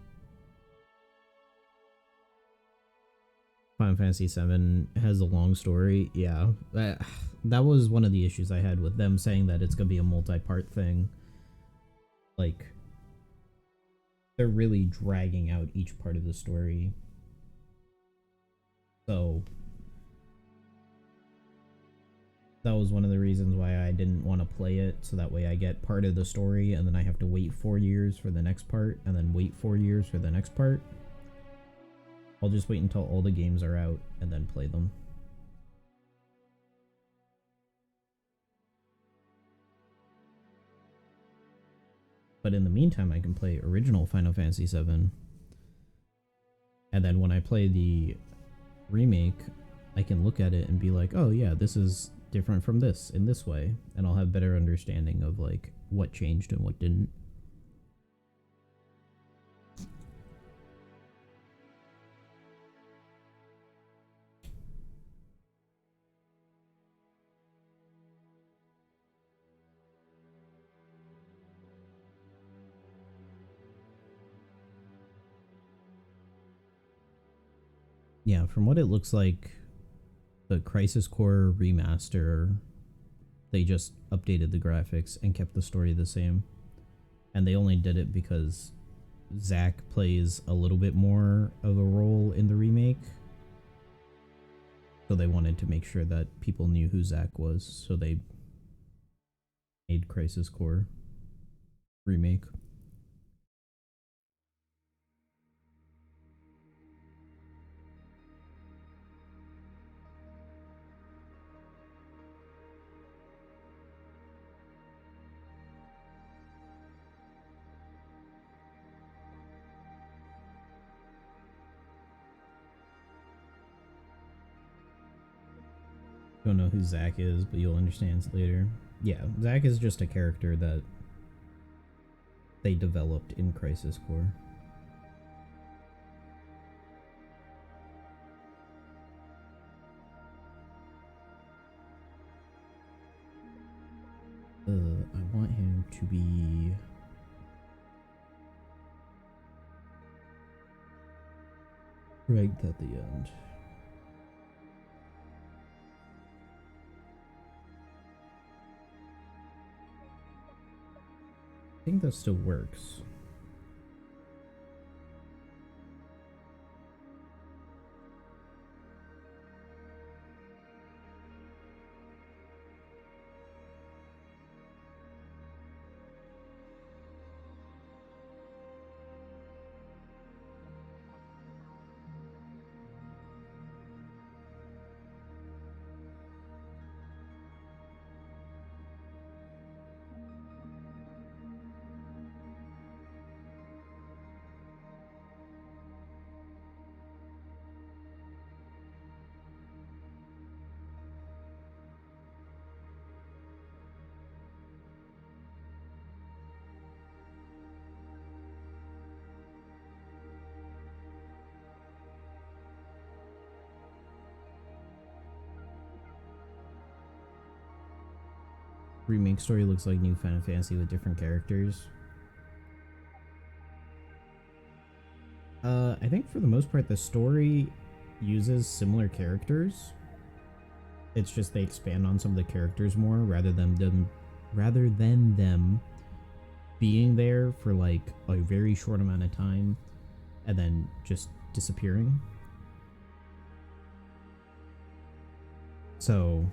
Final Fantasy VII has a long story. Yeah, that was one of the issues I had with them saying that it's gonna be a multi-part thing. Like, they're really dragging out each part of the story. So that was one of the reasons why I didn't want to play it, so that way I get part of the story and then I have to wait 4 years for the next part and then wait 4 years for the next part. I'll just wait until all the games are out and then play them. But in the meantime, I can play original Final Fantasy VII. And then when I play the remake, I can look at it and be like, oh yeah, this is different from this in this way. And I'll have better understanding of like what changed and what didn't. Yeah, from what it looks like, the Crisis Core remaster, they just updated the graphics and kept the story the same. And they only did it because Zack plays a little bit more of a role in the remake. So they wanted to make sure that people knew who Zack was, so they made Crisis Core remake. Don't know who Zack is, but you'll understand later. Yeah, Zack is just a character that they developed in Crisis Core. I want him to be right at the end. I think that still works. remake story looks like new Final Fantasy with different characters. I think for the most part the story uses similar characters. It's just they expand on some of the characters more rather than them being there for like a very short amount of time and then just disappearing. So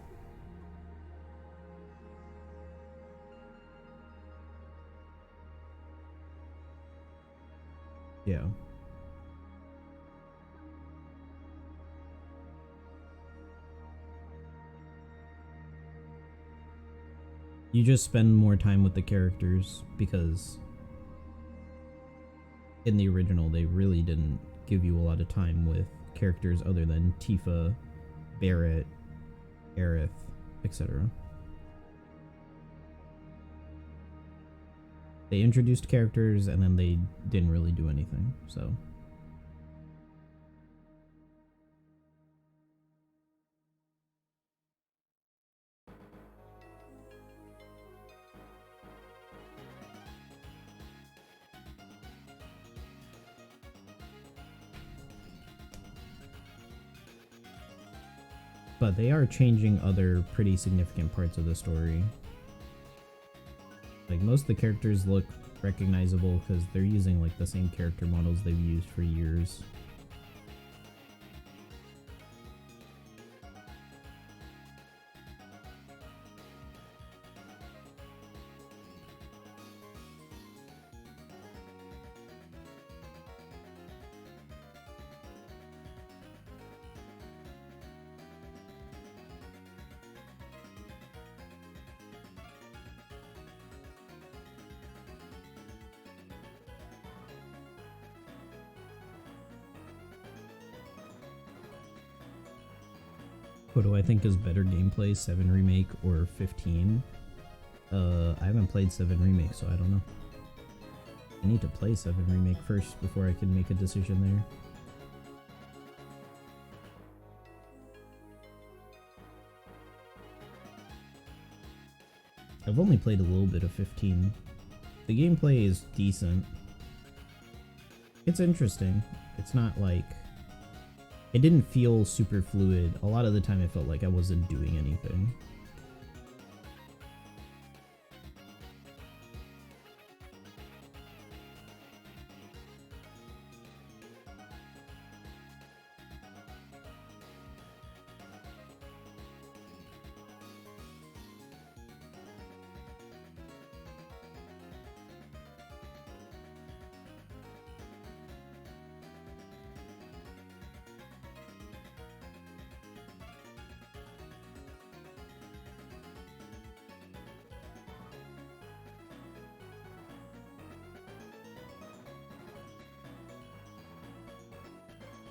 yeah. You just spend more time with the characters because in the original they really didn't give you a lot of time with characters other than Tifa, Barrett, Aerith, etc. They introduced characters and then they didn't really do anything, so. But they are changing other pretty significant parts of the story. Like, most of the characters look recognizable because they're using like the same character models they've used for years. What do I think is better gameplay, 7 Remake or 15? I haven't played 7 Remake, so I don't know. I need to play 7 Remake first before I can make a decision there. I've only played a little bit of 15. The gameplay is decent. It's interesting. It's not like... It didn't feel super fluid. A lot of the time it felt like I wasn't doing anything.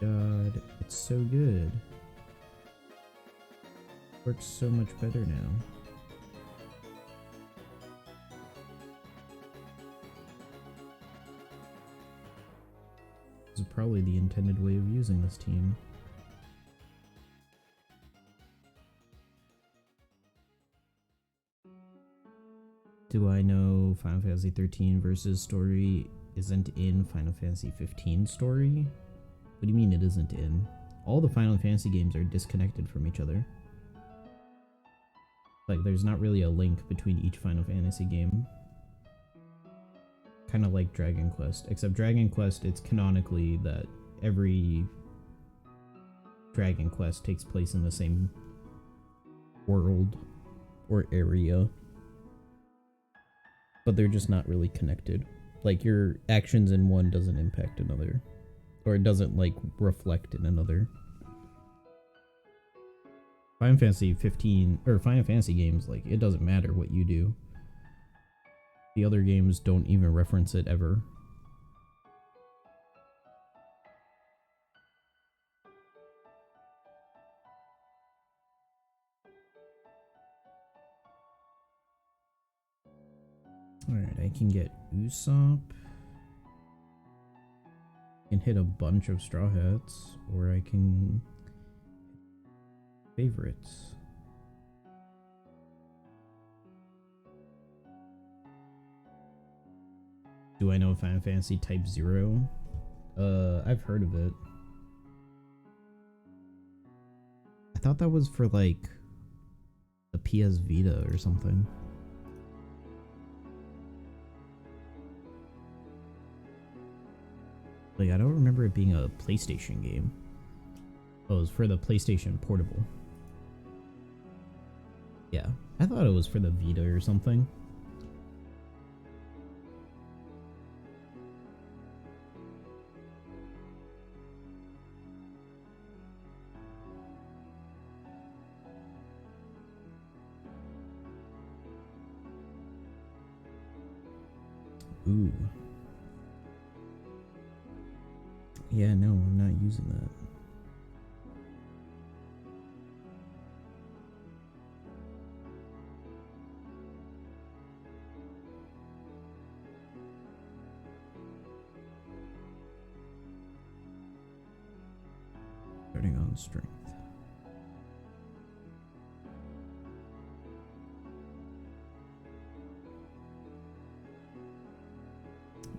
God, it's so good. Works so much better now. This is probably the intended way of using this team. Do I know Final Fantasy 13 versus story isn't in Final Fantasy 15 story? What do you mean it isn't in? All the Final Fantasy games are disconnected from each other. Like, there's not really a link between each Final Fantasy game. Kind of like Dragon Quest. Except Dragon Quest, it's canonically that every Dragon Quest takes place in the same world or area. But they're just not really connected. Like, your actions in one doesn't impact another. Or it doesn't, like, reflect in another. Final Fantasy 15, or Final Fantasy games, like, it doesn't matter what you do. The other games don't even reference it ever. Alright, I can get Usopp. Can hit a bunch of Straw Hats, or I can favorites. Do I know Final Fantasy Type 0? I've heard of it. I thought that was for like the PS Vita or something. Like, I don't remember it being a PlayStation game. Oh, it was for the PlayStation Portable. Yeah, I thought it was for the Vita or something. Ooh. Yeah, no, I'm not using that. Starting on strength.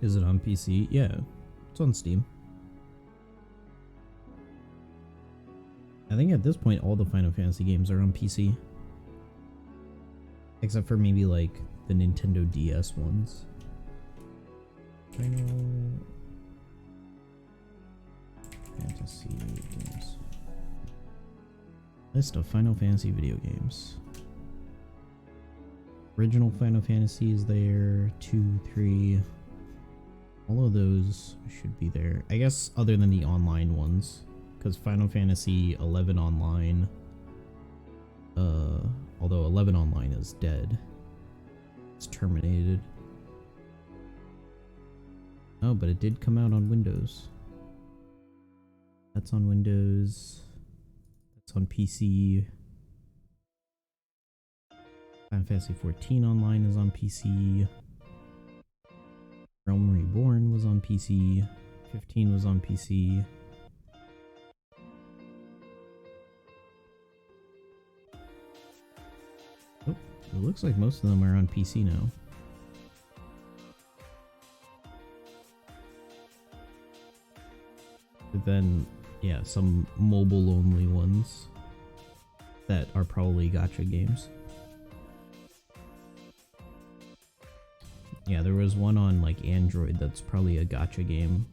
Is it on PC? Yeah, it's on Steam. I think at this point all the Final Fantasy games are on PC. Except for maybe like the Nintendo DS ones. Final Fantasy games. List of Final Fantasy video games. Original Final Fantasy is there. 2, 3. All of those should be there. I guess other than the online ones. Because Final Fantasy 11 Online, although 11 Online is dead, it's terminated. Oh, but it did come out on Windows. That's on Windows. That's on PC. Final Fantasy 14 Online is on PC. Realm Reborn was on PC. 15 was on PC. Oh, it looks like most of them are on PC now. But then, yeah, some mobile-only ones that are probably gacha games. Yeah, there was one on like Android that's probably a gacha game.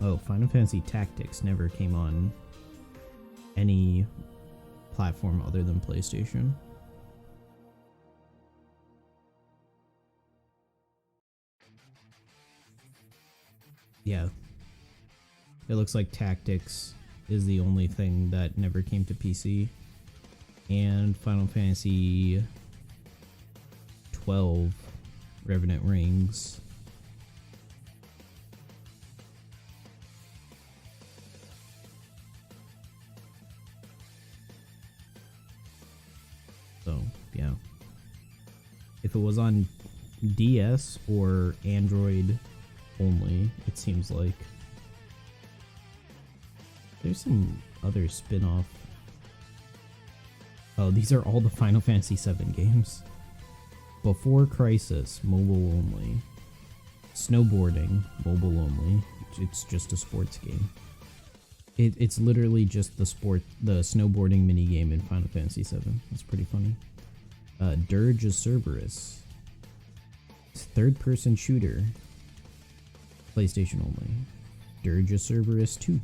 Oh, Final Fantasy Tactics never came on any platform other than PlayStation. Yeah. It looks like Tactics is the only thing that never came to PC. And Final Fantasy 12 Revenant Rings. So, yeah. If it was on DS or Android only, it seems like. There's some other spin-off. Oh, these are all the Final Fantasy VII games. Before Crisis, mobile only. Snowboarding, mobile only. It's just a sports game. It's literally just the snowboarding minigame in Final Fantasy VII. That's pretty funny. Dirge of Cerberus. Third-person shooter. PlayStation only. Dirge of Cerberus 2.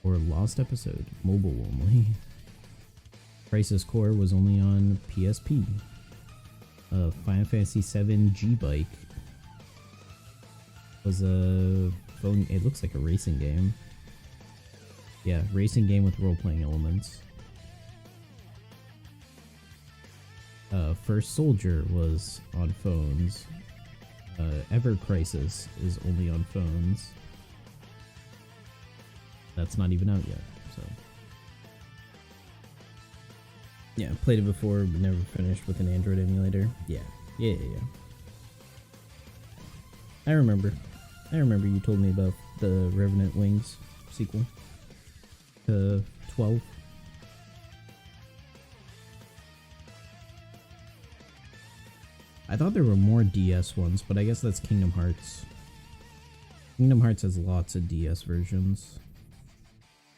Or Lost Episode, mobile only. Crisis Core was only on PSP. Final Fantasy VII G-Bike was a phone. It looks like a racing game. Yeah, racing game with role-playing elements. First Soldier was on phones. Ever Crisis is only on phones. That's not even out yet, so. Yeah, played it before, but never finished with an Android emulator. Yeah. I remember. I remember you told me about the Revenant Wings sequel to 12. I thought there were more DS ones, but I guess that's Kingdom Hearts. Kingdom Hearts has lots of DS versions.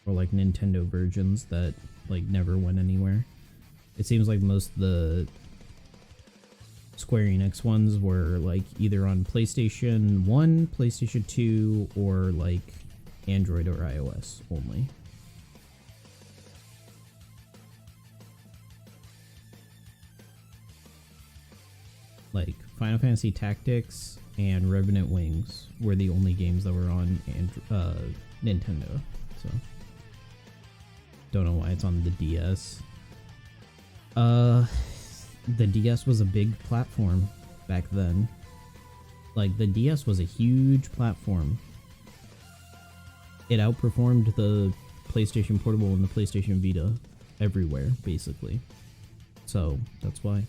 Or like Nintendo versions that like never went anywhere. It seems like most of the Square Enix ones were like either on PlayStation 1, PlayStation 2, or like Android or iOS only. Like Final Fantasy Tactics and Revenant Wings were the only games that were on Nintendo. So don't know why it's on the DS. The DS was a big platform back then. Like the DS was a huge platform. It outperformed the PlayStation Portable and the PlayStation Vita everywhere, basically. So that's why.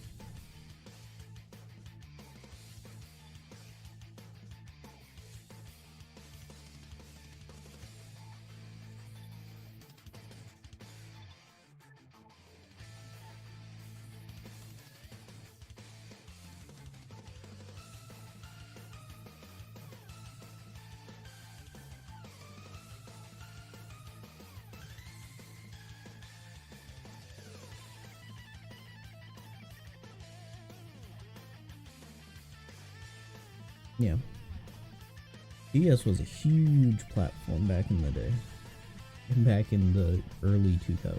Yeah. DS was a huge platform back in the day. Back in the early 2000s.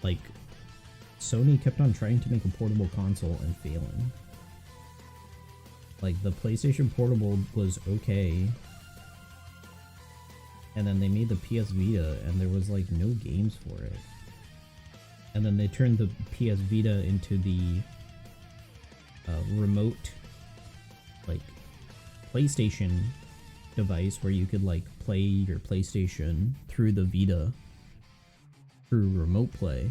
Like, Sony kept on trying to make a portable console and failing. Like, the PlayStation Portable was okay. And then they made the PS Vita and there was like no games for it. And then they turned the PS Vita into the remote like PlayStation device where you could like play your PlayStation through the Vita through remote play,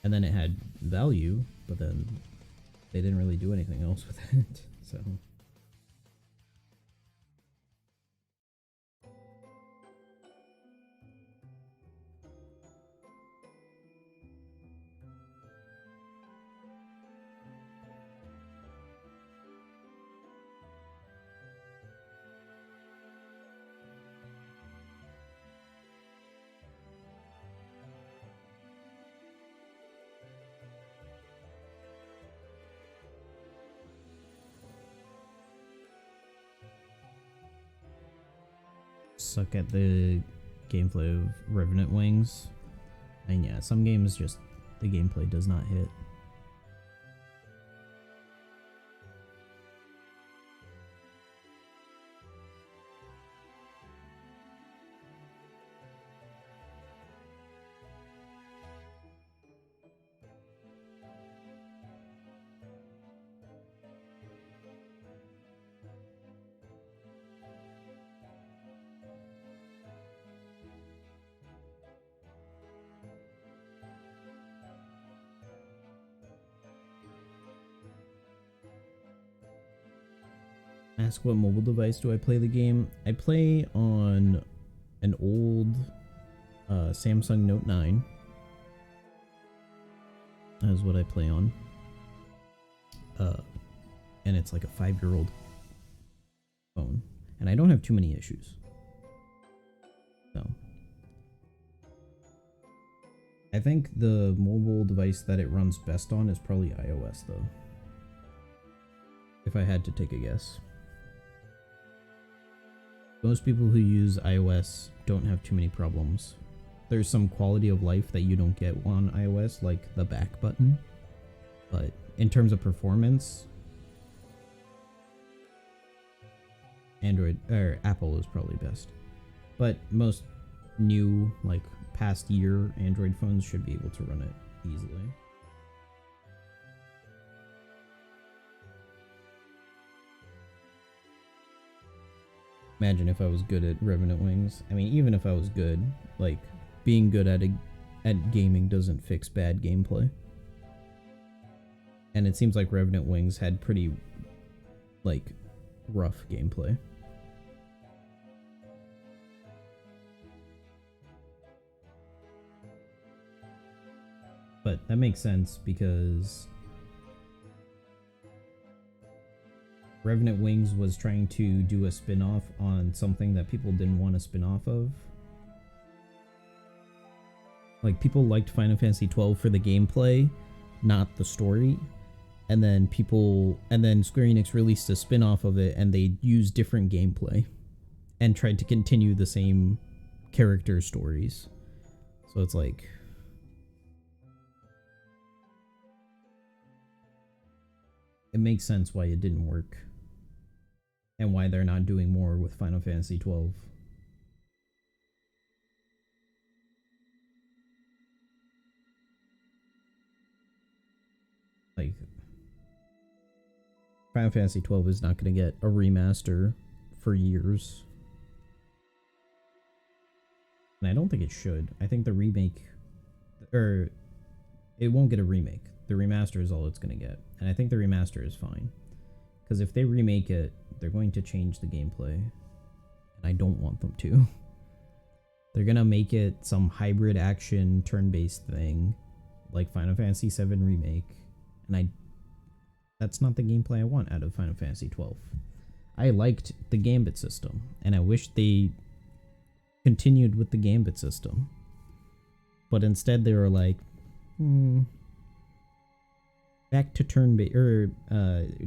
and then it had value, but then they didn't really do anything else with it. So suck at the gameplay of Revenant Wings. And yeah, some games just the gameplay does not hit. Ask what mobile device do I play the game? I play on an old Samsung Note 9. That is what I play on. And it's like a 5-year-old phone. And I don't have too many issues. So I think the mobile device that it runs best on is probably iOS though. If I had to take a guess. Most people who use iOS don't have too many problems. There's some quality of life that you don't get on iOS, like the back button. But in terms of performance, Android or Apple is probably best. But most new, like past year Android phones should be able to run it easily. Imagine if I was good at Revenant Wings. I mean, even if I was good, like being good at gaming doesn't fix bad gameplay. And it seems like Revenant Wings had pretty like rough gameplay. But that makes sense because Revenant Wings was trying to do a spin-off on something that people didn't want to spin off of. Like, people liked Final Fantasy XII for the gameplay, not the story. And then Square Enix released a spin-off of it, and they used different gameplay and tried to continue the same character stories. So it's like, it makes sense why it didn't work and why they're not doing more with Final Fantasy XII. Like, Final Fantasy XII is not going to get a remaster for years. And I don't think it should. I think the remake, or it won't get a remake. The remaster is all it's going to get. And I think the remaster is fine. Because if they remake it, they're going to change the gameplay. And I don't want them to. They're going to make it some hybrid action turn-based thing. Like Final Fantasy VII Remake. And that's not the gameplay I want out of Final Fantasy XII. I liked the Gambit system. And I wish they continued with the Gambit system. But instead they were like, back to turn-based, or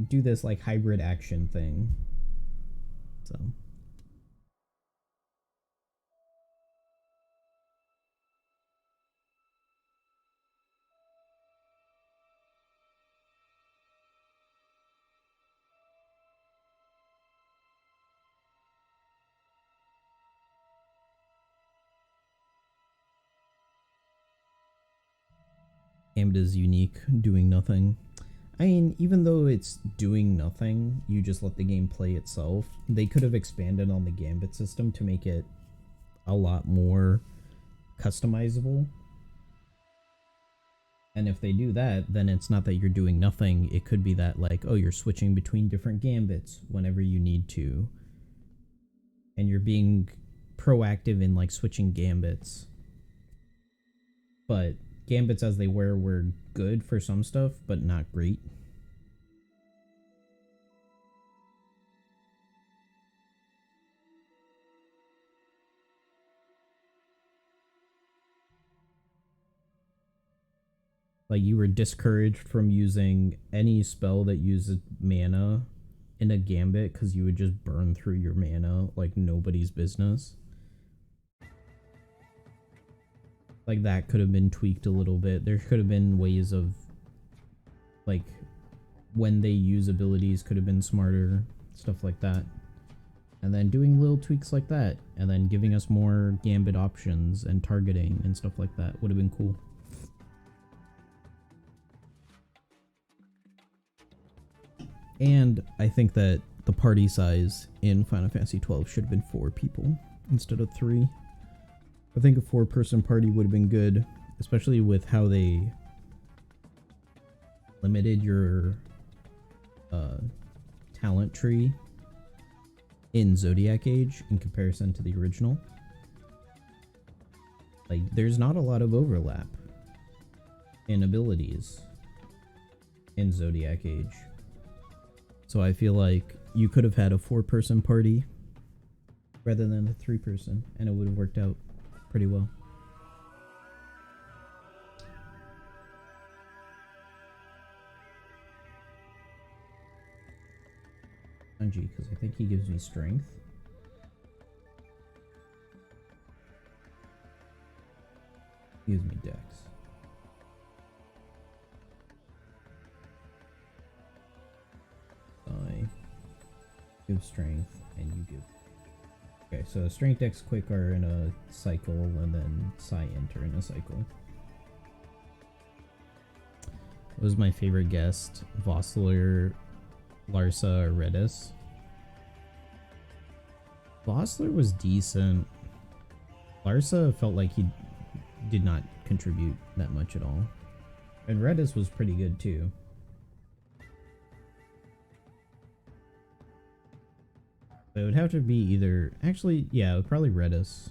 do this like hybrid action thing. So Gambit is unique, doing nothing. I mean, even though it's doing nothing, you just let the game play itself. They could have expanded on the Gambit system to make it a lot more customizable. And if they do that, then it's not that you're doing nothing. It could be that, like, oh, you're switching between different Gambits whenever you need to. And you're being proactive in, like, switching Gambits. But Gambits as they were good for some stuff, but not great. Like, you were discouraged from using any spell that uses mana in a Gambit because you would just burn through your mana like nobody's business. Like, that could have been tweaked a little bit. There could have been ways of, like, when they use abilities could have been smarter, stuff like that. And then doing little tweaks like that, and then giving us more Gambit options and targeting and stuff like that would have been cool. And I think that the party size in Final Fantasy XII should have been 4 people instead of 3. I think a 4-person party would have been good, especially with how they limited your talent tree in Zodiac Age in comparison to the original. Like, there's not a lot of overlap in abilities in Zodiac Age. So I feel like you could have had a 4-person party rather than a 3-person, and it would have worked out pretty well. Sanji, because I think he gives me strength. He gives me dex. I give strength, and you give. Okay, so strength, dex, quick are in a cycle, and then psi enter in a cycle. What was my favorite guest? Vossler, Larsa, or Redis? Vossler was decent. Larsa felt like he did not contribute that much at all. And Redis was pretty good too. It would have to be either... Actually, yeah, probably Redis.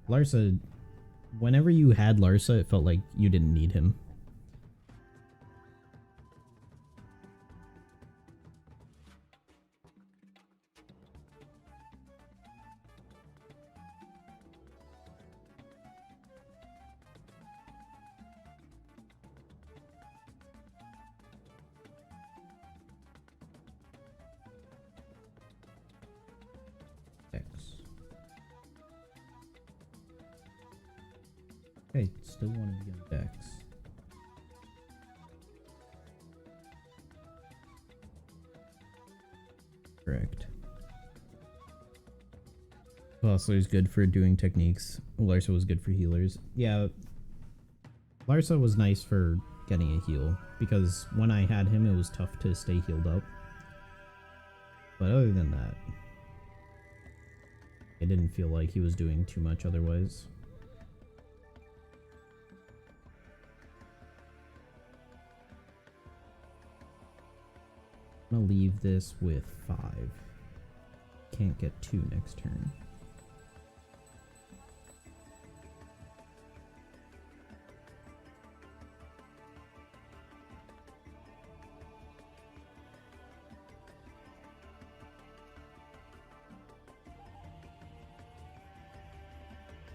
Larsa... Whenever you had Larsa, it felt like you didn't need him. Okay, still want to be on Dex. Correct. Larsa is good for doing techniques. Larsa was good for healers. Yeah, Larsa was nice for getting a heal, because when I had him, it was tough to stay healed up. But other than that, it didn't feel like he was doing too much otherwise. I'm gonna leave this with 5. Can't get 2 next turn.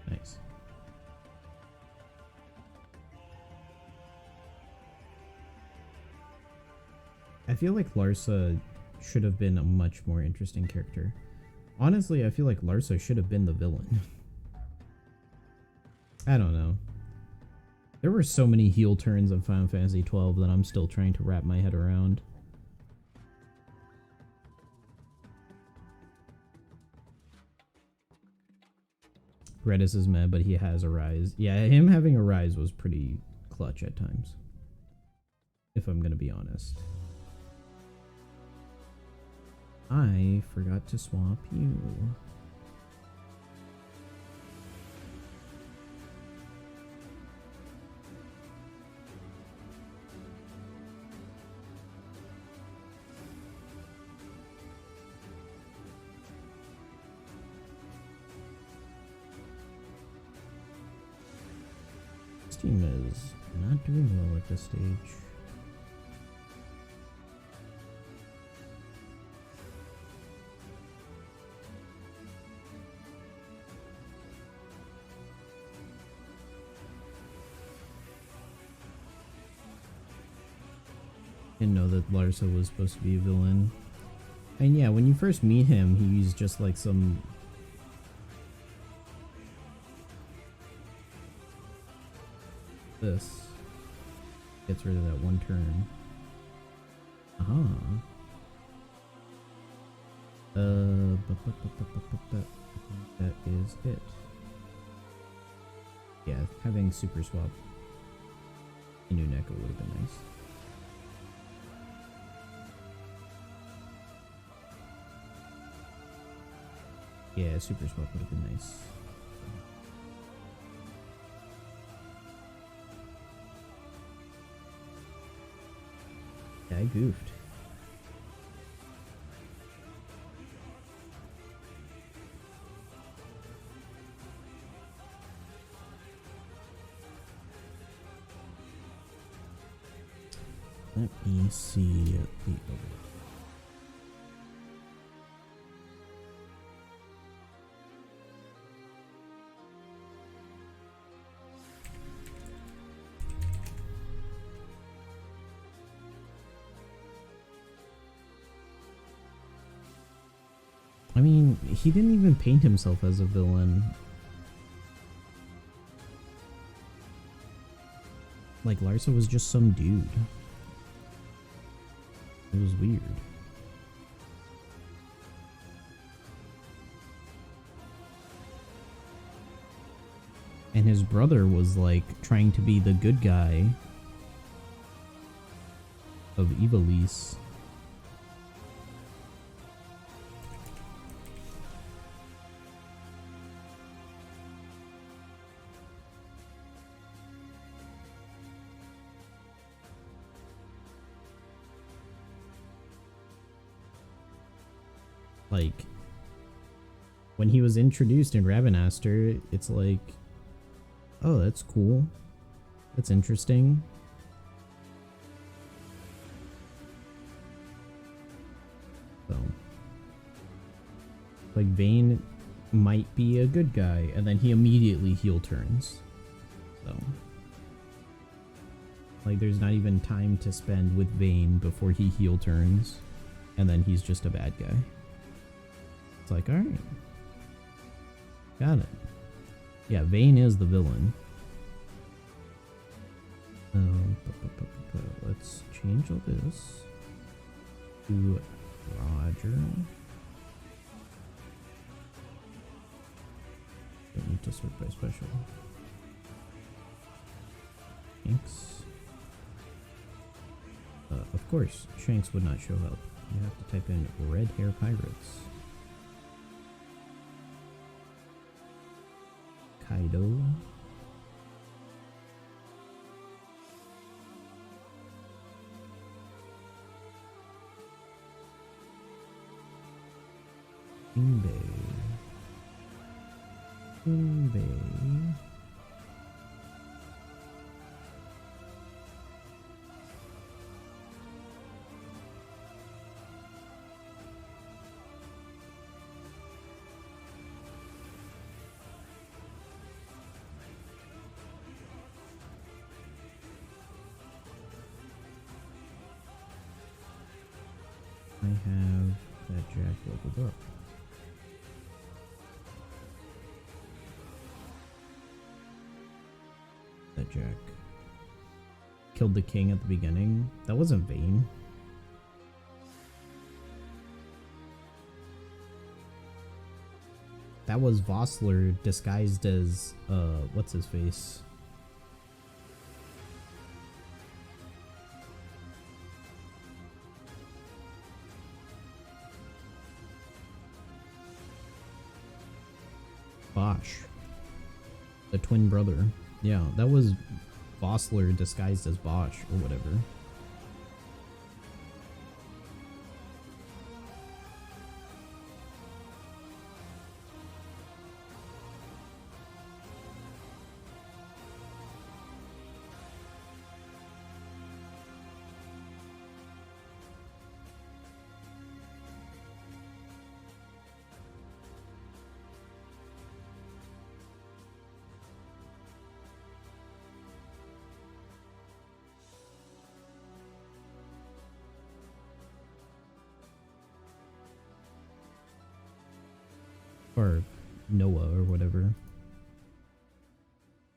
Nice. I feel like Larsa should have been a much more interesting character. Honestly, I feel like Larsa should have been the villain. I don't know. There were so many heal turns in Final Fantasy XII that I'm still trying to wrap my head around. Redis is meh, but he has a rise. Yeah, him having a rise was pretty clutch at times, if I'm gonna be honest. I forgot to swap you. This team is not doing well at this stage. Didn't know that Larsa was supposed to be a villain. And yeah, when you first meet him, he's just like some... This gets rid of that one turn. Aha. That is it. Yeah, having super swap a new Neko would have been nice. Yeah, super swap would have been nice. Yeah, I goofed. Let me see the other. I mean, he didn't even paint himself as a villain. Like, Larsa was just some dude. It was weird. And his brother was like trying to be the good guy of Ivalice. Like, when he was introduced in Ravenaster, it's like, oh, that's cool. That's interesting. So, like, Vayne might be a good guy, and then he immediately heel turns. So, like, there's not even time to spend with Vayne before he heel turns, and then he's just a bad guy. It's like, alright. Got it. Yeah, Vayne is the villain. Let's change all this to Roger. Don't need to sort by special. Thanks. Of course, Shanks would not show up. You have to type in Red Hair Pirates. Kaido. Jinbei. Jinbei. I have that Jack leveled up. That Jack killed the king at the beginning. That wasn't Vayne. That was Vossler disguised as, what's his face? Bosch. The twin brother. Yeah, that was Vossler disguised as Bosch or whatever. Or Noah or whatever.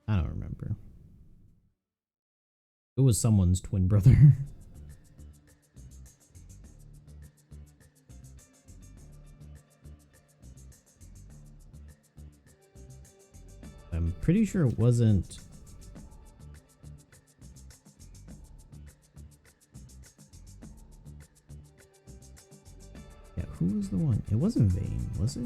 I don't remember. It was someone's twin brother. I'm pretty sure it wasn't. Yeah, who was the one? It wasn't Vayne, was it?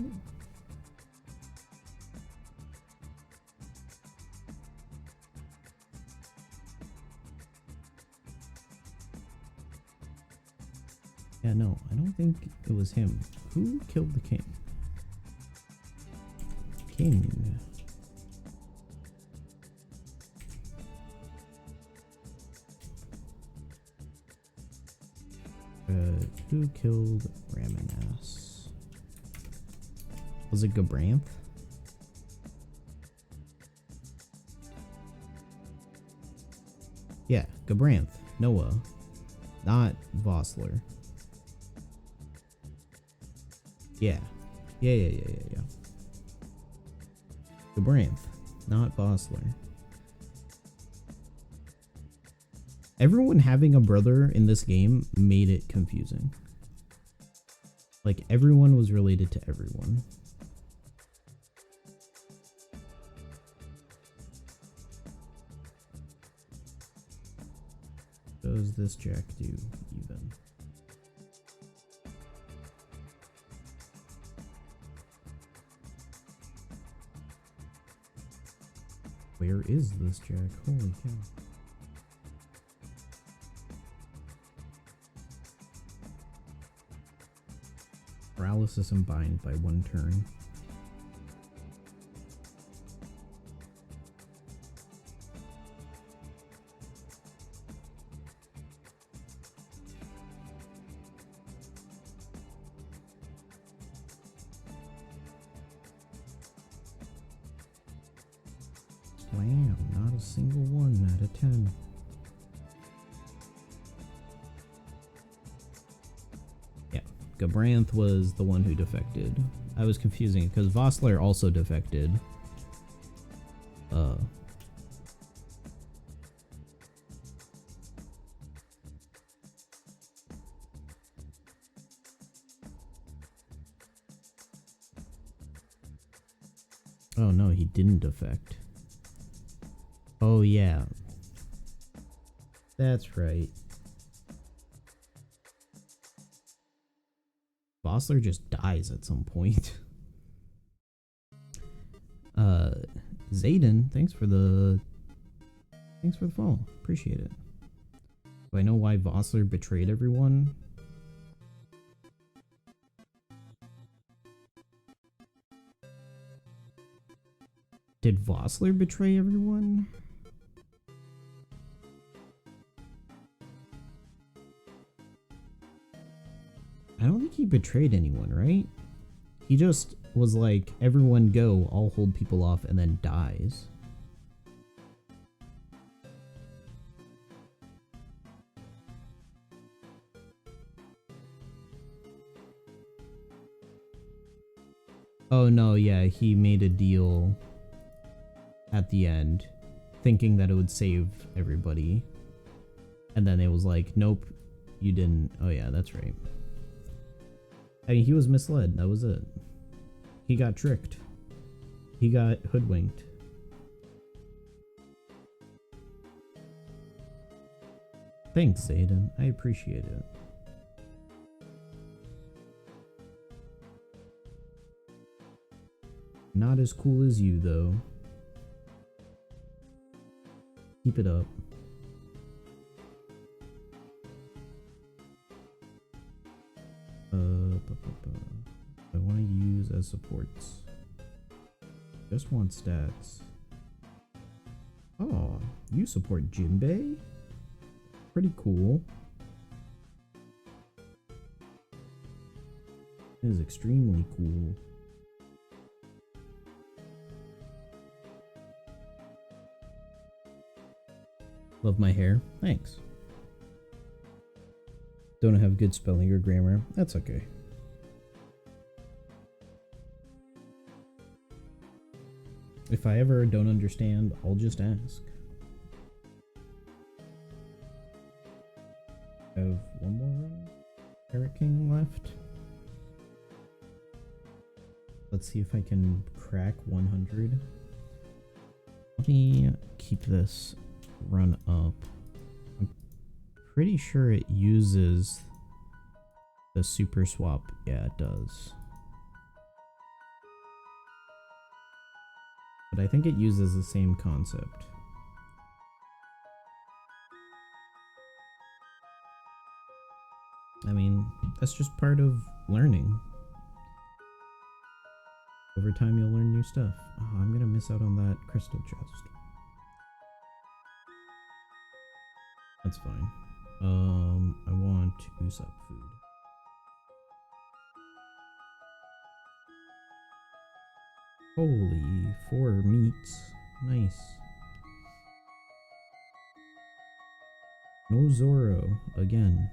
Yeah, no, I don't think it was him. Who killed the king? King. Who killed Raminas? Was it Gabranth? Yeah, Gabranth. Noah. Not Vossler. Yeah. Yeah. Gabranth, not Vossler. Everyone having a brother in this game made it confusing. Like, everyone was related to everyone. What does this Jack do, even? Where is this Jack? Holy cow. Paralysis and bind by 1 turn. a single 1 out of 10. Yeah, Gabranth was the one who defected. I was confusing it because Vossler also defected. Oh no, he didn't defect. Oh yeah. That's right. Vossler just dies at some point. Zayden, thanks for the follow. Appreciate it. Do I know why Vossler betrayed everyone? Did Vossler betray everyone? I don't think he betrayed anyone, right? He just was like, everyone go, I'll hold people off, and then dies. Oh no, yeah, he made a deal at the end, thinking that it would save everybody. And then it was like, nope, you didn't. Oh yeah, that's right. I mean, he was misled, that was it. He got tricked. He got hoodwinked. Thanks, Zayden. I appreciate it. Not as cool as you, though. Keep it up. I want to use as supports. Just want stats. Oh, you support Jinbei? Pretty cool. It is extremely cool. Love my hair. Thanks. Don't have good spelling or grammar. That's okay. If I ever don't understand, I'll just ask. I have one more run. Parrot King left. Let's see if I can crack 100. Let me keep this run up. I'm pretty sure it uses the super swap. Yeah, it does. But I think it uses the same concept. I mean, that's just part of learning. Over time, you'll learn new stuff. Oh, I'm gonna miss out on that crystal chest. That's fine. I want Usopp food. Holy, 4 meats. Nice. No Zoro again.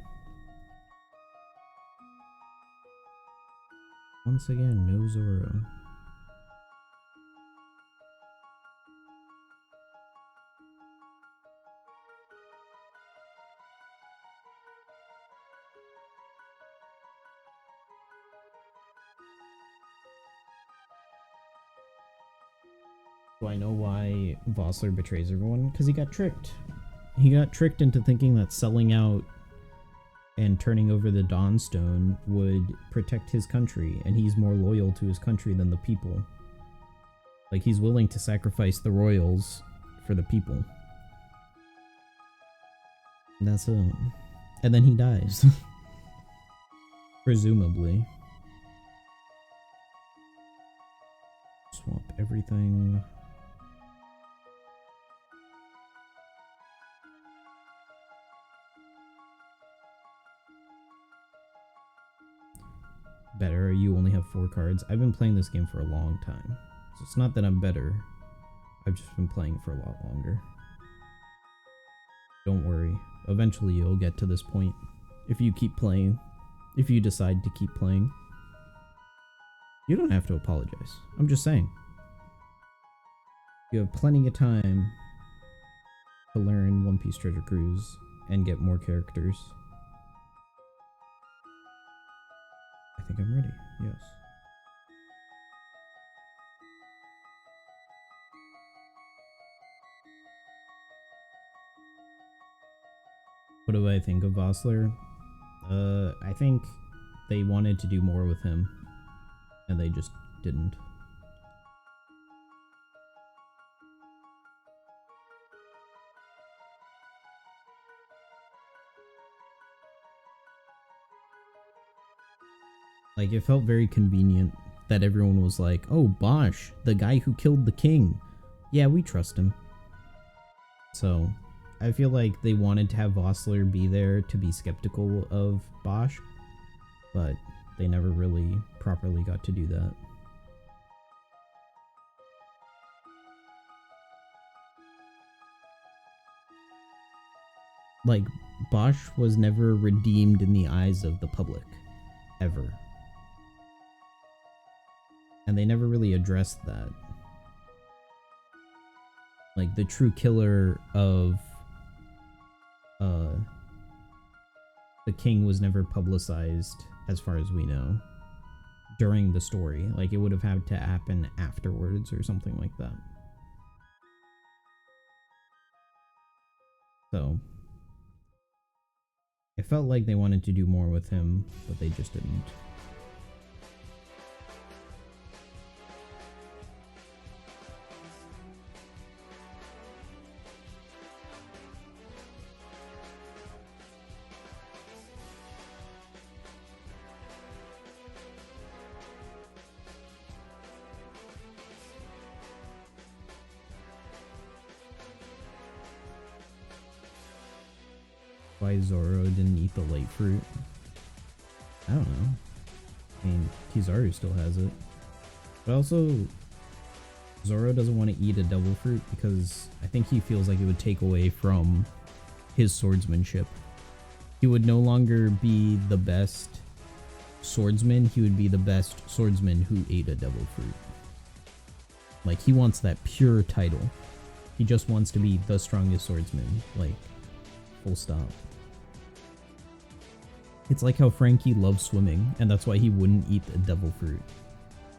Once again, no Zoro. Do I know why Vossler betrays everyone? Because he got tricked. He got tricked into thinking that selling out and turning over the Dawnstone would protect his country, and he's more loyal to his country than the people. Like, he's willing to sacrifice the royals for the people. And that's it. And then he dies. Presumably. Swap everything. Better. You only have 4 cards. I've been playing this game for a long time. So it's not that I'm better. I've just been playing for a lot longer. Don't worry. Eventually you'll get to this point. If you keep playing. If you decide to keep playing. You don't have to apologize. I'm just saying. You have plenty of time to learn One Piece Treasure Cruise and get more characters. I think I'm ready. Yes. What do I think of Vossler? I think they wanted to do more with him, and they just didn't. Like, it felt very convenient that everyone was like, oh, Bosch, the guy who killed the king. Yeah, we trust him. So, I feel like they wanted to have Vossler be there to be skeptical of Bosch, but they never really properly got to do that. Like, Bosch was never redeemed in the eyes of the public. Ever. And they never really addressed that. Like, the true killer of the king was never publicized, as far as we know, during the story. Like, it would have had to happen afterwards or something like that. So, it felt like they wanted to do more with him, but they just didn't. Why Zoro didn't eat the light fruit? I don't know. I mean, Kizaru still has it. But also, Zoro doesn't want to eat a devil fruit because I think he feels like it would take away from his swordsmanship. He would no longer be the best swordsman, he would be the best swordsman who ate a devil fruit. Like, he wants that pure title. He just wants to be the strongest swordsman. Like, full stop. It's like how Frankie loves swimming, and that's why he wouldn't eat a devil fruit.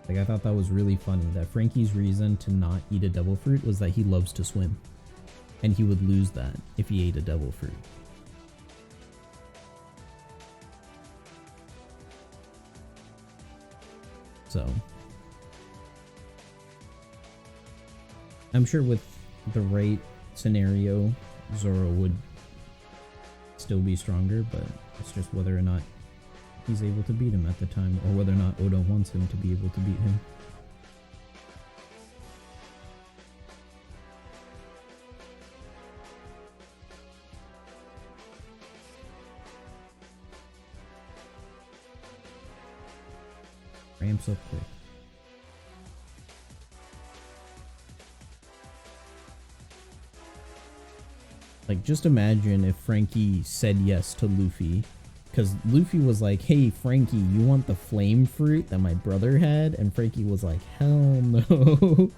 Like, I thought that was really funny, that Frankie's reason to not eat a devil fruit was that he loves to swim. And he would lose that if he ate a devil fruit. So, I'm sure with the right scenario, Zoro would still be stronger, but it's just whether or not he's able to beat him at the time, or whether or not Oda wants him to be able to beat him. Ramps up quick. Like, just imagine if Frankie said yes to Luffy, because Luffy was like, hey Frankie, you want the flame fruit that my brother had? And Frankie was like, hell no.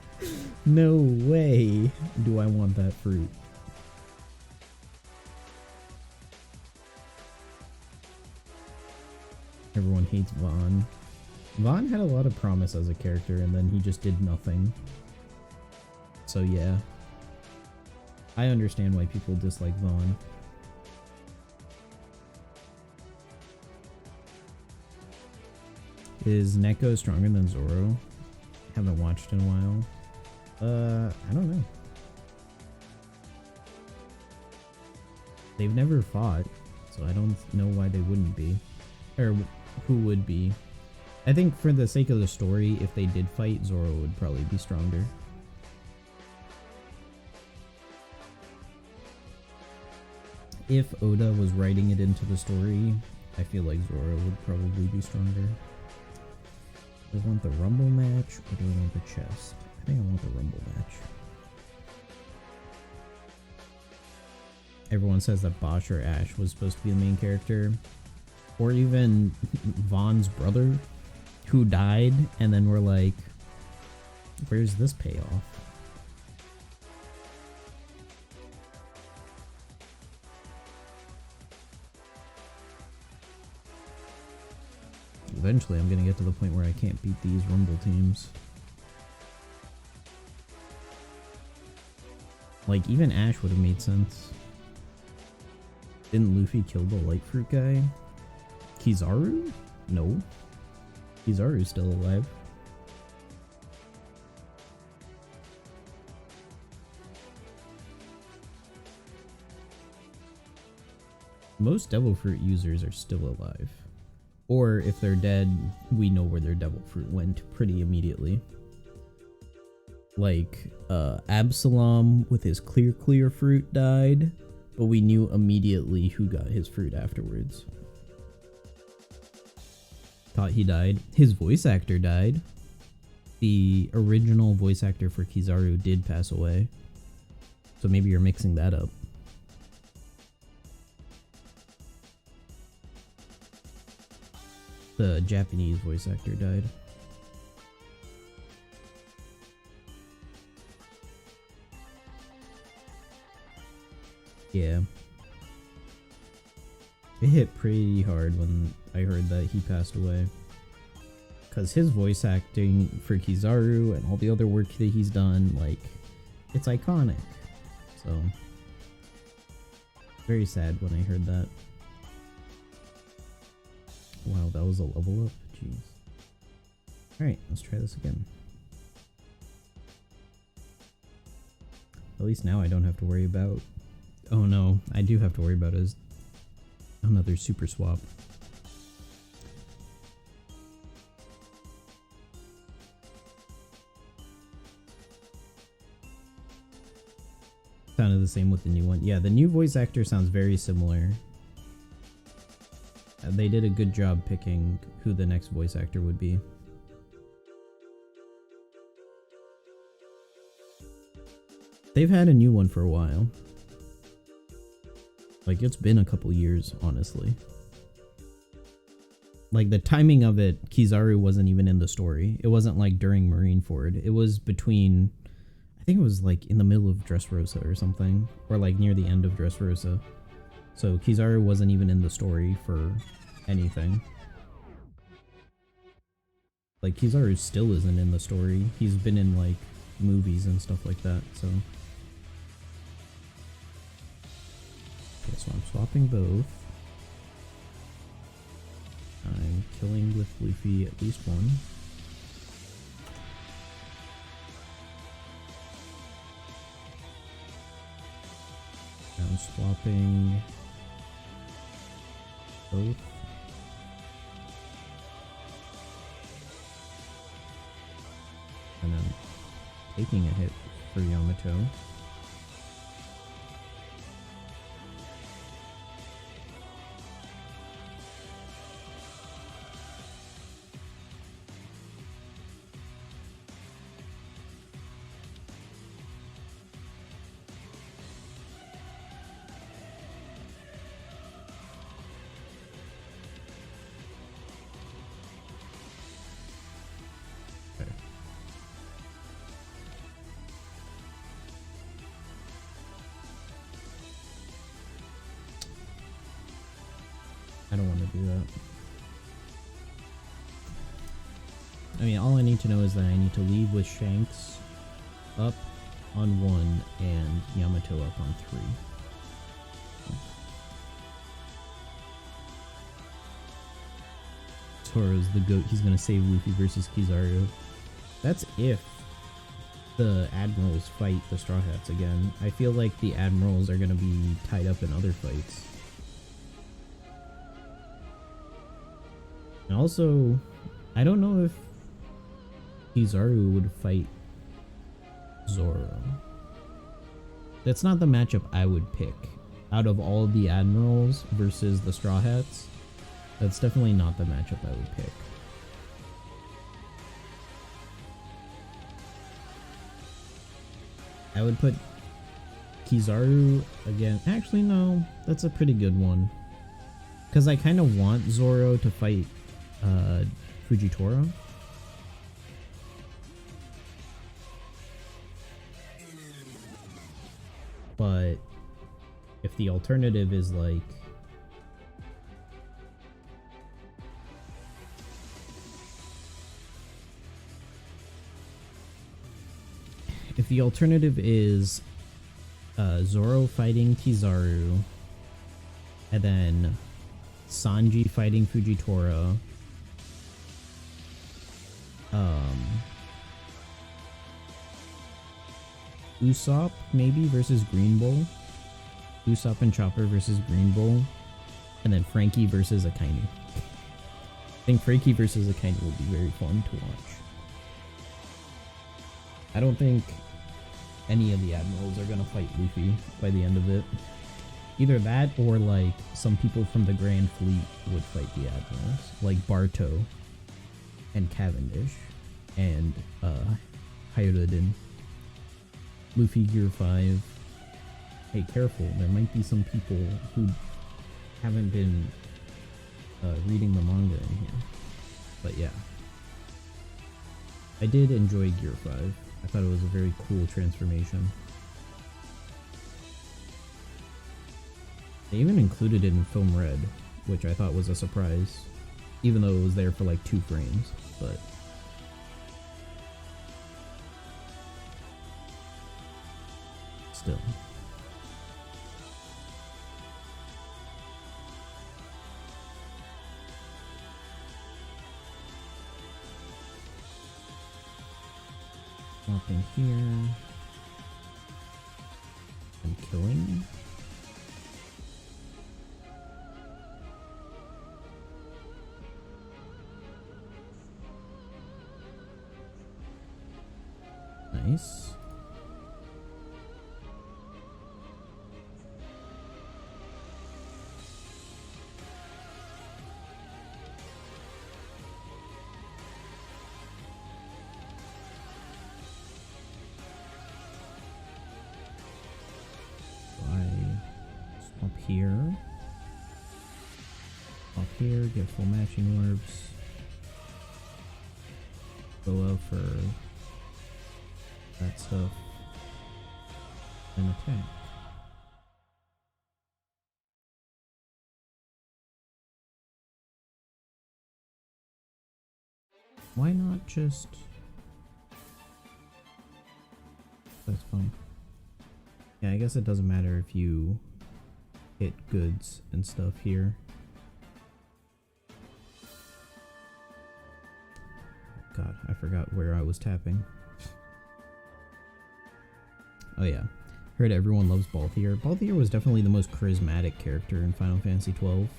No way do I want that fruit. Everyone hates Vaughn. Vaughn had a lot of promise as a character, and then he just did nothing. So yeah, I understand why people dislike Vaughn. Is Neko stronger than Zoro? Haven't watched in a while. I don't know. They've never fought, so I don't know why they wouldn't be. Or who would be. I think for the sake of the story, if they did fight, Zoro would probably be stronger. If Oda was writing it into the story, I feel like Zoro would probably be stronger. Do I want the Rumble match, or do I want the chest? I think I want the Rumble match. everyone says that Bosch or Ash was supposed to be the main character. Or even Vaughn's brother, who died, and then we're like, where's this payoff? Eventually, I'm gonna get to the point where I can't beat these Rumble teams. Like, even Ash would have made sense. Didn't Luffy kill the light fruit guy? Kizaru? No. Kizaru's still alive. Most devil fruit users are still alive. Or if they're dead, we know where their devil fruit went pretty immediately. Like, Absalom with his clear fruit died, but we knew immediately who got his fruit afterwards. Thought he died. His voice actor died. The original voice actor for Kizaru did pass away. So maybe you're mixing that up. The Japanese voice actor died. Yeah. It hit pretty hard when I heard that he passed away. Because his voice acting for Kizaru and all the other work that he's done, like, it's iconic. So, very sad when I heard that. Wow, that was a level up? Jeez. Alright, let's try this again. At least now I don't have to worry about... Oh no, I do have to worry about is another super swap. Sounded the same with the new one. Yeah, the new voice actor sounds very similar. They did a good job picking who the next voice actor would be. They've had a new one for a while. Like, it's been a couple years, honestly. Like, the timing of it, Kizaru wasn't even in the story. It wasn't like during Marineford. It was between, I think it was like in the middle of Dressrosa or something. Or like near the end of Dressrosa. So Kizaru wasn't even in the story for anything. Like, Kizaru still isn't in the story. He's been in like movies and stuff like that, so. Okay, so I'm swapping both. I'm killing with Luffy at least one. I'm swapping both. And I'm taking a hit for Yamato. I don't want to do that. I mean, all I need to know is that I need to leave with Shanks up on 1 and Yamato up on 3. Toro's the GOAT. He's going to save Luffy versus Kizaru. That's if the Admirals fight the Straw Hats again. I feel like the Admirals are going to be tied up in other fights. And also, I don't know if Kizaru would fight Zoro. That's not the matchup I would pick. Out of all of the Admirals versus the Straw Hats, that's definitely not the matchup I would pick. I would put Kizaru again. Actually, no, that's a pretty good one. Because I kind of want Zoro to fight Fujitora. But if the alternative is like Zoro fighting Kizaru and then Sanji fighting Fujitora, Usopp maybe versus Green Bull, Usopp and Chopper versus Green Bull, and then Frankie versus Akainu. I think Frankie versus Akainu will be very fun to watch. I don't think any of the admirals are gonna fight Luffy by the end of it. Either that or like some people from the Grand Fleet would fight the admirals, like Barto and Cavendish and Hyruden. Luffy Gear 5. Hey, careful, there might be some people who haven't been reading the manga in here. But yeah. I did enjoy Gear 5. I thought it was a very cool transformation. They even included it in Film Red, which I thought was a surprise, even though it was there for like 2 frames, but still. Up in here. And killing. Nice. Here. Up here, get full matching orbs. Go out for that stuff. And attack. Why not just... That's fine. Yeah, I guess it doesn't matter if you hit goods and stuff here. God, I forgot where I was tapping. Oh yeah, heard everyone loves Balthier. Balthier was definitely the most charismatic character in Final Fantasy XII.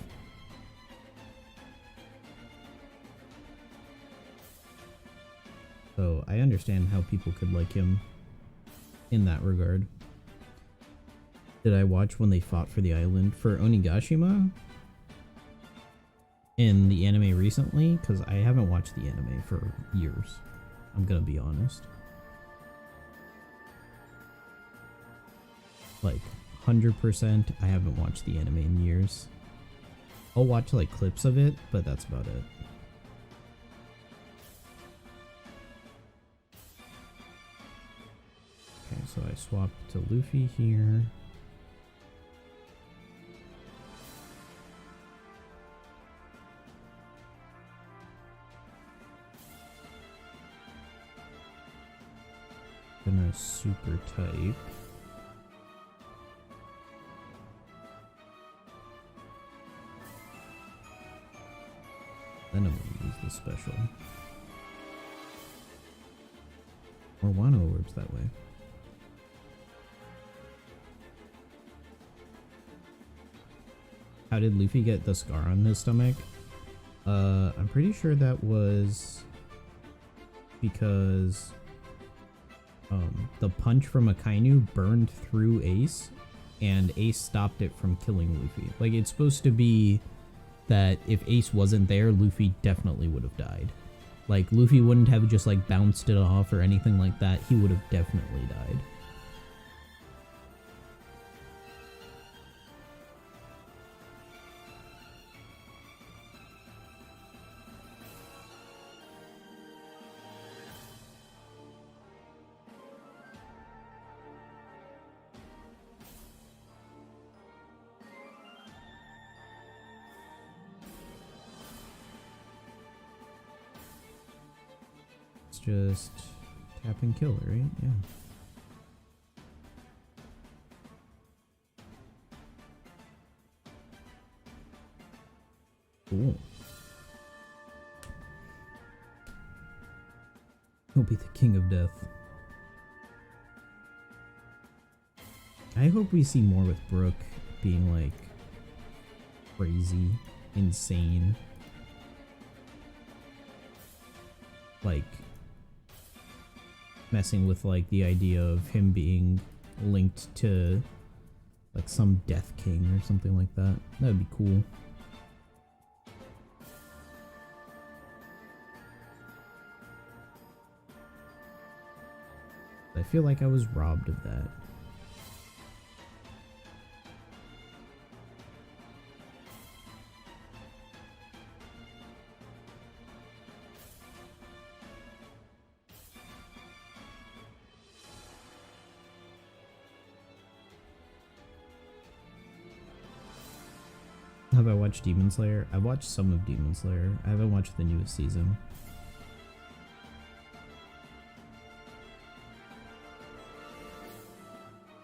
So I understand how people could like him in that regard. Did I watch when they fought for the island for Onigashima in the anime recently? Because I haven't watched the anime for years. I'm gonna be honest. Like 100%, I haven't watched the anime in years. I'll watch like clips of it, but that's about it. Okay, so I swapped to Luffy here. Gonna super type. Then I'm gonna use the special. Or Wano orbs that way. How did Luffy get the scar on his stomach? I'm pretty sure that was because the punch from Akainu burned through Ace, and Ace stopped it from killing Luffy. Like, it's supposed to be that if Ace wasn't there, Luffy definitely would have died. Like, Luffy wouldn't have just, like, bounced it off or anything like that. He would have definitely died. just tap and kill, right? Yeah. Cool. He'll be the king of death. I hope we see more with Brooke being like crazy, insane. Like messing with like the idea of him being linked to like some Death King or something like that. That would be cool. I feel like I was robbed of that. Have I watched Demon Slayer? I've watched some of Demon Slayer. I haven't watched the newest season.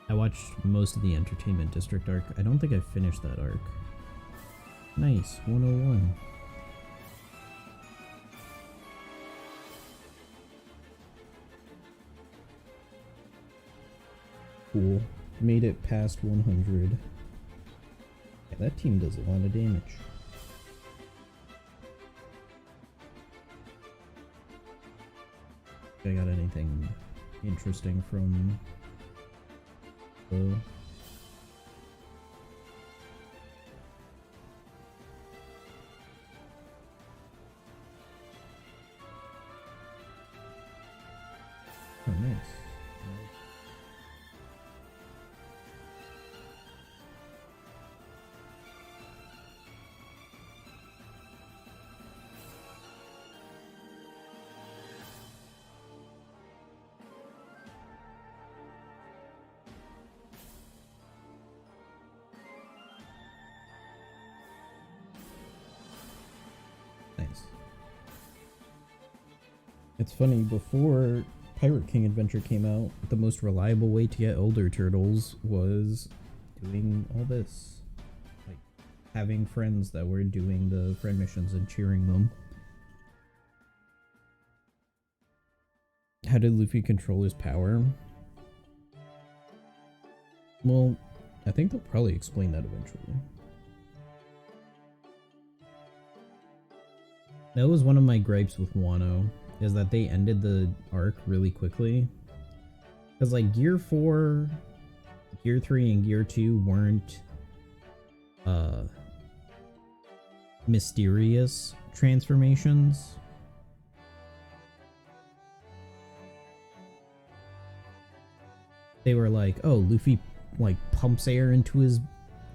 I watched most of the Entertainment District arc. I don't think I finished that arc. Nice, 101. Cool. Made it past 100. Yeah, that team does a lot of damage. I got anything interesting from the... Oh, nice. Nice. It's funny, before Pirate King Adventure came out, the most reliable way to get older turtles was doing all this. Like, having friends that were doing the friend missions and cheering them. How did Luffy control his power? Well, I think they'll probably explain that eventually. That was one of my gripes with Wano, is that they ended the arc really quickly. Because like Gear 4, Gear 3, and Gear 2 weren't mysterious transformations. They were like, oh, Luffy like pumps air into his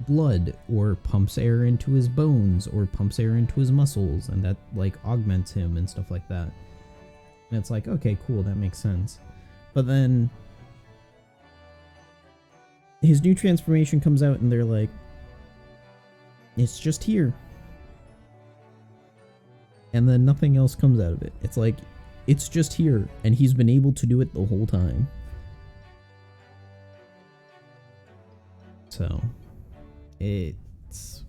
blood, or pumps air into his bones, or pumps air into his muscles, and that like augments him and stuff like that. And it's like, okay, cool, that makes sense. But then his new transformation comes out and they're like, it's just here. And then nothing else comes out of it. It's like, it's just here, and he's been able to do it the whole time. So it's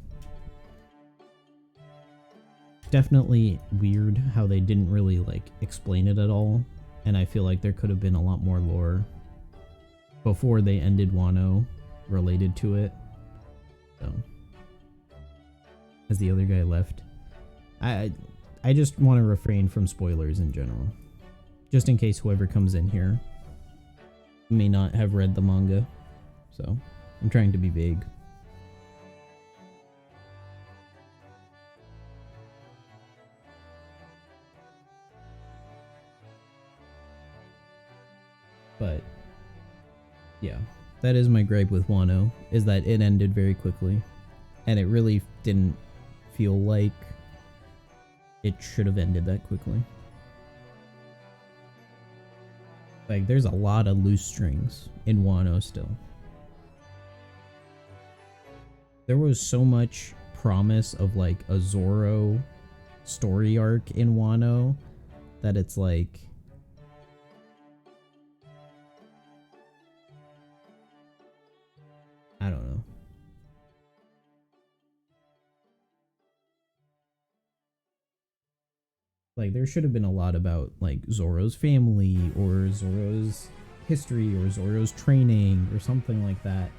definitely weird how they didn't really like explain it at all, and I feel like there could have been a lot more lore before they ended Wano related to it. So, as the other guy left, I just want to refrain from spoilers in general, just in case whoever comes in here may not have read the manga. So I'm trying to be vague. But yeah, that is my gripe with Wano, is that it ended very quickly, and it really didn't feel like it should have ended that quickly. Like, there's a lot of loose strings in Wano still. There was so much promise of like a Zoro story arc in Wano that it's like, Like, there should have been a lot about, like, Zoro's family, or Zoro's history, or Zoro's training, or something like that.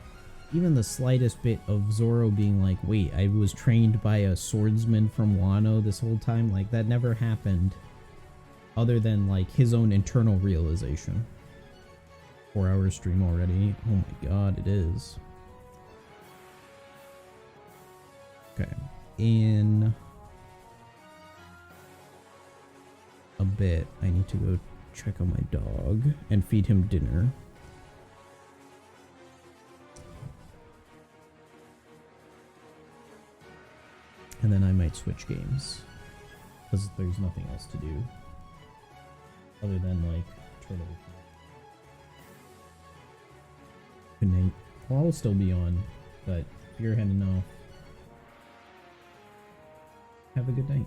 Even the slightest bit of Zoro being like, wait, I was trained by a swordsman from Wano this whole time, like, that never happened. Other than, like, his own internal realization. 4-hour stream already. Oh my god, it is. Okay. In a bit, I need to go check on my dog and feed him dinner. And then I might switch games. Because there's nothing else to do. Other than, like, Turtle. Good night. Well, I'll still be on, but if you're heading off, have a good night.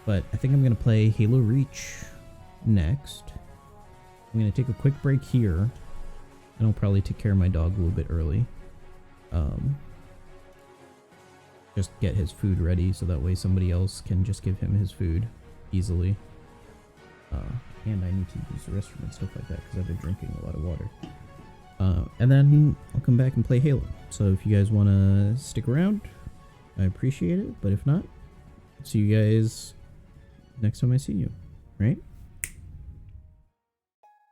But I think I'm going to play Halo Reach next. I'm going to take a quick break here. And I'll probably take care of my dog a little bit early. Just get his food ready so that way somebody else can just give him his food easily. And I need to use the restroom and stuff like that because I've been drinking a lot of water. And then I'll come back and play Halo. So if you guys want to stick around, I appreciate it. But if not, see you guys next time I see you, right?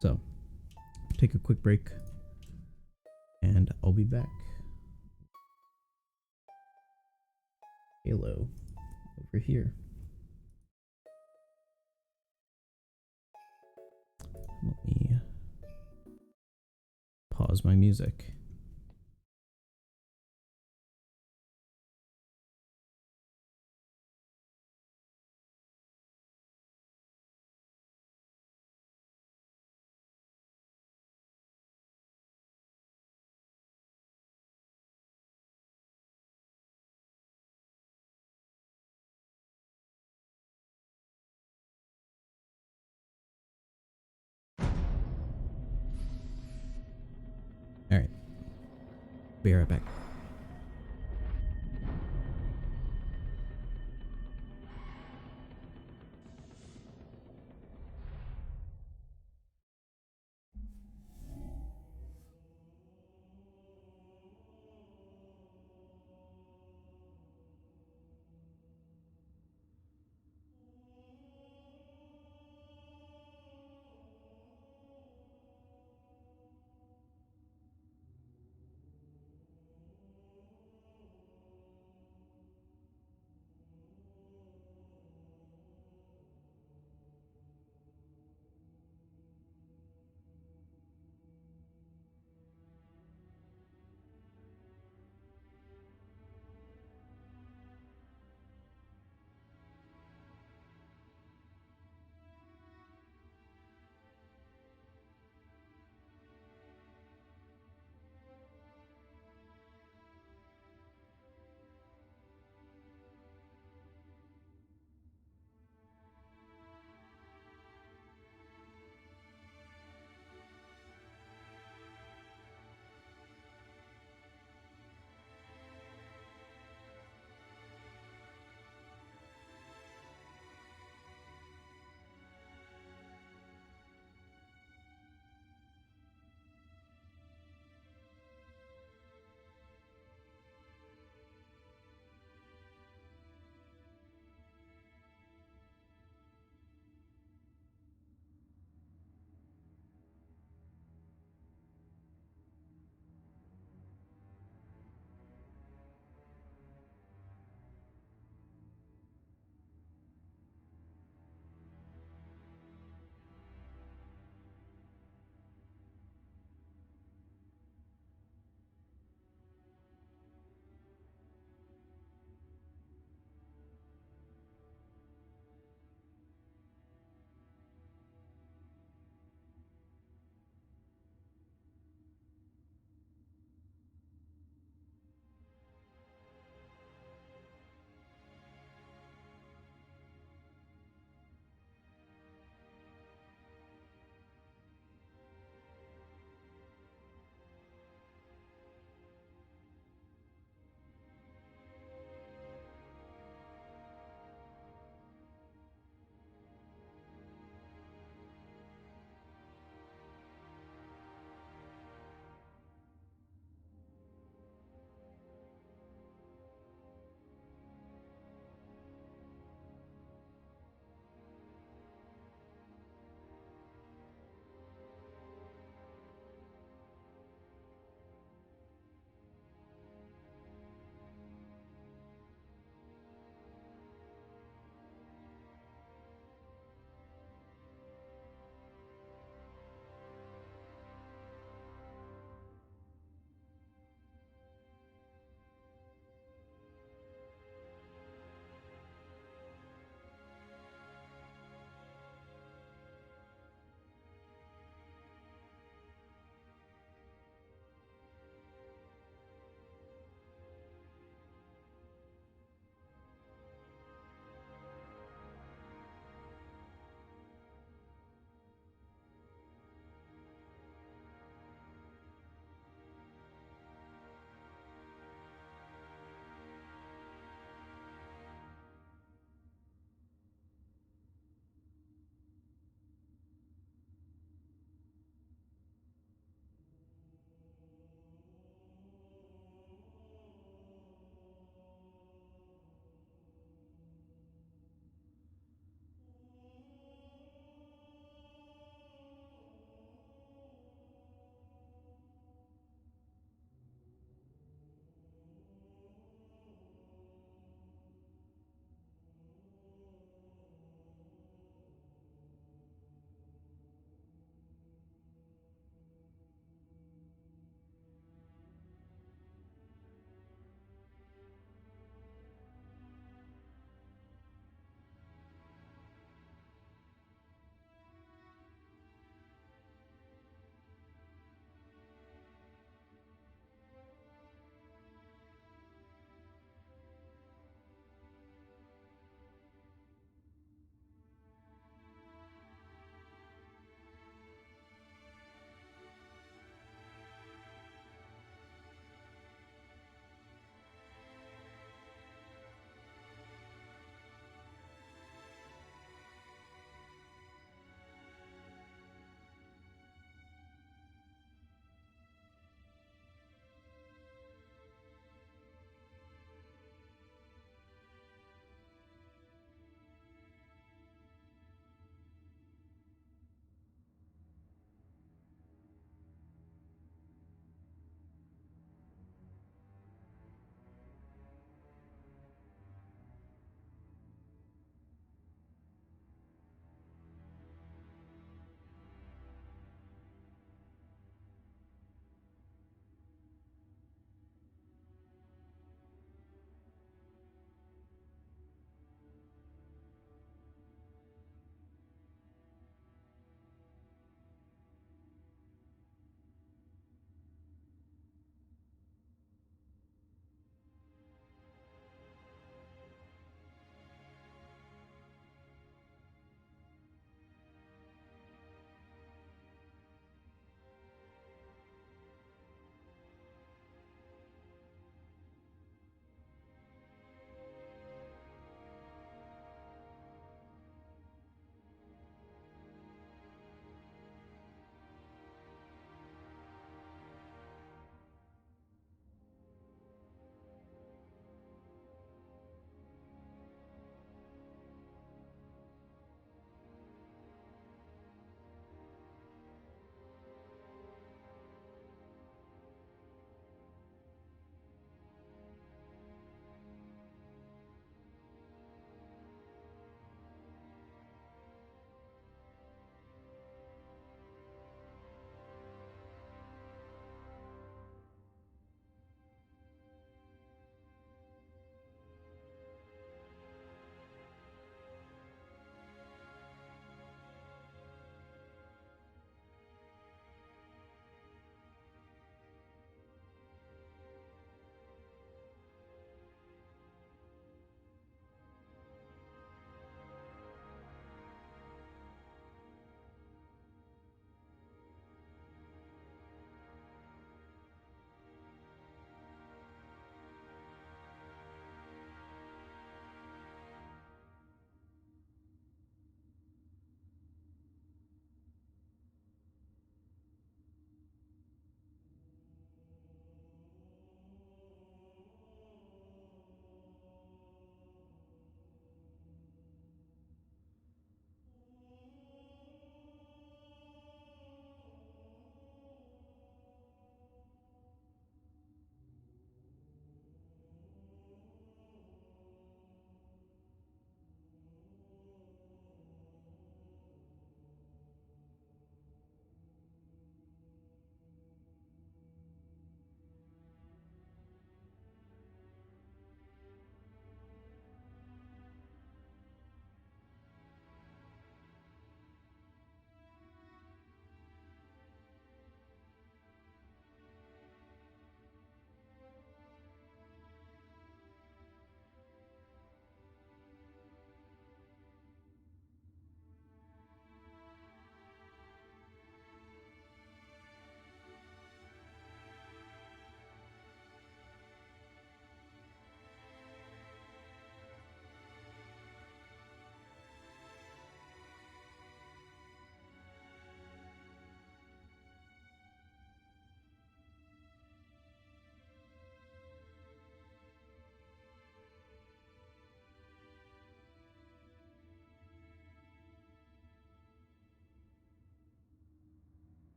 So, take a quick break, and I'll be back. Halo, over here. Let me pause my music. Alright. Be right back.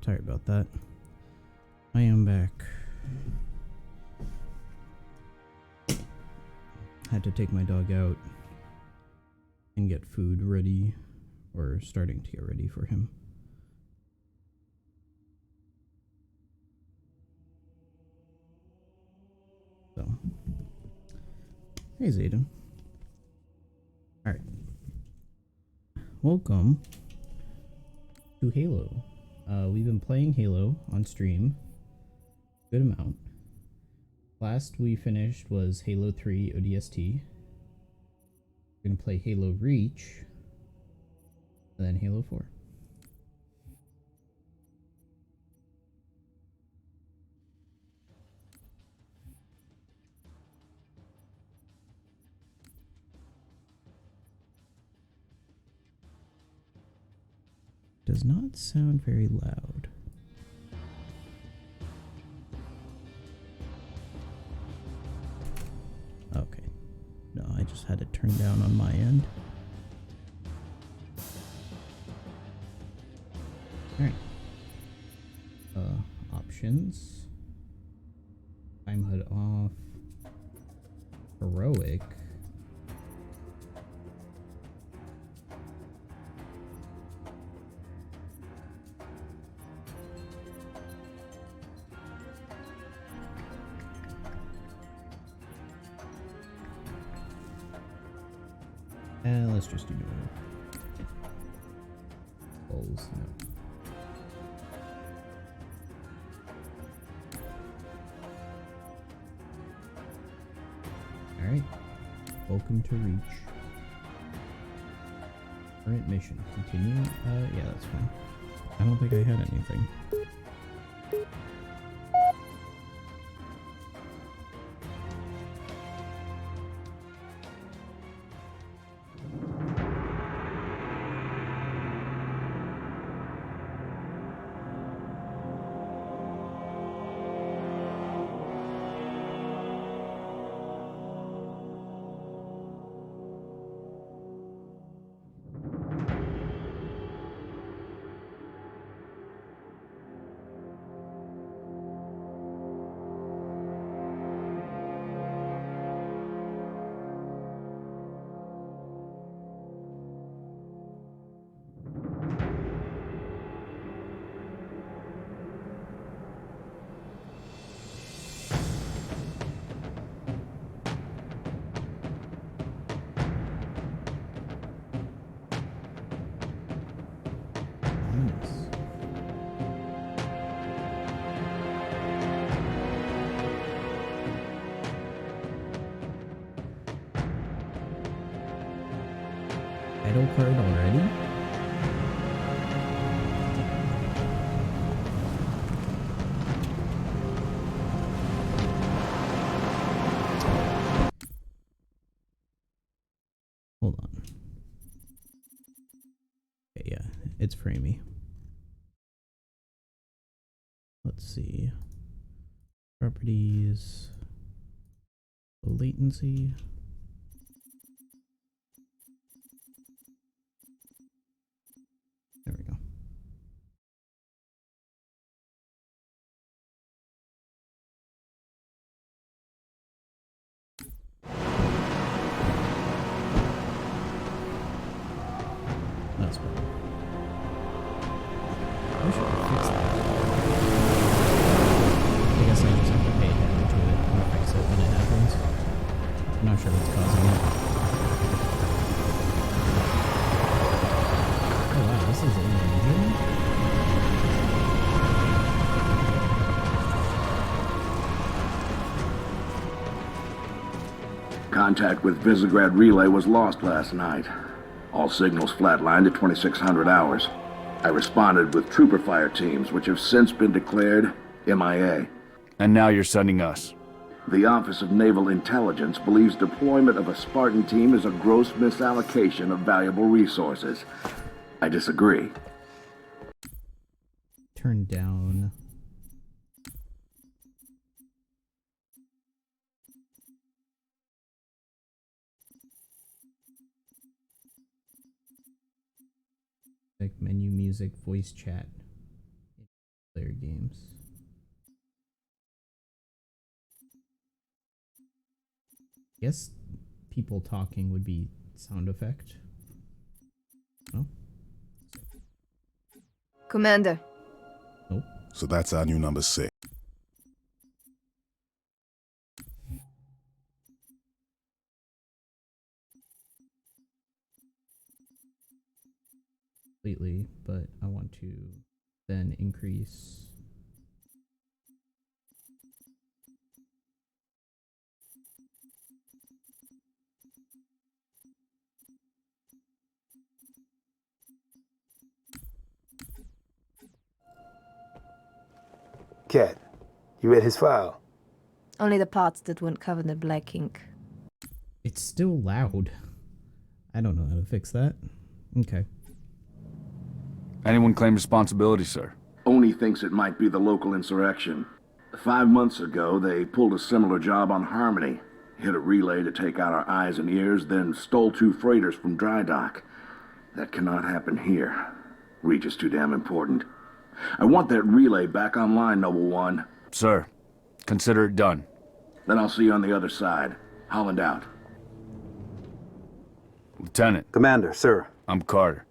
Sorry about that. I am back. Had to take my dog out and get food ready, or starting to get ready for him. So, hey Zayden. Alright. Welcome to Halo. We've been playing Halo on stream. Good amount. Last we finished was Halo 3 ODST. We're gonna play Halo Reach, and then Halo 4. Does not sound very loud. Okay. No, I just had it turned down on my end. Alright. Options. Time HUD off. Heroic. Let's just do normal. Balls, no. Alright. Welcome to Reach. Current mission. Continue? Yeah, that's fine. I don't think I had anything. Title card already? Hold on. Okay, yeah, it's framey. Let's see. Properties. Low latency. There we go. That's better. I should fix that. I guess I just have to pay attention to it and fix it when it happens. I'm not sure what's causing it. Oh wow, this is amazing. Contact with Visegrad Relay was lost last night. All signals flatlined at 2600 hours. I responded with trooper fire teams, which have since been declared MIA. And now you're sending us. The Office of Naval Intelligence believes deployment of a Spartan team is a gross misallocation of valuable resources. I disagree. Turn down. Like menu, music, voice chat. games. Guess people talking would be sound effect. No? Commander. Nope. So that's our new number 6. Completely, but I want to then increase. Cat, you read his file? Only the parts that weren't covered in black ink. It's still loud. I don't know how to fix that. Okay. Anyone claim responsibility, sir? Oni thinks it might be the local insurrection. 5 months ago, they pulled a similar job on Harmony. Hit a relay to take out our eyes and ears, then stole 2 freighters from dry dock. That cannot happen here. Reach is too damn important. I want that relay back online, Noble One. Sir, consider it done. Then I'll see you on the other side. Holland out. Lieutenant. Commander, sir. I'm Carter,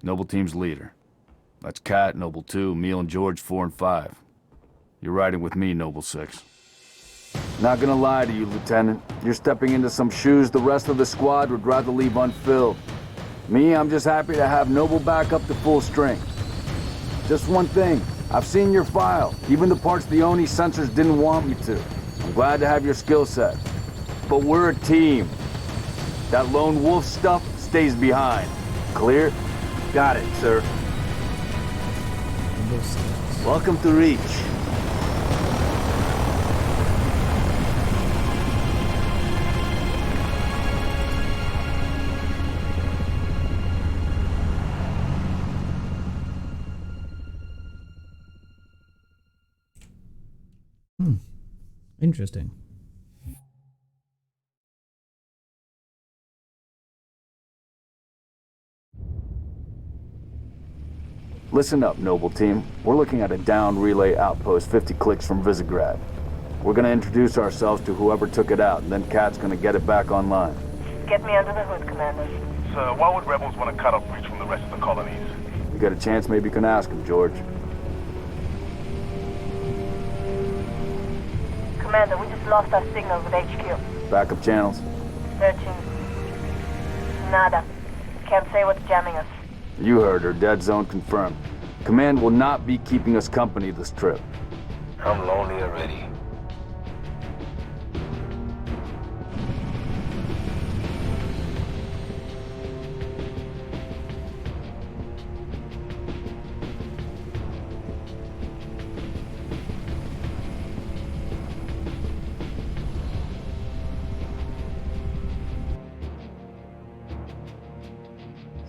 Noble Team's leader. That's Cat, Noble 2, Meal and George 4 and 5. You're riding with me, Noble 6. Not gonna lie to you, Lieutenant. You're stepping into some shoes the rest of the squad would rather leave unfilled. Me, I'm just happy to have Noble back up to full strength. Just one thing, I've seen your file, even the parts the Oni censors didn't want me to. I'm glad to have your skill set. But we're a team. That lone wolf stuff stays behind. Clear? Got it, sir. Welcome to Reach. Interesting. Listen up, Noble Team. We're looking at a downed relay outpost 50 clicks from Visegrad. We're gonna introduce ourselves to whoever took it out, and then Cat's gonna get it back online. Get me under the hood, Commander. Sir, why would rebels want to cut off Reach from the rest of the colonies? You got a chance, maybe you can ask him, George. Commander, we just lost our signal with HQ. Backup channels? Searching. Nada. Can't say what's jamming us. You heard her. Dead zone confirmed. Command will not be keeping us company this trip. I'm lonely already.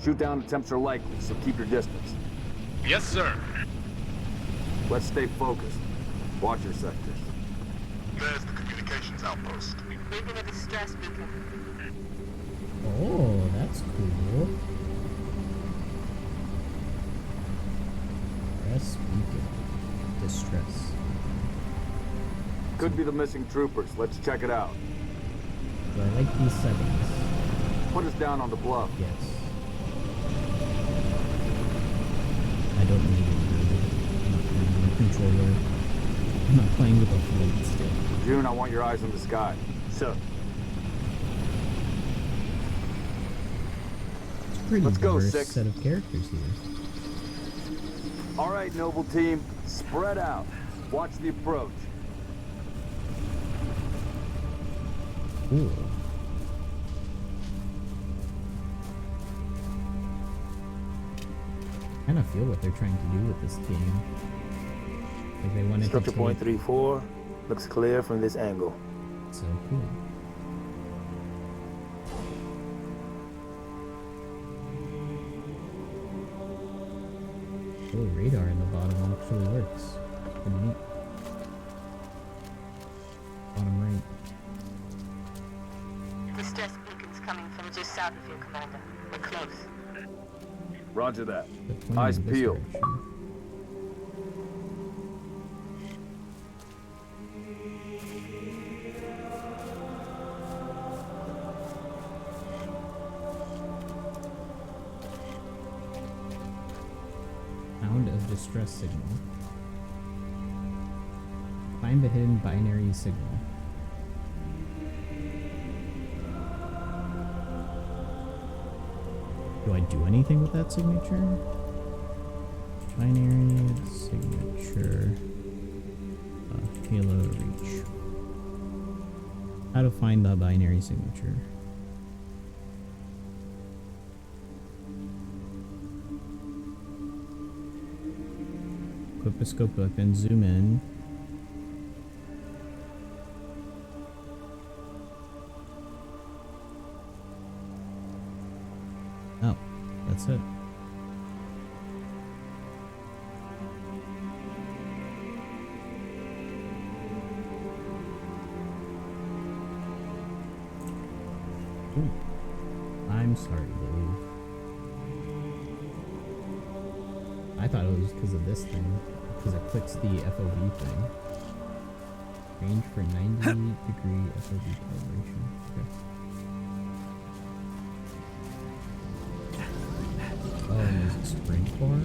Shoot down attempts are likely, so keep your distance. Yes, sir. Let's stay focused. Watch your sectors. There's the communications outpost. Leaving a distress beacon. Oh, that's cool. Distress beacon. Distress. Could be the missing troopers. Let's check it out. Do I like these settings? Put us down on the bluff. Yes. I don't need it really. I'm not playing with a controller. I'm not playing with a float stick. June, I want your eyes on the sky. Sir. It's a pretty Let's go, diverse 6. set of characters here. All right, Noble Team. Spread out. Watch the approach. Cool. I kind of feel what they're trying to do with this game. Like they wanted Structure to point take... 34 looks clear from this angle. So cool. Oh, radar in the bottom actually works. Pretty neat. Bottom right. Distress beacon's coming from just south of you, Commander. We're close. Roger that. They're pointing Eyes in this peeled. direction. distress signal. Find the hidden binary signal. Do I do anything with that signature? Binary signature. Halo reach. How to find the binary signature. Equip a scope weapon, zoom in. Oh, that's it. Ooh. I'm sorry, Dave. I thought it was because of this thing, because it clicks the FOV thing. Range for 90-degree FOV calibration. Okay. Oh, and there's a sprint bar.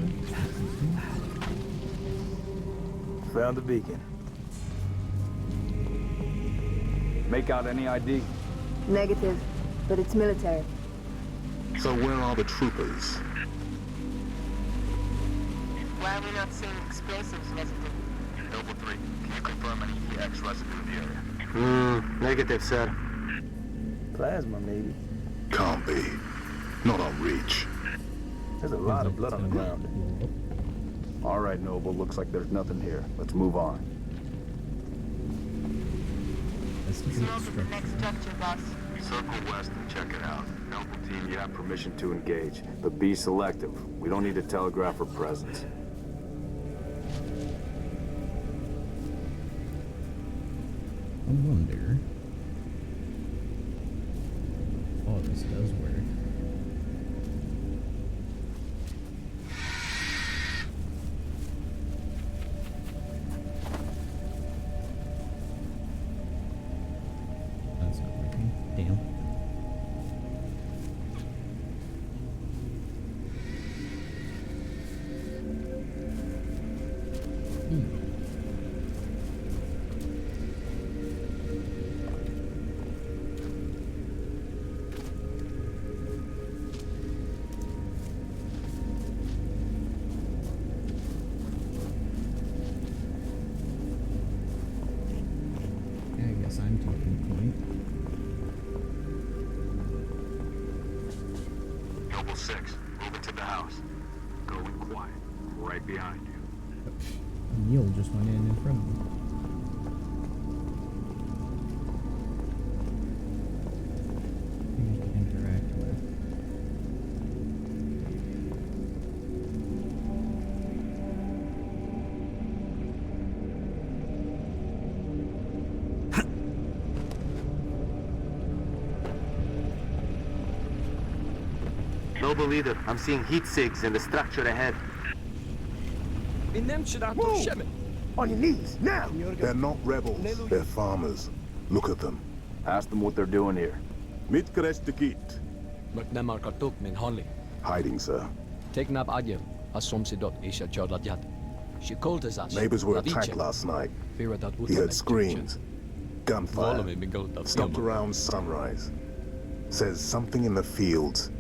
Found the beacon. Make out any ID? Negative, but it's military. So where are the troopers? Why are we not seeing explosives residue? Noble 3, can you confirm any EX residue in the area? Negative, sir. Plasma, maybe. Can't be. Not on Reach. There's a lot of blood on the ground. All right, Noble. Looks like there's nothing here. Let's move on. That's just Smoke is the next structure, boss. Circle west and check it out. Noble team, you have permission to engage, but be selective. We don't need to telegraph our presence. I wonder. Oh, this does work. That's not working. Damn. I guess I'm taking point. Noble 6, move into the house. Go in quiet, right behind you. Neil just went in front of me. Thing I can interact with. Noble leader, I'm seeing heat sigs in the structure ahead. Move! On your knees, now! They're not rebels. They're farmers. Look at them. Ask them what they're doing here. Mitkerestikit. McNamar kartuk min Holly. Hiding, sir. Take up Adjem, Asomsidot Isha Jordadyat. She called us as Neighbors were attacked last night. He heard screams. Gunfire. Stopped around sunrise. Says something in the fields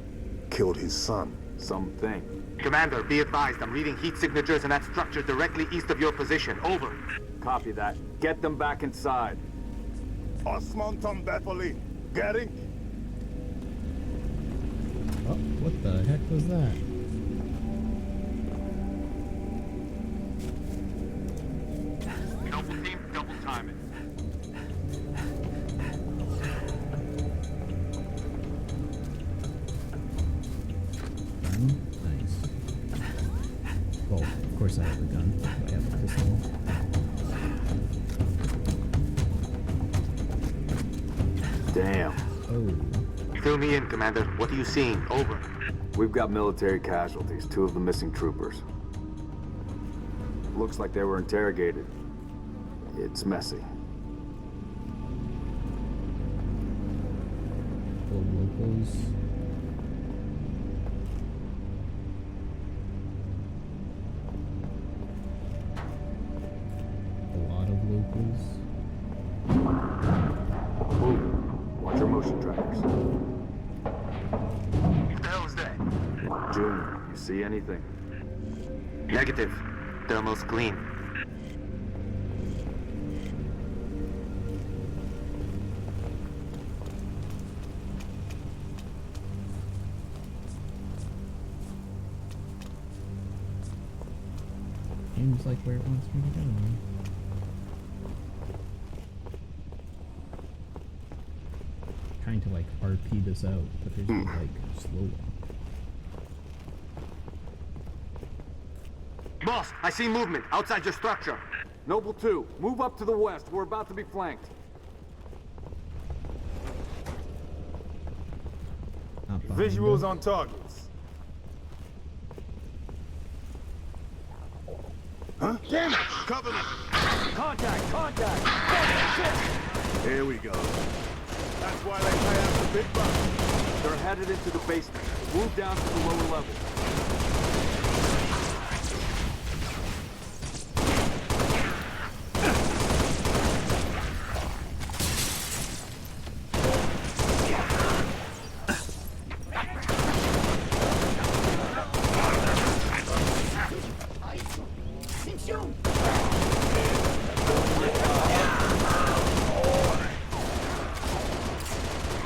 killed his son. Something. Commander, be advised, I'm reading heat signatures in that structure directly east of your position. Over. Copy that. Get them back inside. Osman Tombepoli. Getting? Oh, what the heck was that? Noble team, double time it. Gun? Nice. Well, of course I have a gun. I have a pistol. Damn. Oh. Fill me in, Commander. What are you seeing? Over. We've got military casualties, 2 of the missing troopers. Looks like they were interrogated. It's messy. The locals. motion tracks. What the hell is that? June, you see anything? Negative. Thermal's clean. Seems like where it wants me to go. Trying to like RP this out, but there's no like slow walk. Boss, I see movement outside your structure. Noble 2, move up to the west. We're about to be flanked. Not behind Visuals us. on targets. Huh? Damn it! Covenant! Contact! Here we go. That's why they pay us the big bucks. They're headed into the basement. Move down to the lower level.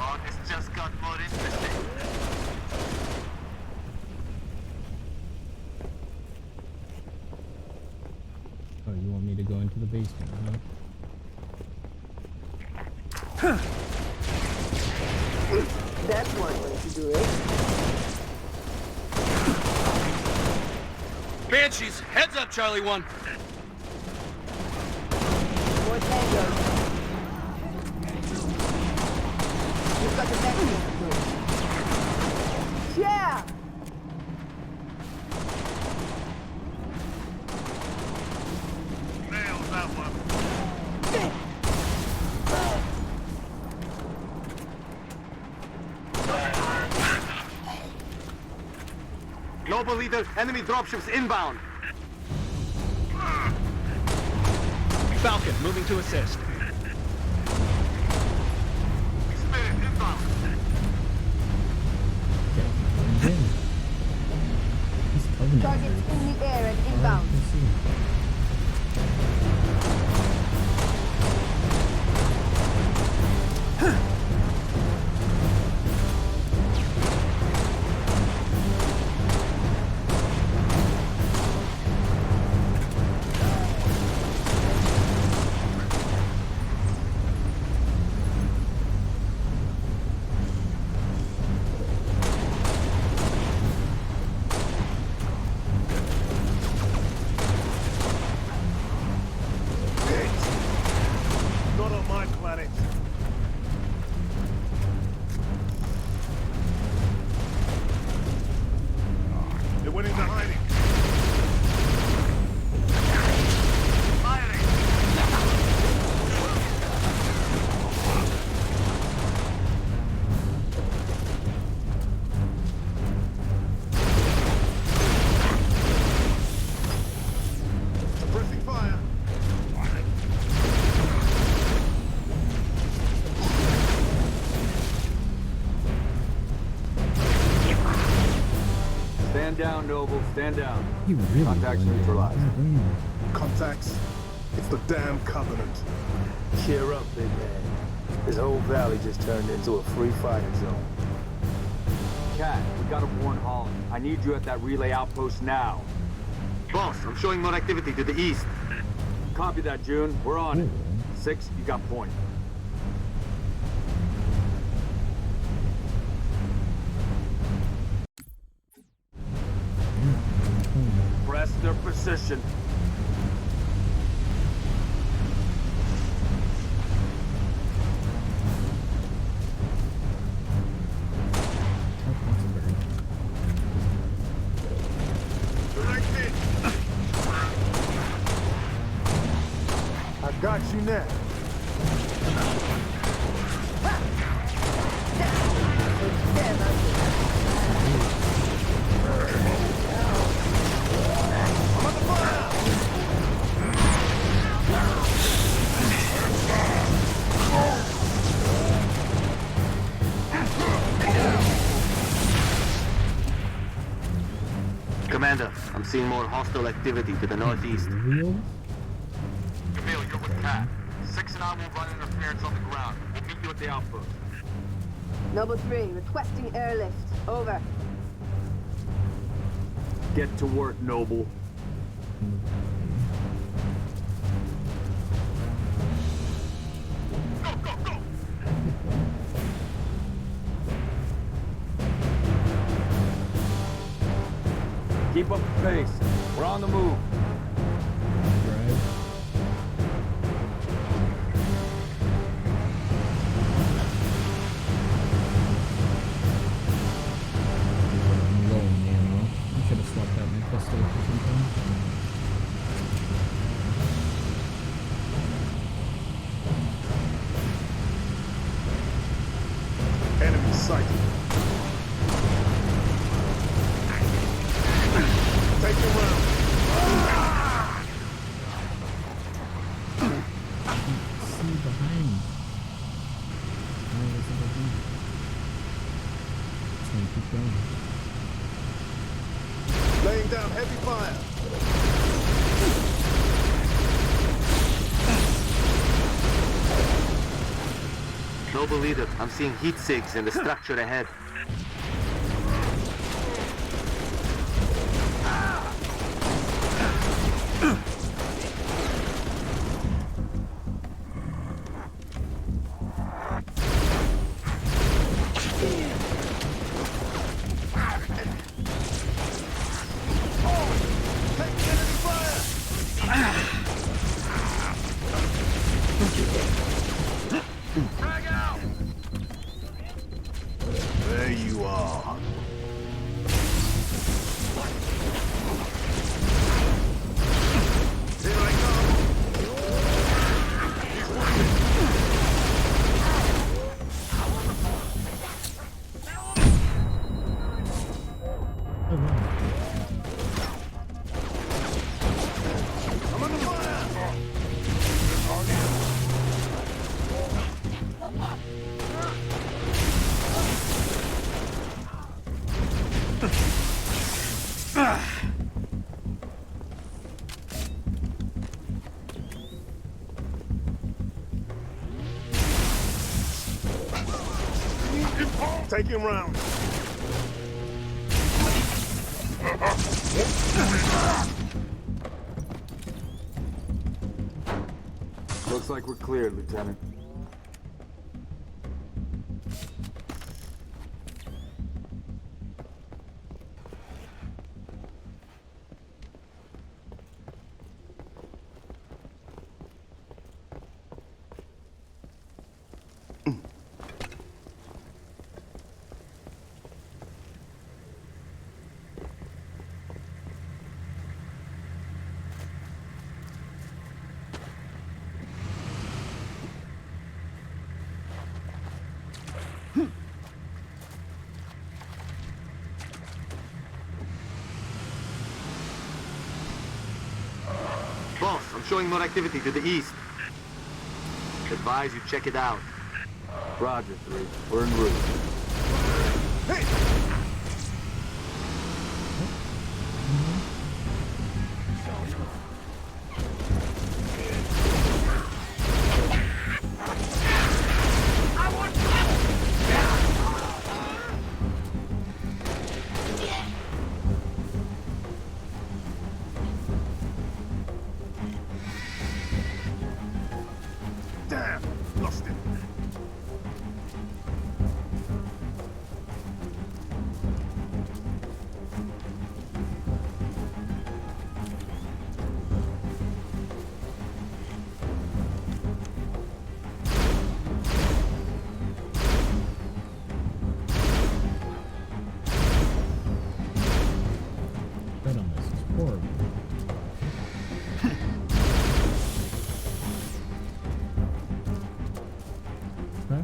Oh, this just got more interesting. Oh, you want me to go into the basement, huh? That's one way to do it. Banshees, heads up, Charlie 1. More tangos. You've got the vaccine to do. Yeah! Nailed that one. Noble leader, enemy dropships inbound. Falcon, moving to assist. Spirit inbound. Okay, I'm in. He's Covenant. Targets in the air and inbound. Let's see. Not on my planet. They went into hiding. Suppressing fire. Stand down, Noble. Stand down. He really Contacts blended in. neutralized. Goddamn. Contacts. It's the damn Covenant. Cheer up, big man. This whole valley just turned into a free fighting zone. Cat, we gotta warn Holland. I need you at that relay outpost now. Boss, I'm showing more activity to the east. Copy that, June. We're on it. 6, you got point. Press their position. Oh, that's a bird. Direct hit. I got you now. seeing more hostile activity to the northeast. Real? Camille, you're with Cat. 6 and I will run interference on the ground. We'll meet you at the outpost. Noble 3, requesting airlift. Over. Get to work, Noble. Go, go, go! Keep up the pace. We're on the move. Drive. I'm low on ammo. I should have swapped out my pistol for something. Enemy sighted. Take him round. See behind. Oh, what's over here? Just gonna keep going. Laying down heavy fire. Noble leader, I'm seeing heat sigs in the structure ahead. There you are. Here I come. Oh, wow. I'm under fire. Take him round. Looks like we're cleared, Lieutenant. Boss, I'm showing more activity to the east. Advise you check it out. Roger, 3. We're en route. Damn, lost it. That almost is horrible. Huh?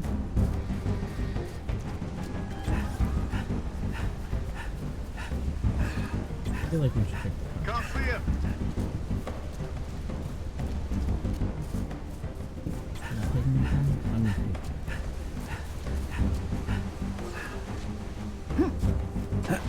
I feel like we should pick that up. Can't see him. Not taking anything? I'm gonna take it.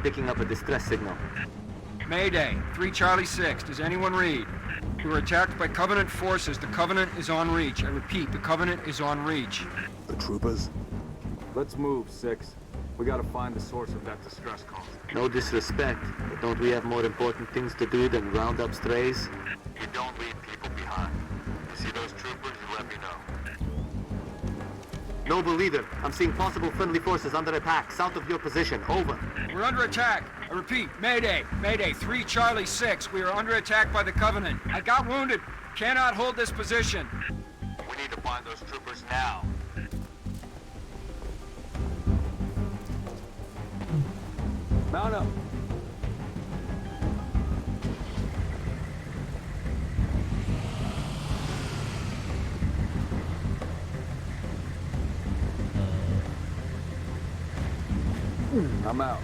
picking up a distress signal. Mayday, 3 Charlie 6. Does anyone read? We were attacked by Covenant forces. The Covenant is on reach. I repeat, the Covenant is on reach. The troopers? Let's move, 6. We gotta find the source of that distress call. No disrespect, but don't we have more important things to do than round up strays? You don't leave people behind. You see those troopers, you let me know. Noble leader, I'm seeing possible friendly forces under attack south of your position. Over. We're under attack. I repeat, Mayday, Mayday, 3 Charlie 6. We are under attack by the Covenant. I got wounded. Cannot hold this position. We need to find those troopers now. Mount up. I'm out.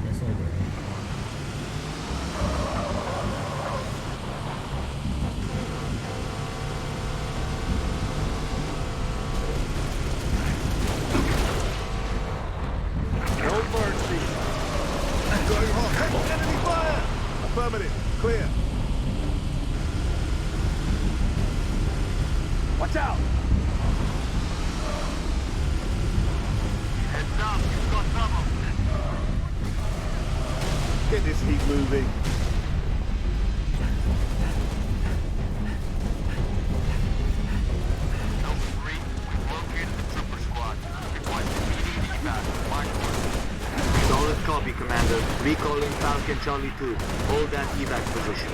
Guess I'll go. No mercy. Going hot. Enemy fire! Affirmative. Clear. Watch out! Heads up, you've got trouble. Get this heat moving. Number 3, we've located the trooper squad. Request immediate evac. Mark order. Solid copy, Commander. Recalling Falcon Charlie 2. Hold that evac position.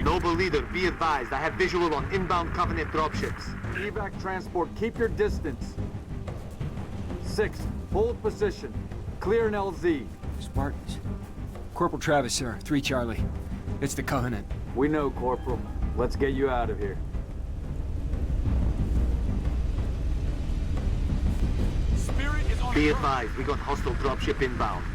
Noble leader, be advised. I have visual on inbound Covenant dropships. Evac transport, keep your distance. 6, hold position. Clear an LZ. Spartans. Corporal Travis, sir. 3 Charlie. It's the Covenant. We know, Corporal. Let's get you out of here. Be advised, we got hostile dropship inbound.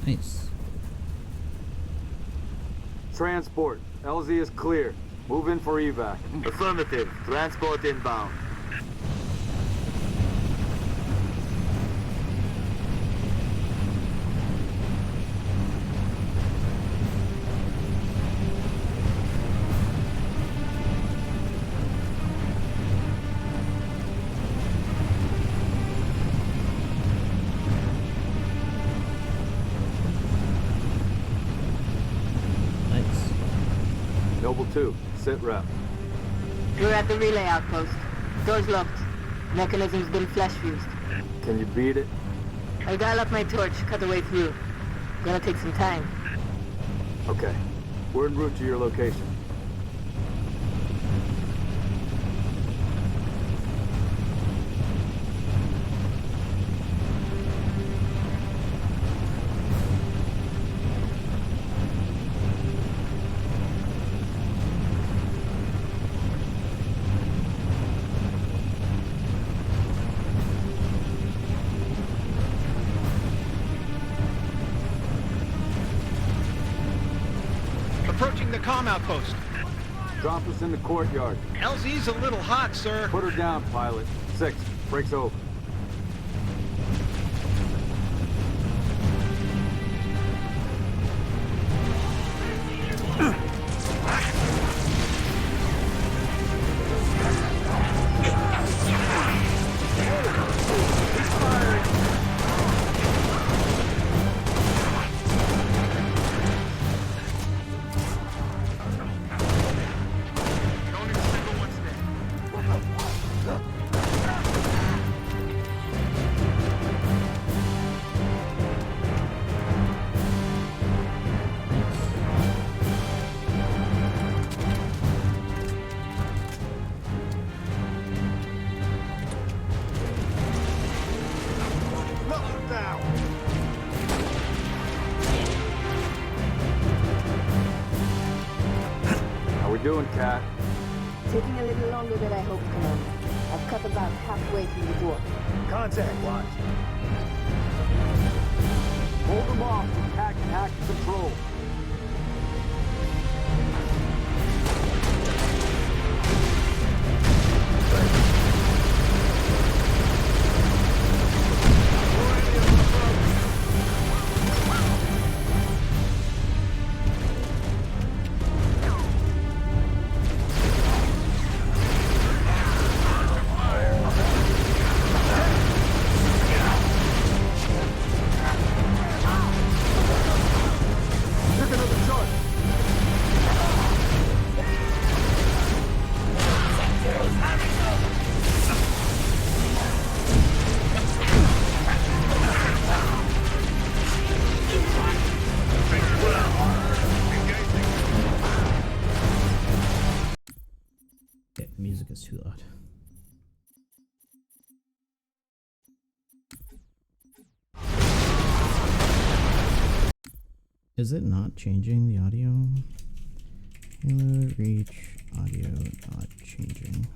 Nice. Transport. LZ is clear. Move in for evac. Affirmative. Transport inbound. Nice. Noble 2, sit rep. We're at the relay outpost. Doors locked. Mechanism's been flash fused. Can you beat it? I'll dial up my torch, cut the way through. Gonna take some time. Okay. We're en route to your location. comm outpost. Drop us in the courtyard. LZ's a little hot, sir. Put her down, pilot. 6, breaks over. How we doing, Cat? Taking a little longer than I hoped, Commander. I've cut about halfway through the door. Contact, Watch. Hold them off so Cat can hack control. Okay, the music is too loud. Is it not changing the audio? Halo reach audio not changing.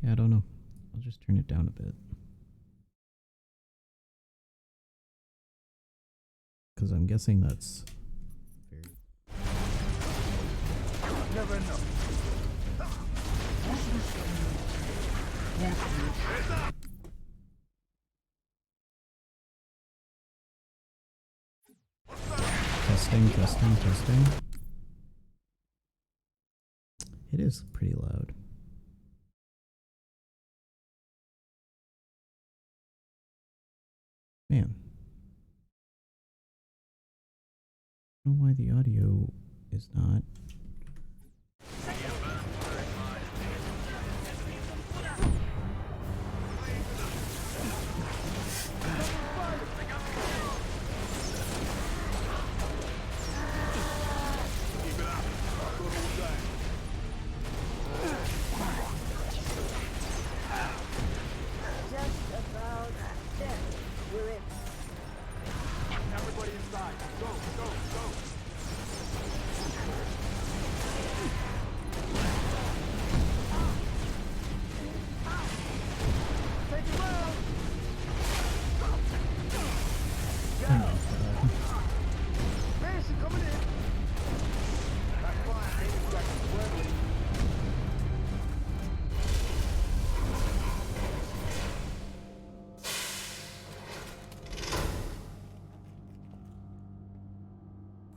Yeah, I don't know. I'll just turn it down a bit. Because I'm guessing that's very... Never know. Testing. It is pretty loud. Man. I don't know why the audio is not.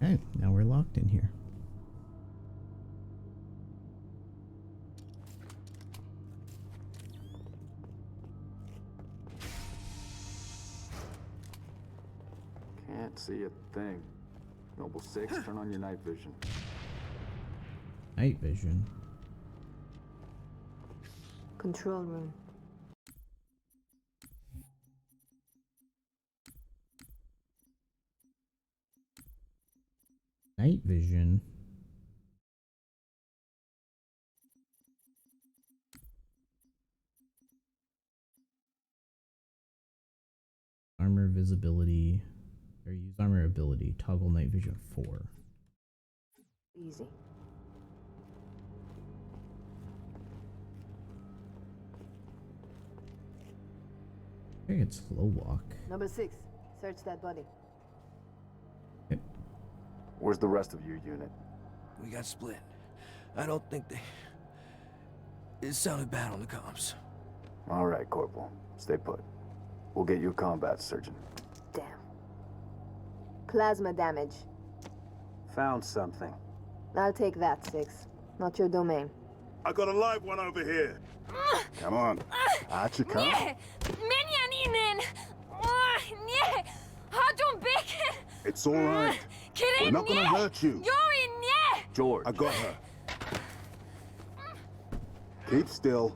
Okay, now we're locked in here. see a thing. Noble 6, turn on your night vision. Night vision. Control room. Night vision. Armor visibility. Or use armor ability. Toggle night vision 4. Easy. I think it's slow walk. Number 6. Search that body. Okay. Where's the rest of your unit? We got split. I don't think they... It sounded bad on the comms. All right, Corporal. Stay put. We'll get you a combat surgeon. Damn. Plasma damage. Found something. I'll take that, 6. Not your domain. I got a live one over here. Come on. Archie, come. Nie! Menianinen! Nie! Hadon Bacon! It's all right. We're not gonna hurt you. Yori, nie! George. I got her. Keep still,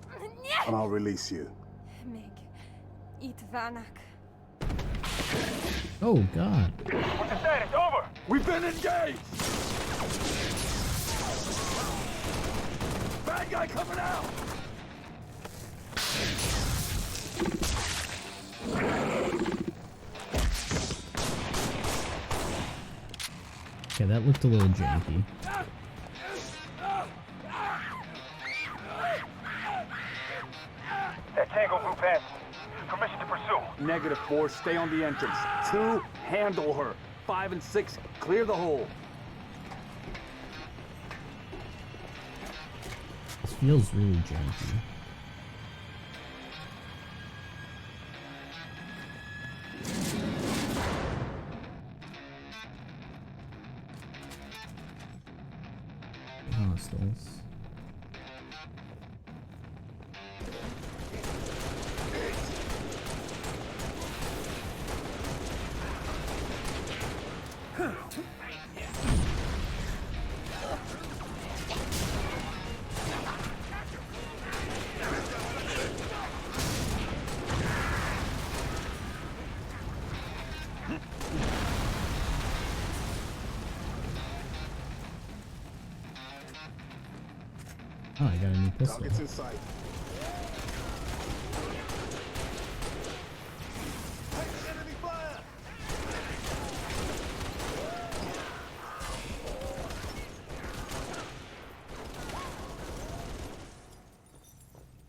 and I'll release you. Mig. Eat Vanak. Oh god. What's the status? Over! We've been engaged! Bad guy coming out! Okay, that looked a little janky. That Tango group has permission to pursue. Negative 4, stay on the entrance. 2, handle her. 5 and 6, clear the hole. This feels really janky. Hostiles. Oh, I got a new pistol. Target's in sight. Enemy fire!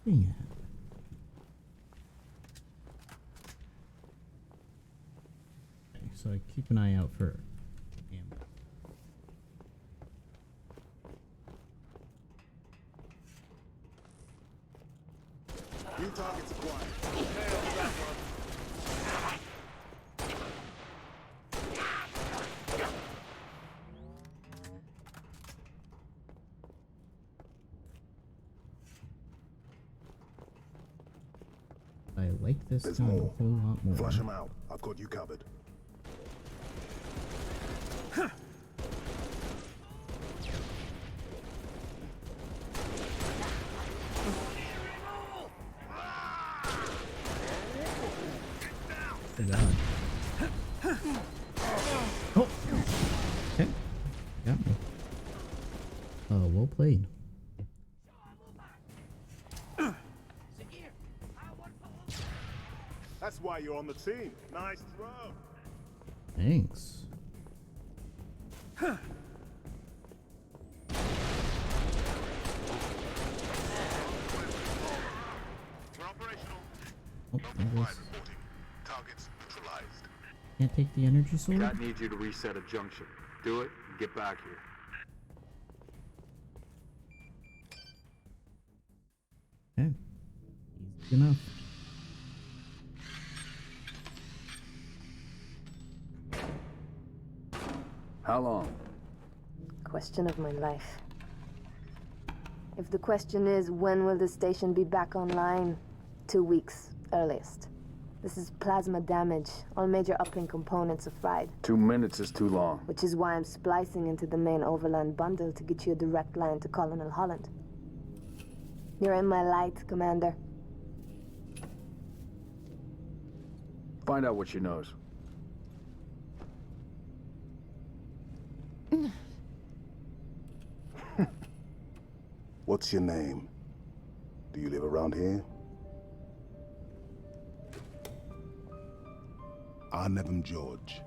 Yeah. Okay, so I keep an eye out for ammo. New targets acquired. I like this There's gun more. a whole lot more. Flush them out. I've got you covered. Good God. Oh! Okay. Got me. Well played. That's why you're on the team. Nice throw. Thanks. We're operational. Oh, there it is. Reporting. Targets neutralized. Can't take the energy sword? Cat needs you to reset a junction. Do it, and get back here. Okay. Easy enough. How long? Question of my life. If the question is, when will the station be back online? 2 weeks, earliest. This is plasma damage. All major uplink components are fried. 2 minutes is too long. Which is why I'm splicing into the main overland bundle to get you a direct line to Colonel Holland. You're in my light, Commander. Find out what she knows. What's your name? Do you live around here? Arnevim George.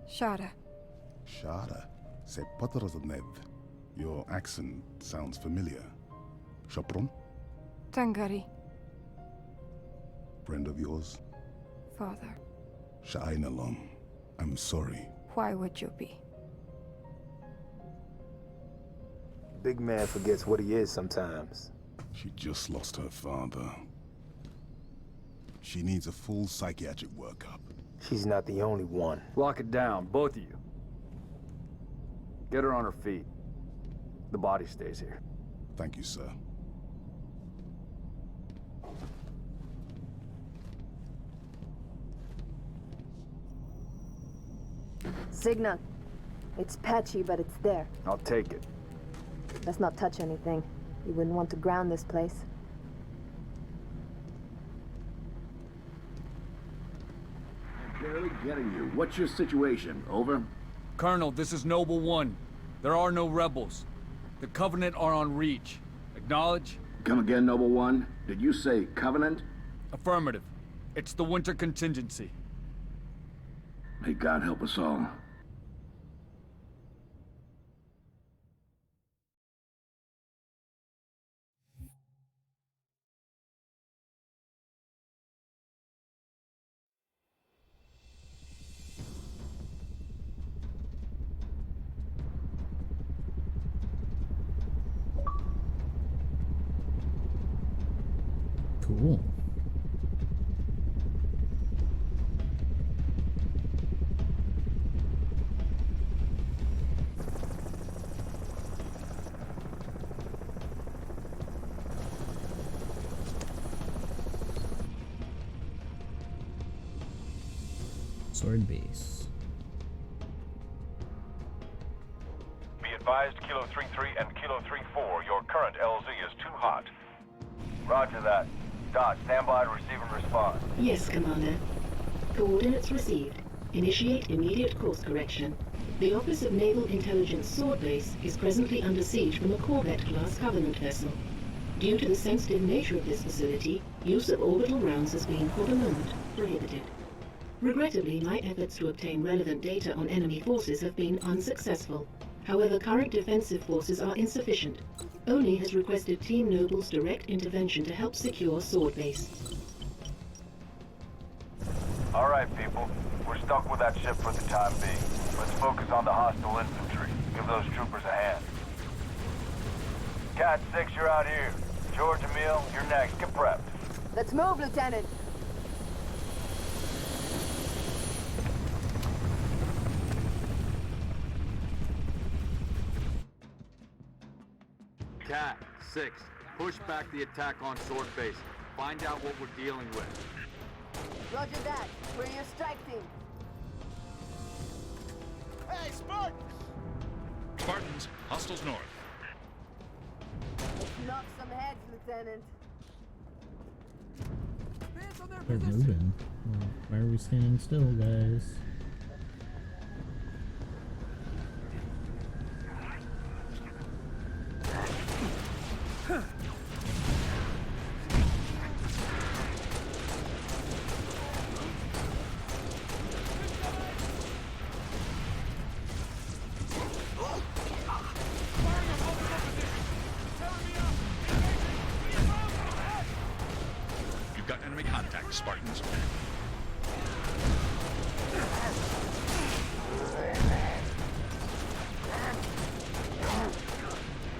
Shada. Shada. C'est Pottersnev. Your accent sounds familiar. Chopron? Tangari. Friend of yours? Father. Sha'ainalom. I'm sorry. Why would you be? Big man forgets what he is sometimes. She just lost her father. She needs a full psychiatric workup. She's not the only one. Lock it down, both of you. Get her on her feet. The body stays here. Thank you, sir. Signal. It's patchy, but it's there. I'll take it. Let's not touch anything. You wouldn't want to ground this place. I'm barely getting you. What's your situation? Over? Colonel, this is Noble One. There are no rebels. The Covenant are on Reach. Acknowledge? Come again, Noble One? Did you say Covenant? Affirmative. It's the winter contingency. May God help us all. Cool. Sword base. Be advised, Kilo 3-3 and Kilo 3-4, your current LZ is too hot. Roger that. Dot, stand by to receive and respond. Yes, Commander. Coordinates received. Initiate immediate course correction. The Office of Naval Intelligence Sword Base is presently under siege from a Corvette-class Covenant vessel. Due to the sensitive nature of this facility, use of orbital rounds has been, for the moment, prohibited. Regrettably, my efforts to obtain relevant data on enemy forces have been unsuccessful. However, current defensive forces are insufficient. ONI has requested Team Noble's direct intervention to help secure Sword Base. All right, people. We're stuck with that ship for the time being. Let's focus on the hostile infantry. Give those troopers a hand. Cat 6, you're out here. George, Emil, you're next. Get prepped. Let's move, Lieutenant. Cat 6, push back the attack on Sword Base. Find out what we're dealing with. Roger that. We're your strike team. Hey, Spartans! Spartans, hostiles north. Let's knock some heads, Lieutenant. They're moving. Well, why are we standing still, guys? You've got enemy contact, Spartans.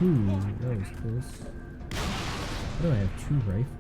Ooh, that was close. Why do I have 2 rifles?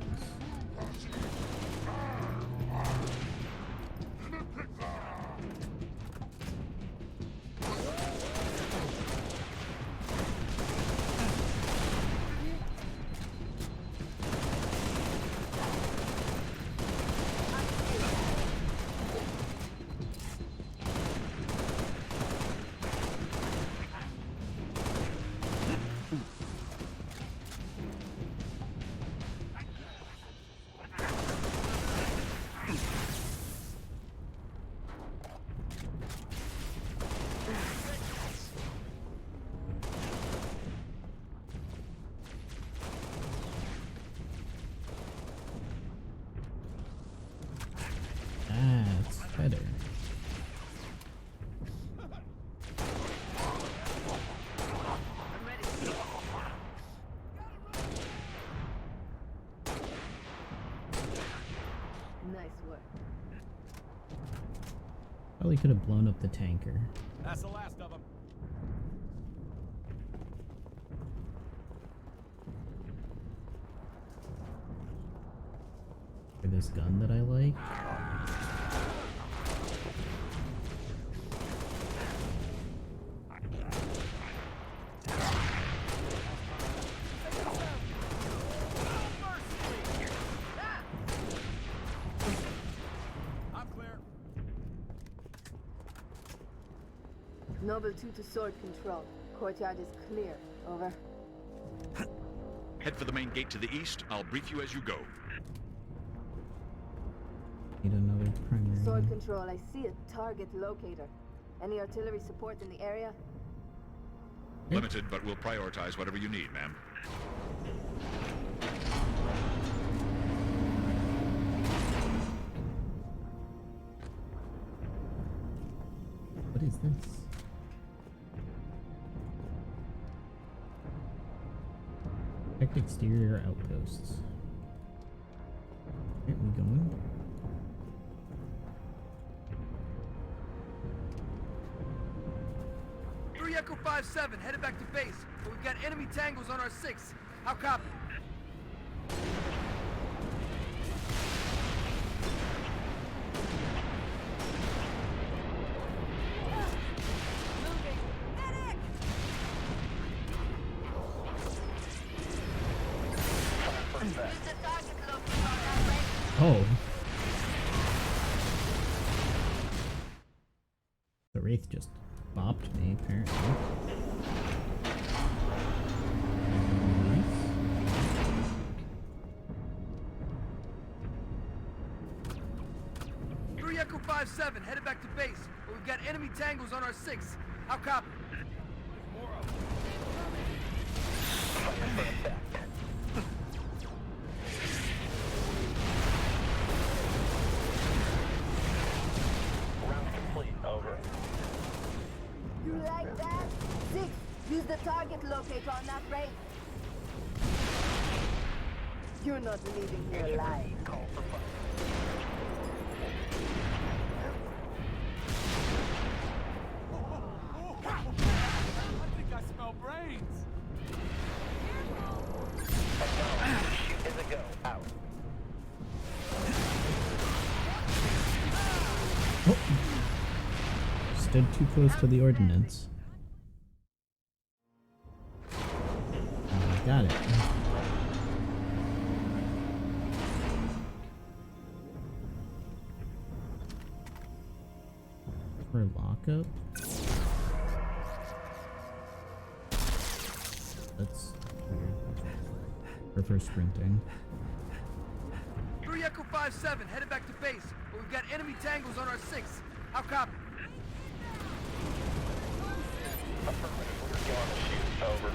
Probably could have blown up the tanker. That's the last of them. For this gun that I like. Noble 2 to sword control. Courtyard is clear. Over. Head for the main gate to the east. I'll brief you as you go. Need another primary. Sword control, I see a target locator. Any artillery support in the area? Limited, but we'll prioritize whatever you need, ma'am. What is this? Protect exterior outposts. Where are we going? Echo 5-7, headed back to base, but we've got enemy tangles on our 6. How copy? Oh. The Wraith just bopped me, apparently. Echo 5-7, headed back to base, but we've got enemy tangles on our 6. How copy? You like that? 6, use the target locator on that race. You're not leaving here alive. I think I smell brains. Shoot is a go. Out. Stood too close to the ordnance. Got it. For lockup? That's weird. Or for sprinting. Echo 5-7, headed back to base, but we've got enemy tangles on our 6. How copy? Over.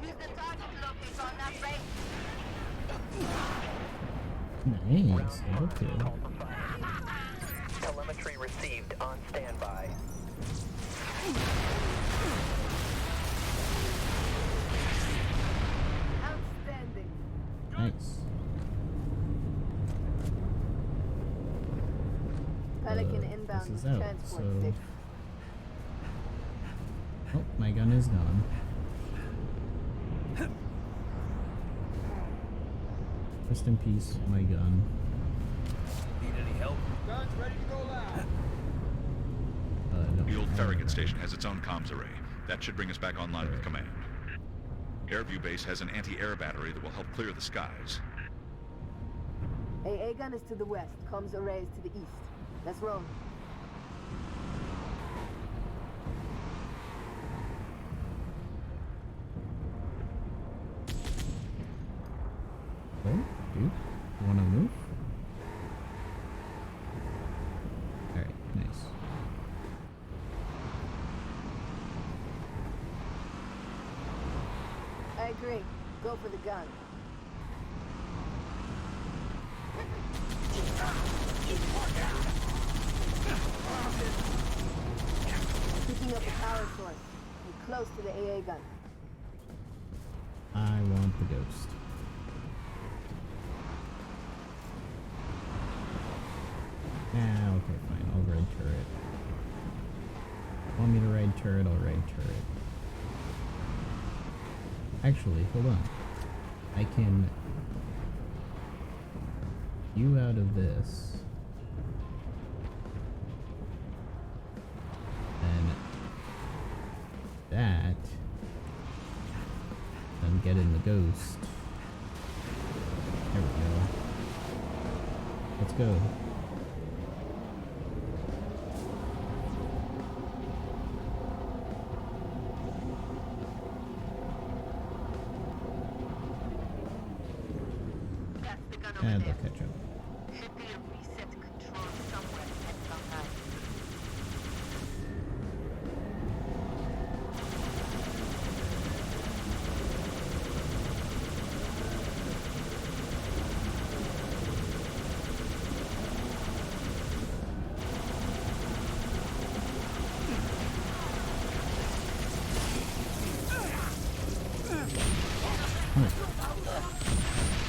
Use the target locator on that race. Nice. Okay. Telemetry received. On standby. Outstanding. Nice. Pelican inbound This is with out, transport so... 6. Oh, my gun is gone. Rest in peace, my gun. Need any help? Guns ready to go loud. No. The old Farragut station has its own comms array. That should bring us back online with command. Airview Base has an anti-air battery that will help clear the skies. AA gun is to the west. Comms array is to the east. Let's roll. Oh, dude. You wanna move? Alright, nice. I agree. Go for the gun. Picking up the power source. We're close to the AA gun. I want the ghost. Ah, okay, fine. I'll ride turret. Want me to ride turret? I'll ride turret. Actually, hold on. I can you out of this. And that. Then get in the ghost. There we go. Let's go. And they'll catch up. Should be a reset control somewhere at some time.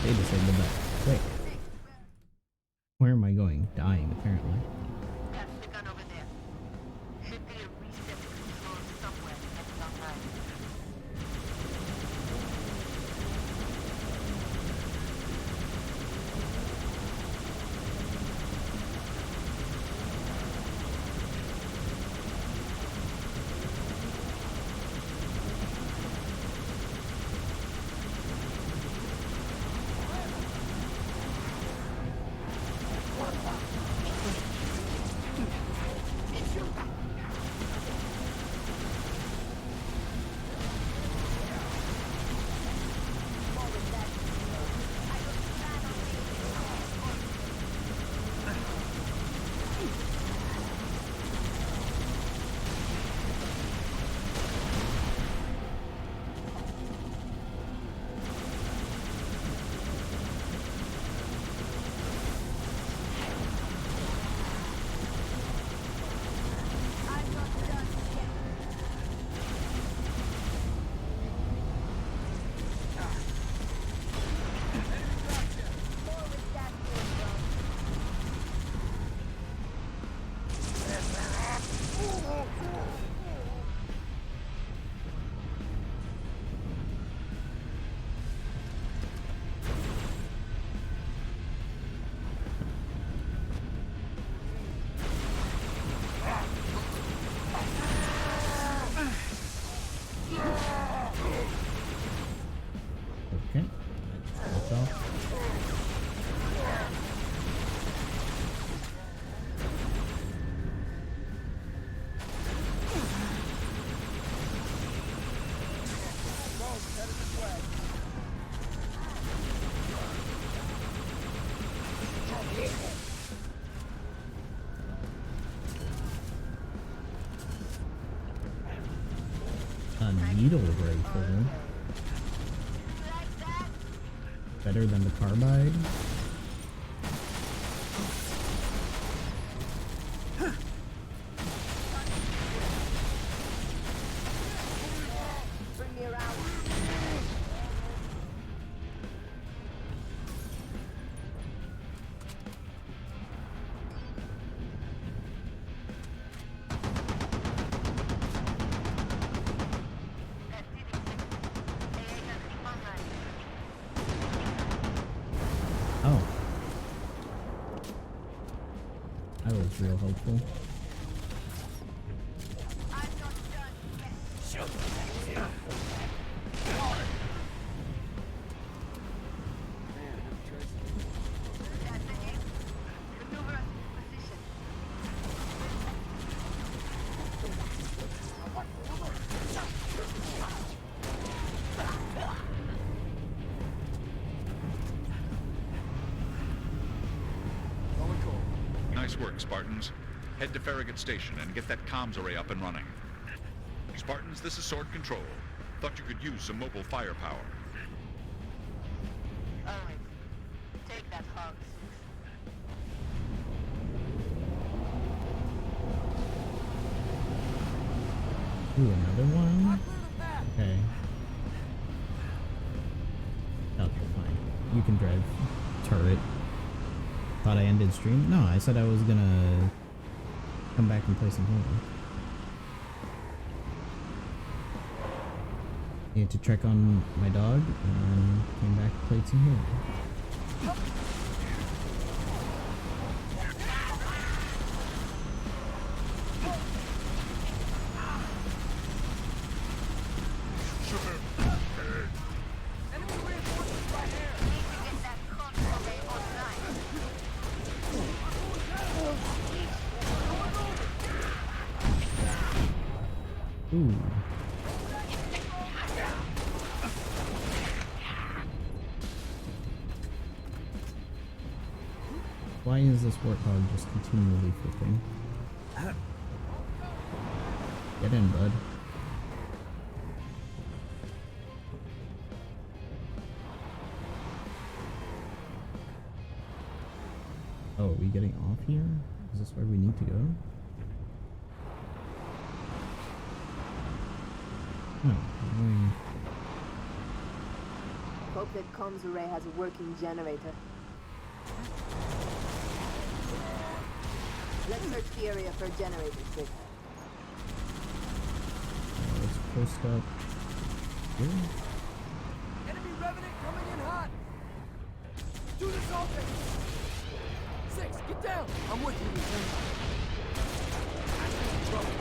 They disabled that quick. Where am I going? Dying, apparently. That's the gun over there. Should be a reset control somewhere at some time. Okay. That's all. A needle rifle. Better than the carbide. Bring me around. Oh. That was real helpful. Nice work, Spartans. Head to Farragut Station and get that comms array up and running. Spartans, this is Sword Control. Thought you could use some mobile firepower. Alright. Take that hog. Ooh, another one? Okay. Okay, fine. You can drive turret. Thought I ended stream? No, I said I was gonna come back and play some home. Need to check on my dog and came back and played some home. Ooh. Why is this warthog just continually flipping? Get in, bud. Oh, are we getting off here? Is this where we need to go? No, Hope that comms array has a working generator. Let's search the area for a generator, Sid. Let's post up here. Enemy Revenant coming in hot! Do this all day! 6, get down! I'm with you, Lieutenant. Trouble.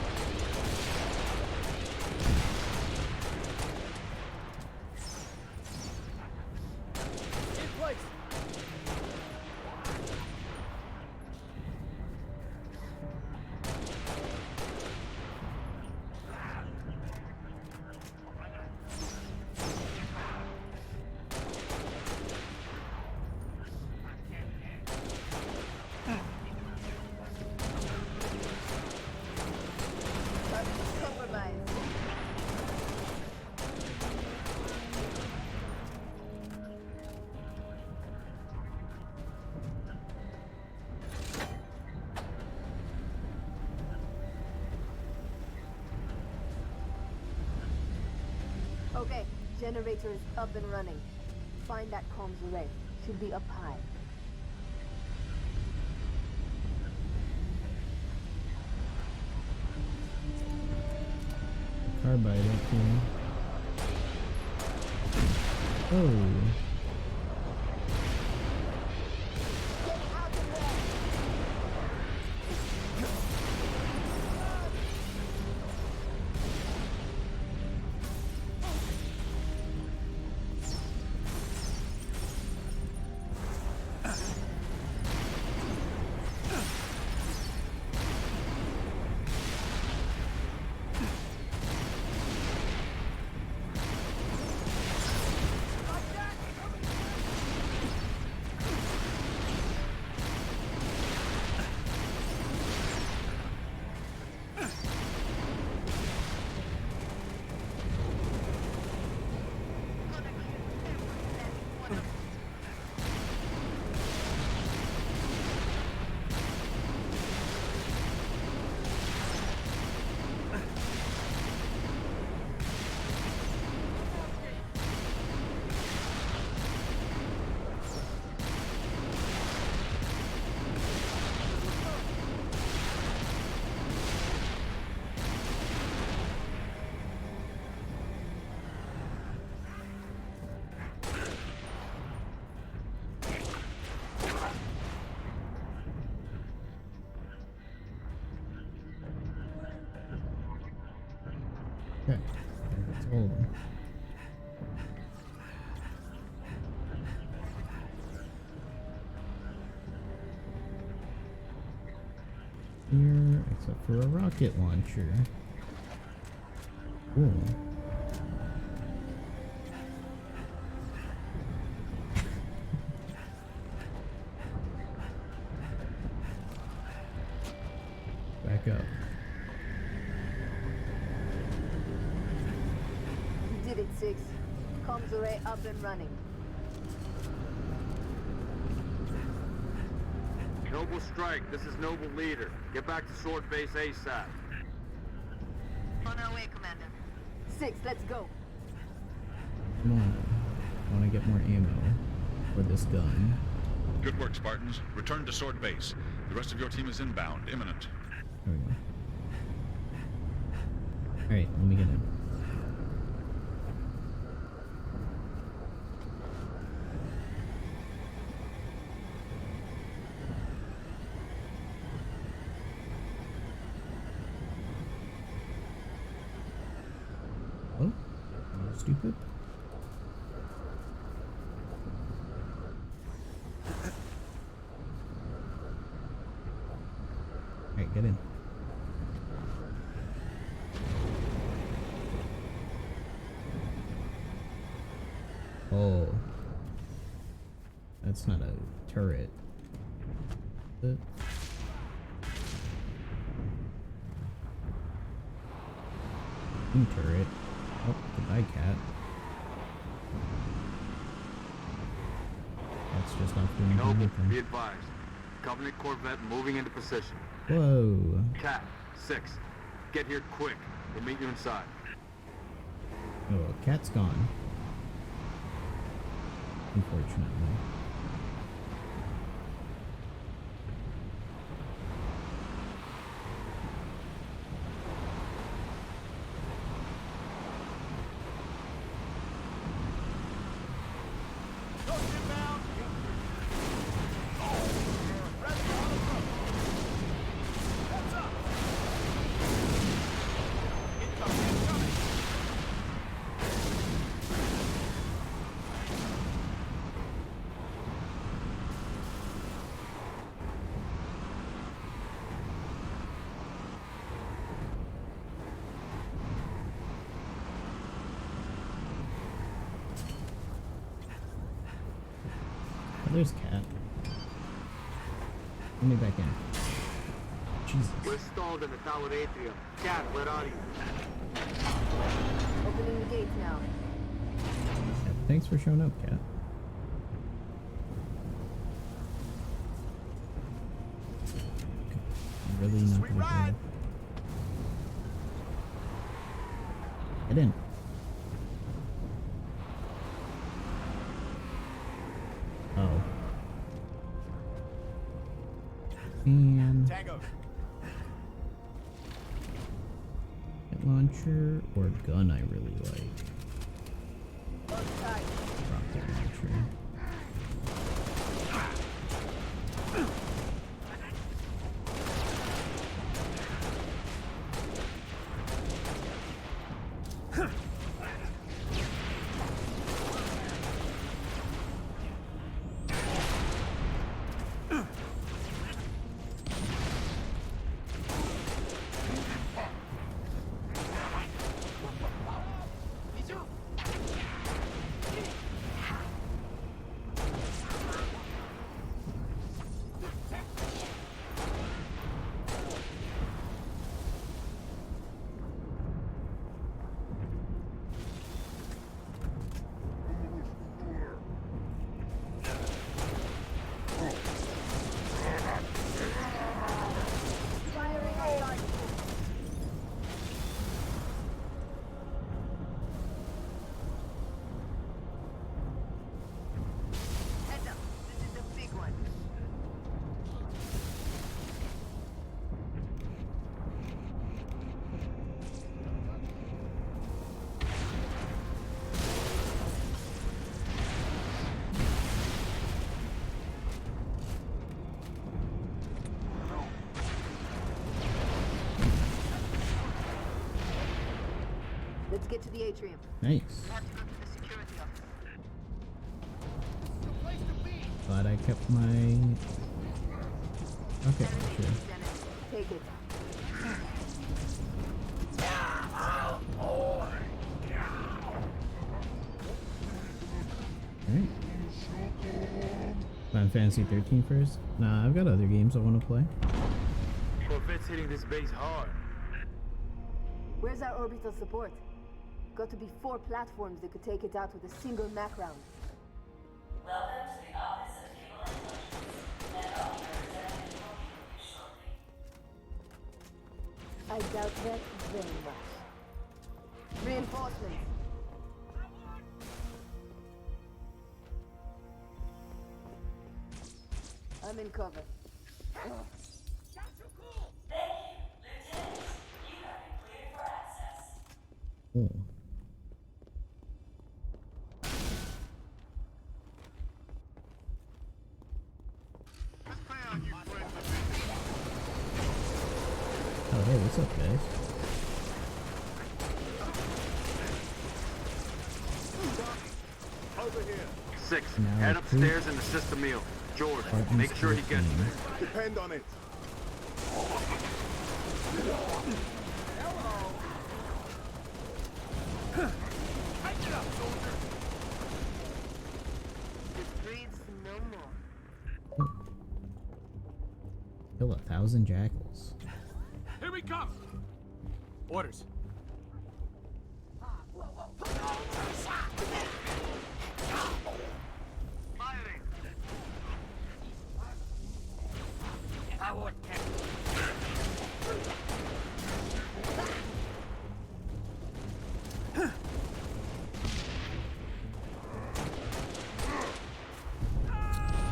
Okay, generator is up and running. Find that comms array. Should be up high. Carbide up here. Oh. Okay, that's all of them. Here, except for a rocket launcher. Cool. Back up. You did it, 6. Comms array up and running. Noble Strike, this is Noble Leader. Get back to Sword Base ASAP. On our way, Commander. 6, let's go. get more ammo for this gun. Good work, Spartans. Return to Sword Base. The rest of your team is inbound, imminent. There we go. Alright, let me get in. Oh, stupid. Alright, get in. Oh. That's not a turret. Turret. Oh, goodbye, cat. That's just not doing Noble, anything. be advised. Covenant Corvette moving into position. Whoa. Cat, 6. Get here quick. We'll meet you inside. Oh, cat's gone. Unfortunately. Oh, there's cat. Let me back in. Jesus. We're stalled in the tower atrium. Cat, where are you? Opening the gates now. Yeah, thanks for showing up, cat. Really not gonna go. Get in. Oh. And Tango. rocket launcher or gun I really like. Rocket launcher. Let's get to the atrium. Nice. Glad I kept my rocket launcher. Take it. Alright. Final Fantasy 13 first? Nah, I've got other games I want to play. Corvette's hitting this base hard. Where's our orbital support? Got to be 4 platforms that could take it out with a single Mac round. Welcome to the Office of Naval Intelligence. And all representatives will be with you shortly. I doubt that very much. Reinforcements. I'm in cover. Thank you, Lieutenant. You have been cleared for access. Oh. Oh, hey, what's up, guys? Over here. 6. Now Head recruit upstairs and assist the meal. George, Spartans make sure he to gets team. there. Depend on it. Hike it up, soldier! This breeds no more. Kill 1,000 jackals. Here we come! Orders. Firing. I want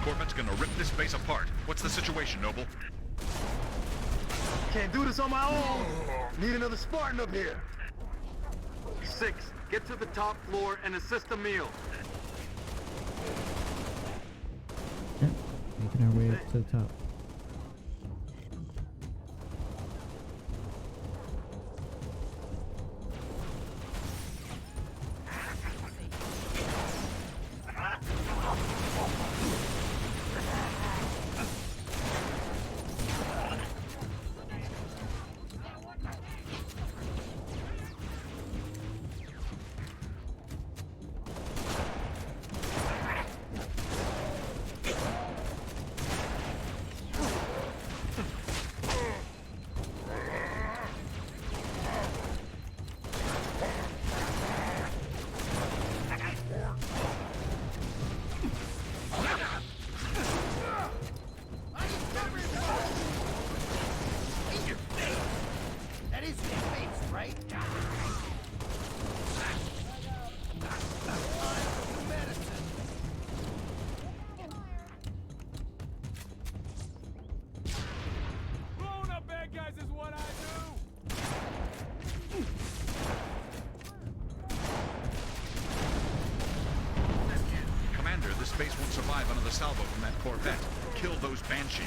Corvette's gonna rip this base apart. What's the situation, Noble? Can't do this on my own. Need another Spartan up here. 6. Get to the top floor and assist the meal. Yep, making our way up to the top. That is your face, right? Blowing up bad guys is what I do! Commander, this base won't survive another salvo from that Corvette. Kill those Banshees.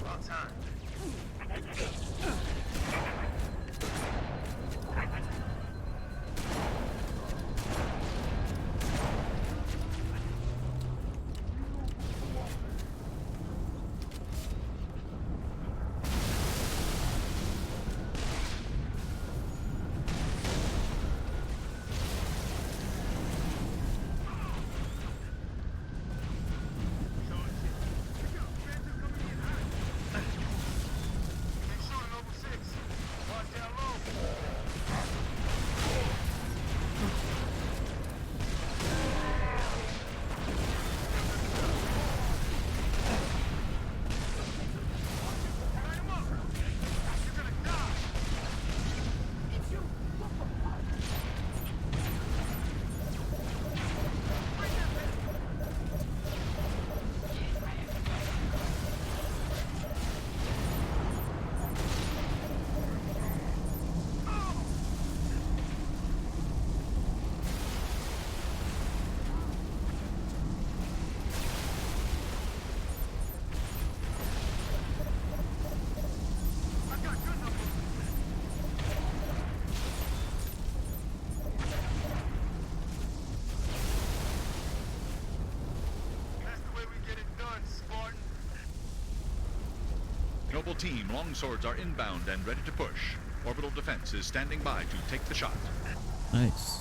About time. Noble team, longswords are inbound and ready to push. Orbital defense is standing by to take the shot. Nice.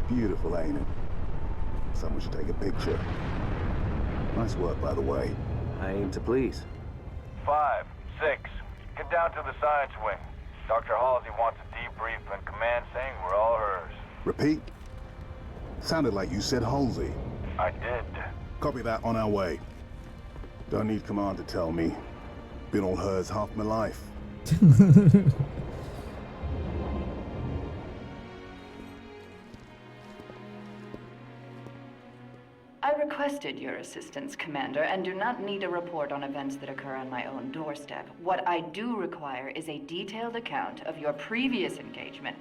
Beautiful, ain't it? Someone should take a picture. Nice work, by the way. I aim to please. 5, 6, get down to the science wing. Dr. Halsey wants a debrief and command saying we're all hers. Repeat? Sounded like you said Halsey. I did. Copy that, on our way. Don't need command to tell me. Been all hers half my life. I requested your assistance, Commander, and do not need a report on events that occur on my own doorstep. What I do require is a detailed account of your previous engagement.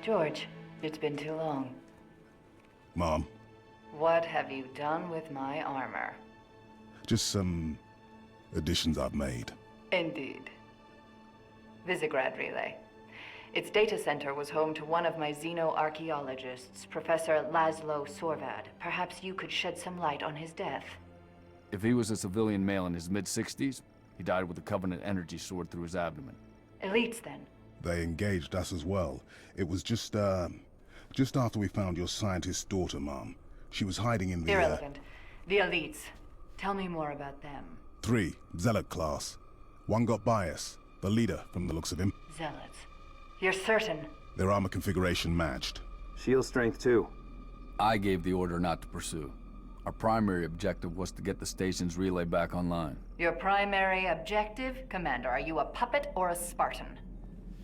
George, it's been too long. Mom, What have you done with my armor? just some additions I've made. Indeed. Visegrad Relay. Its data center was home to one of my xenoarchaeologists, Professor Laszlo Sorvad. Perhaps you could shed some light on his death. If he was a civilian male in his mid-60s, he died with a Covenant energy sword through his abdomen. Elites, then? They engaged us as well. It was just after we found your scientist's daughter, Mom. She was hiding in the, Irrelevant. The Elites. Tell me more about them. 3, Zealot class. One got bias. The leader, from the looks of him. Zealots. You're certain? Their armor configuration matched. Shield strength, too. I gave the order not to pursue. Our primary objective was to get the station's relay back online. Your primary objective? Commander, are you a puppet or a Spartan?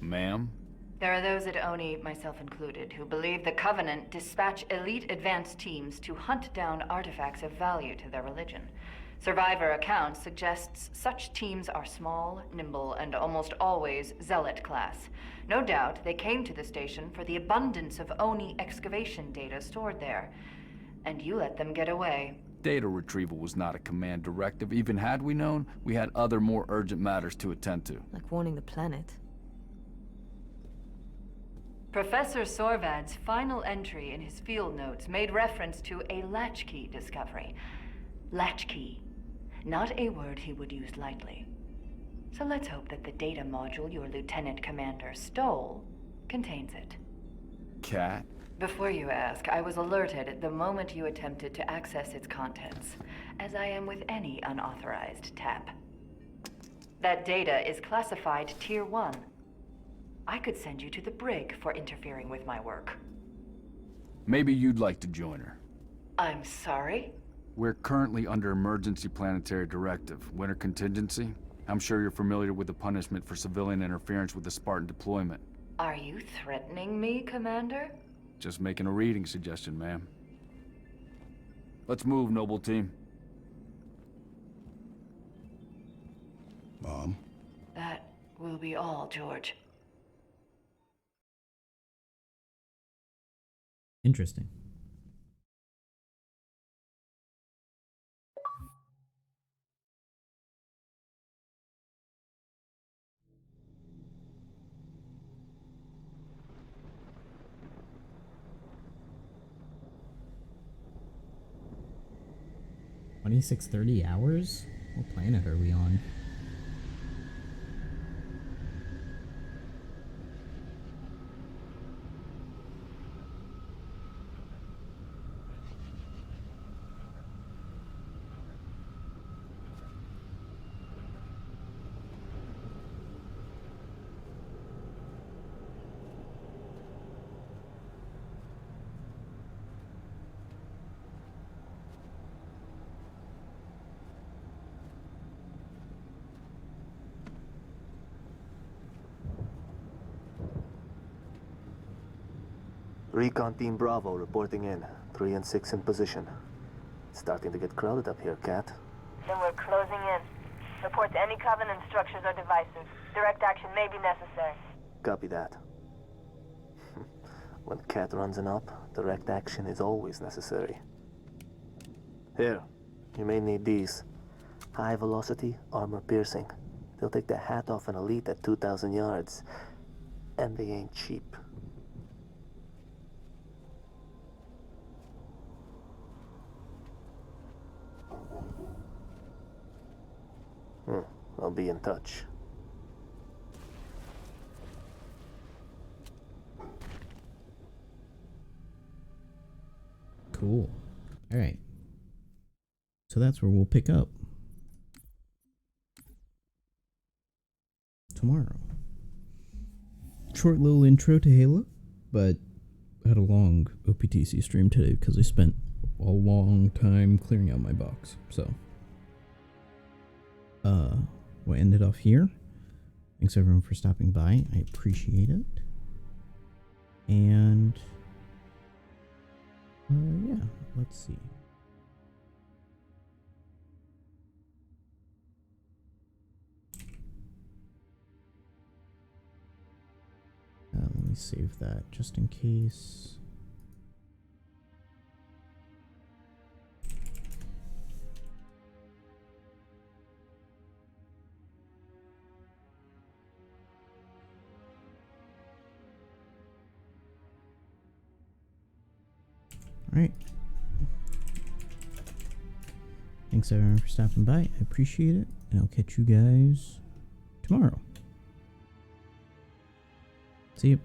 Ma'am? There are those at ONI, myself included, who believe the Covenant dispatch elite advance teams to hunt down artifacts of value to their religion. Survivor account suggests such teams are small, nimble, and almost always Zealot class. No doubt they came to the station for the abundance of ONI excavation data stored there. And you let them get away. Data retrieval was not a command directive. Even had we known, we had other more urgent matters to attend to. Like warning the planet. Professor Sorvad's final entry in his field notes made reference to a latchkey discovery. Latchkey. Not a word he would use lightly. So let's hope that the data module your Lieutenant Commander stole contains it. Cat? Before you ask, I was alerted the moment you attempted to access its contents, as I am with any unauthorized tap. That data is classified Tier 1. I could send you to the brig for interfering with my work. Maybe you'd like to join her. I'm sorry? We're currently under emergency planetary directive, winter contingency. I'm sure you're familiar with the punishment for civilian interference with the Spartan deployment. Are you threatening me, Commander? Just making a reading suggestion, ma'am. Let's move, noble team. Mom? That will be all, George. Interesting. $2630 hours? What planet are we on? Recon Team Bravo reporting in. 3 and 6 in position. It's starting to get crowded up here, Kat. Then we're closing in. Report to any Covenant structures or devices. Direct action may be necessary. Copy that. When Kat runs an op, direct action is always necessary. Here, you may need these. High velocity, armor piercing. They'll take the hat off an elite at 2,000 yards. And they ain't cheap. I'll be in touch. Cool. Alright. So that's where we'll pick up tomorrow. Short little intro to Halo, but I had a long OPTC stream today because I spent a long time clearing out my box. So, we'll end it off here. Thanks everyone for stopping by. I appreciate it. And, yeah, let's see. Let me save that just in case. Alright. Thanks everyone for stopping by. I appreciate it. And I'll catch you guys tomorrow. See you.